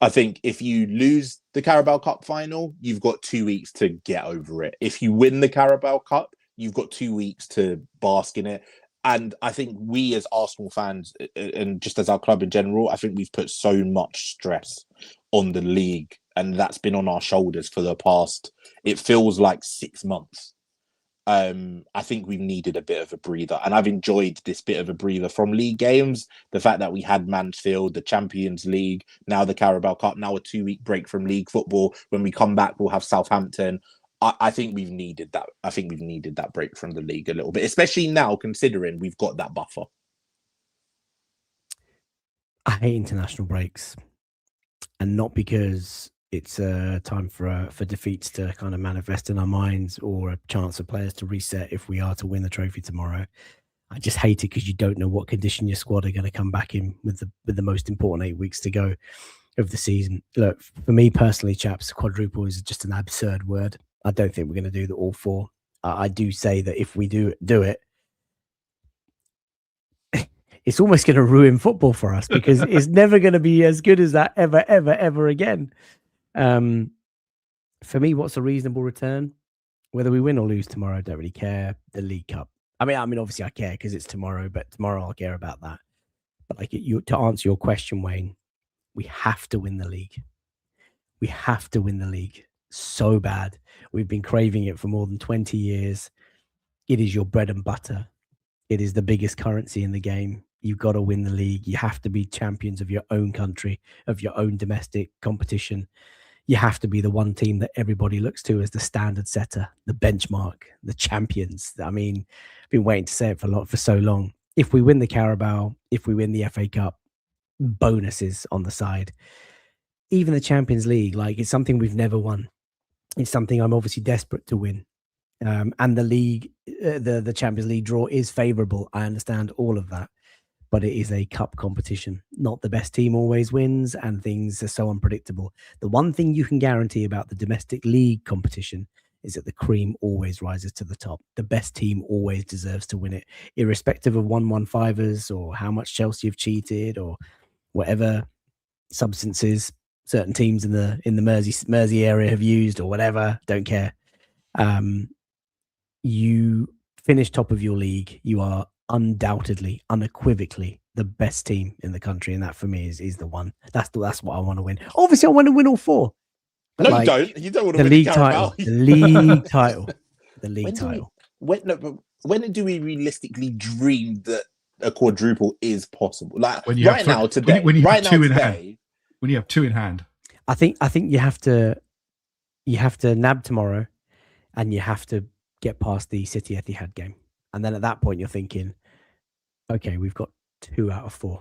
Speaker 3: I think if you lose the Carabao Cup final, you've got 2 weeks to get over it. If you win the Carabao Cup, you've got 2 weeks to bask in it. And I think we as Arsenal fans, and just as our club in general, I think we've put so much stress on the league, and that's been on our shoulders for the past, it feels like 6 months. I think we've needed a bit of a breather, and I've enjoyed this bit of a breather from league games. The fact that we had Midfield, the Champions League, now the Carabao Cup, now a 2-week break from league football. When we come back, we'll have Southampton. I think we've needed that. I think we've needed that break from the league a little bit, especially now considering we've got that buffer.
Speaker 1: I hate international breaks, and not because it's a time for defeats to kind of manifest in our minds or a chance for players to reset if we are to win the trophy tomorrow. I just hate it because you don't know what condition your squad are going to come back in with the most important 8 weeks to go of the season. Look, for me personally, chaps, quadruple is just an absurd word. I don't think we're going to do the all four. I do say that if we do it, it's almost going to ruin football for us because it's never going to be as good as that ever again. For me, what's a reasonable return? Whether we win or lose tomorrow, I don't really care. The League Cup. I mean, obviously I care because it's tomorrow, but tomorrow I'll care about that. But to answer your question, Wayne, we have to win the league. We have to win the league so bad. We've been craving it for more than 20 years. It is your bread and butter. It is the biggest currency in the game. You've got to win the league. You have to be champions of your own country, of your own domestic competition. You have to be the one team that everybody looks to as the standard setter, the benchmark, the champions. I mean, I've been waiting to say it for so long. If we win the Carabao, if we win the FA Cup, bonuses on the side. Even the Champions League, like, it's something we've never won. It's something I'm obviously desperate to win. And the league, the Champions League draw is favourable. I understand all of that. But it is a cup competition. Not the best team always wins, and things are so unpredictable. The one thing you can guarantee about the domestic league competition is that the cream always rises to the top. The best team always deserves to win it, irrespective of 1-1-5ers or how much Chelsea have cheated or whatever substances certain teams in the Mersey area have used or whatever. Don't care. You finish top of your league, you are undoubtedly, unequivocally the best team in the country, and that for me is the one. That's what I want to win. Obviously, I want to win all four.
Speaker 3: But no, you don't. You don't want to win
Speaker 1: league
Speaker 3: the
Speaker 1: title. The league title. The league title.
Speaker 3: When do we realistically dream that a quadruple is possible? Like
Speaker 2: when you
Speaker 3: right now, today.
Speaker 2: When you
Speaker 3: right
Speaker 2: have two
Speaker 3: now,
Speaker 2: in
Speaker 3: today.
Speaker 2: hand. When you have two in hand.
Speaker 1: I think you have to nab tomorrow, and you have to get past the City Etihad game, and then at that point you're thinking, okay, we've got 2 out of 4.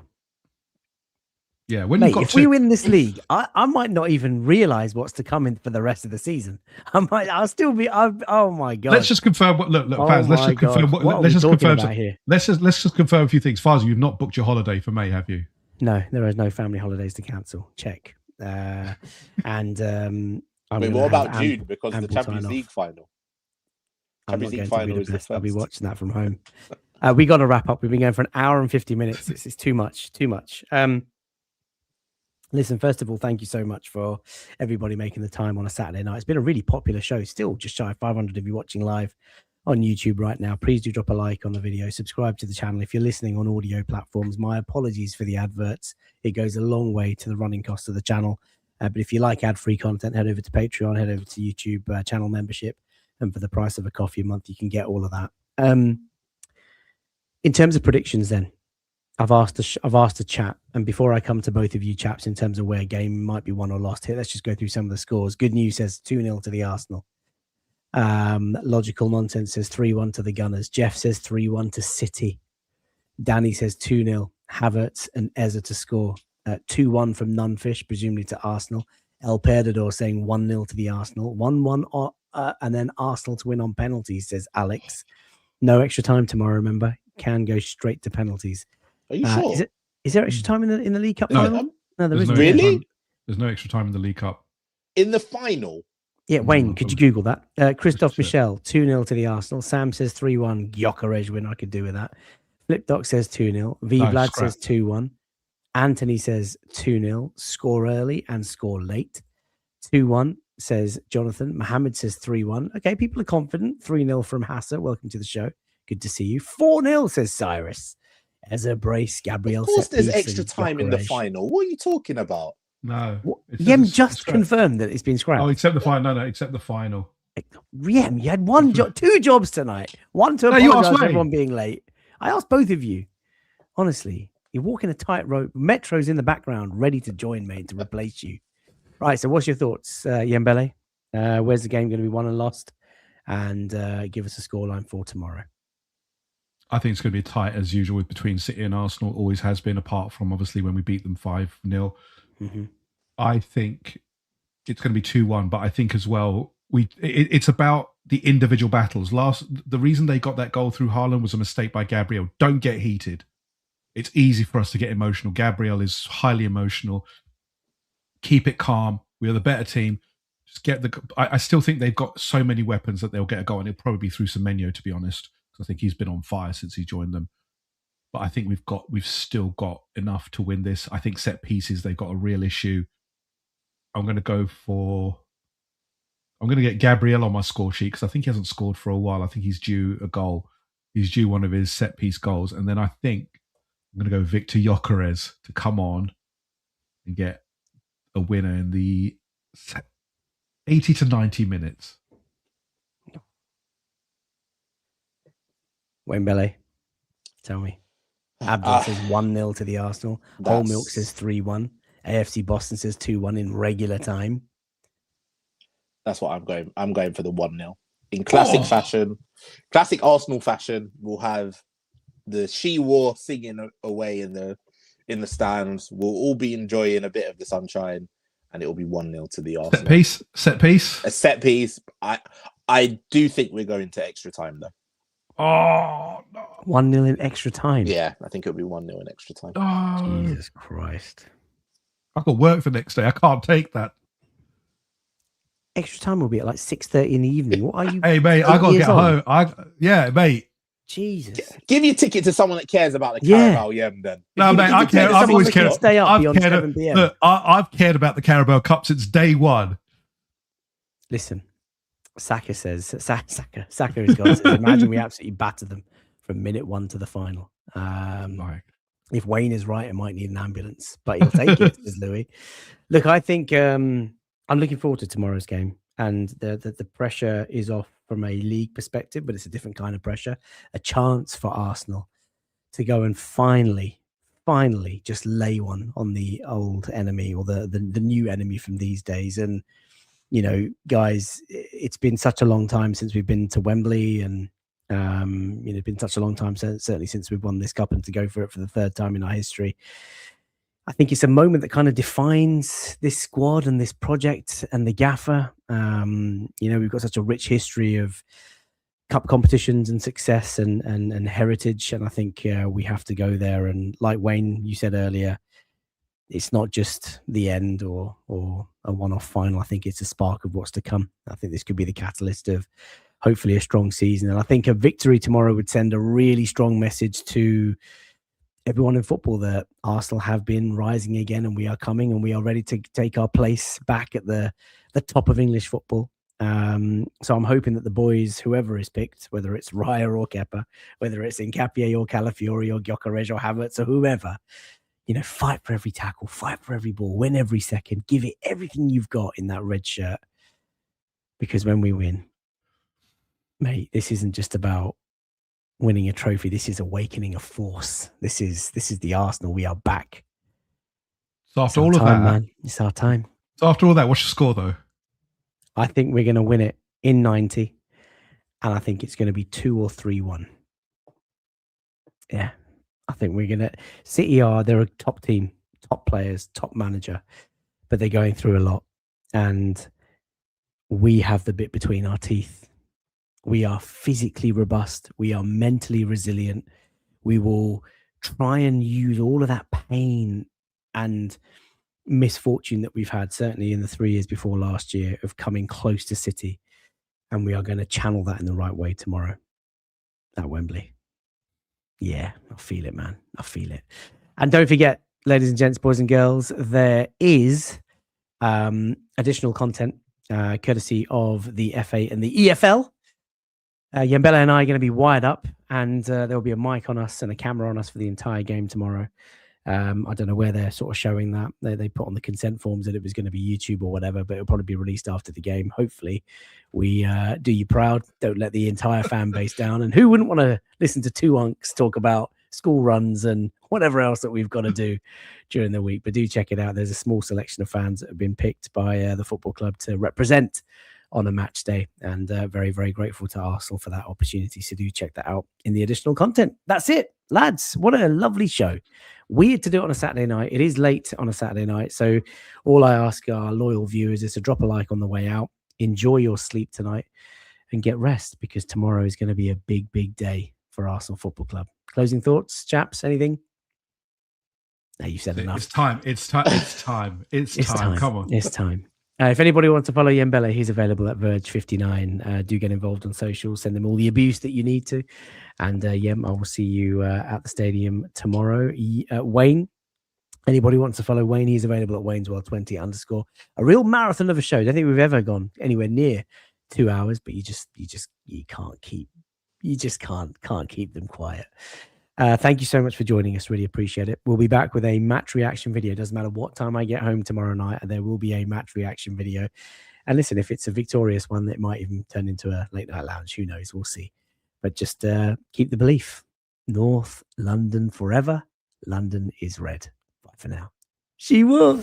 Speaker 2: Yeah, when
Speaker 1: Mate, if we win this league, I might not even realize what's to come in for the rest of the season. I'll still be. Oh my god!
Speaker 2: Let's just confirm what. Look, fans. Let's just confirm. Let's just confirm. Let's just confirm a few things. Faza, you've not booked your holiday for May, have you?
Speaker 1: No, there is no family holidays to cancel. Check. And
Speaker 3: wait, what about June? Because of the Champions League final. Champions League final is the first.
Speaker 1: I'll be watching that from home. We got to wrap up. We've been going for 1 hour and 50 minutes. It's too much. Too much. Listen, first of all, thank you so much for everybody making the time on a Saturday night. It's been a really popular show. Still just shy of 500 of you watching live on YouTube right now. Please do drop a like on the video. Subscribe to the channel. If you're listening on audio platforms, my apologies for the adverts. It goes a long way to the running cost of the channel. But if you like ad-free content, head over to Patreon, head over to YouTube channel membership, and for the price of a coffee a month, you can get all of that. In terms of predictions, then I've asked the chat, and before I come to both of you chaps in terms of where a game might be won or lost here, let's just go through some of the scores. Good News says 2-0 to the Arsenal. Logical Nonsense says 3-1 to the Gunners. Jeff says 3-1 to City. Danny says 2-0. Havertz and Eza to score. 2-1 from Nunfish, presumably to Arsenal. El Perdedor saying 1-0 to the Arsenal. 1-1 and then Arsenal to win on penalties, says Alex. No extra time tomorrow, remember. Can go straight to penalties.
Speaker 3: Are you sure?
Speaker 1: Is there extra time in the League Cup final? No, there isn't.
Speaker 3: Really?
Speaker 2: There's no extra time in the League Cup.
Speaker 3: In the final?
Speaker 1: Yeah, Wayne, could you Google that? Christophe Michel, 2-0 to the Arsenal. Sam says 3-1. Gyökeres win, I could do with that. Flipdoc says 2-0. Vlad says 2-1. Anthony says 2-0. Score early and score late. 2-1 says Jonathan. Mohammed says 3-1. Okay, people are confident. 3-0 from Hassa. Welcome to the show. Good to see you. 4-0 says Cyrus. Ezra Brace, Gabriel.
Speaker 3: Of course, there's extra time in the final. What are you talking about?
Speaker 2: No.
Speaker 1: Yem just confirmed that it's been scrapped.
Speaker 2: Oh, except the final. No, except the final.
Speaker 1: Yem, you had two jobs tonight. One to apologize for everyone being late. I asked both of you. Honestly, you're walking a tightrope. Metro's in the background, ready to join, mate, to replace you. Right, so what's your thoughts, Yembele? Where's the game going to be won and lost? And give us a scoreline for tomorrow.
Speaker 2: I think it's going to be tight as usual between City and Arsenal. Always has been, apart from obviously when we beat them 5-0.
Speaker 1: Mm-hmm.
Speaker 2: I think it's going to be 2-1, but I think as well it's about the individual battles. The reason they got that goal through Haaland was a mistake by Gabriel. Don't get heated. It's easy for us to get emotional. Gabriel is highly emotional. Keep it calm. We are the better team. Just get I still think they've got so many weapons that they'll get a goal, and it'll probably be through Semenyo, to be honest. I think he's been on fire since he joined them. But I think we've still got enough to win this. I think set pieces, they've got a real issue. I'm going to get Gabriel on my score sheet because I think he hasn't scored for a while. I think he's due a goal. He's due one of his set piece goals. And then I think I'm going to go Victor Gyökeres to come on and get a winner in the 80 to 90 minutes.
Speaker 1: Wembele, tell me. Abdul says 1-0 to the Arsenal. Whole Milk says 3-1. AFC Boston says 2-1 in regular time.
Speaker 3: That's what I'm going. I'm going for the 1-0. In classic fashion, classic Arsenal fashion, we'll have the She-War singing away in the stands. We'll all be enjoying a bit of the sunshine, and it will be 1-0 to the Arsenal.
Speaker 2: Set piece.
Speaker 3: A set piece. I do think we're going to extra time, though.
Speaker 2: Oh, no.
Speaker 1: 1-0 in extra time.
Speaker 3: Yeah, I think it'll be 1-0 in extra time.
Speaker 2: Oh.
Speaker 1: Jesus Christ.
Speaker 2: I've got work for next day. I can't take that.
Speaker 1: Extra time will be at like 6:30 in the evening. What are you?
Speaker 2: Hey, mate, I got to get home. Mate.
Speaker 1: Jesus.
Speaker 3: Give your ticket to someone that cares about the Carabao Yem, then.
Speaker 2: No, mate, I care. I've always cared.
Speaker 1: Stay up beyond 7 p.m.
Speaker 2: Look, I've cared about the Carabao Cup since day one.
Speaker 1: Listen. Saka says, Saka is gone. Says, imagine we absolutely batter them from minute 1 to the final. If Wayne is right, I might need an ambulance, but he'll take it, says Louis. Look, I think I'm looking forward to tomorrow's game, and the pressure is off from a league perspective, but it's a different kind of pressure. A chance for Arsenal to go and finally just lay one on the old enemy or the new enemy from these days. And you know, guys, it's been such a long time since we've been to Wembley, and it's been such a long time, certainly since we've won this cup, and to go for it for the third time in our history. I think it's a moment that kind of defines this squad and this project and the gaffer. We've got such a rich history of cup competitions and success and heritage, and I think we have to go there. And like Wayne, you said earlier, it's not just the end or a one-off final. I think it's a spark of what's to come. I think this could be the catalyst of hopefully a strong season. And I think a victory tomorrow would send a really strong message to everyone in football that Arsenal have been rising again, and we are coming, and we are ready to take our place back at the top of English football. So I'm hoping that the boys, whoever is picked, whether it's Raya or Kepa, whether it's Nkapie or Calafiori or Gyökeres or Havertz or whoever, fight for every tackle, fight for every ball, win every second, give it everything you've got in that red shirt. Because when we win, mate, this isn't just about winning a trophy. This is awakening a force. This is the Arsenal. We are back.
Speaker 2: So after all of that,
Speaker 1: man, it's our time.
Speaker 2: So after all that, what's your score though?
Speaker 1: I think we're going to win it in 90, and I think it's going to be 2 or 3-1. Yeah, I think we're going to. City they're a top team, top players, top manager, but they're going through a lot, and we have the bit between our teeth. We are physically robust. We are mentally resilient. We will try and use all of that pain and misfortune that we've had, certainly in the 3 years before last year, of coming close to City. And we are going to channel that in the right way tomorrow at Wembley. Yeah, I feel it, man. I feel it. And don't forget, ladies and gents, boys and girls, there is additional content courtesy of the FA and the EFL. Yembele and I are going to be wired up, and there will be a mic on us and a camera on us for the entire game tomorrow. I don't know where they're sort of showing that. They put on the consent forms that it was going to be YouTube or whatever, but it'll probably be released after the game. Hopefully, we do you proud. Don't let the entire fan base down. And who wouldn't want to listen to two unks talk about school runs and whatever else that we've got to do during the week? But do check it out. There's a small selection of fans that have been picked by the football club to represent on a match day, and very, very grateful to Arsenal for that opportunity. So do check that out in the additional content. That's it, lads. What a lovely show. Weird to do it on a Saturday night. It is late on a Saturday night. So all I ask our loyal viewers is to drop a like on the way out. Enjoy your sleep tonight and get rest, because tomorrow is going to be a big, big day for Arsenal Football Club. Closing thoughts, chaps? Anything? No, you said enough.
Speaker 2: It's time. It's time. Come on.
Speaker 1: It's time. If anybody wants to follow Yembele, he's available at Verge59. Do get involved on social. Send them all the abuse that you need to. And Yem, I will see you at the stadium tomorrow. Wayne, anybody wants to follow Wayne, he's available at Wayne'sWorld20_. A real marathon of a show. I don't think we've ever gone anywhere near 2 hours, but you can't keep them quiet. Thank you so much for joining us. Really appreciate it. We'll be back with a match reaction video. Doesn't matter what time I get home tomorrow night, there will be a match reaction video. And listen, if it's a victorious one, it might even turn into a late night lounge. Who knows? We'll see. But just keep the belief. North London forever. London is red. Bye for now. She will.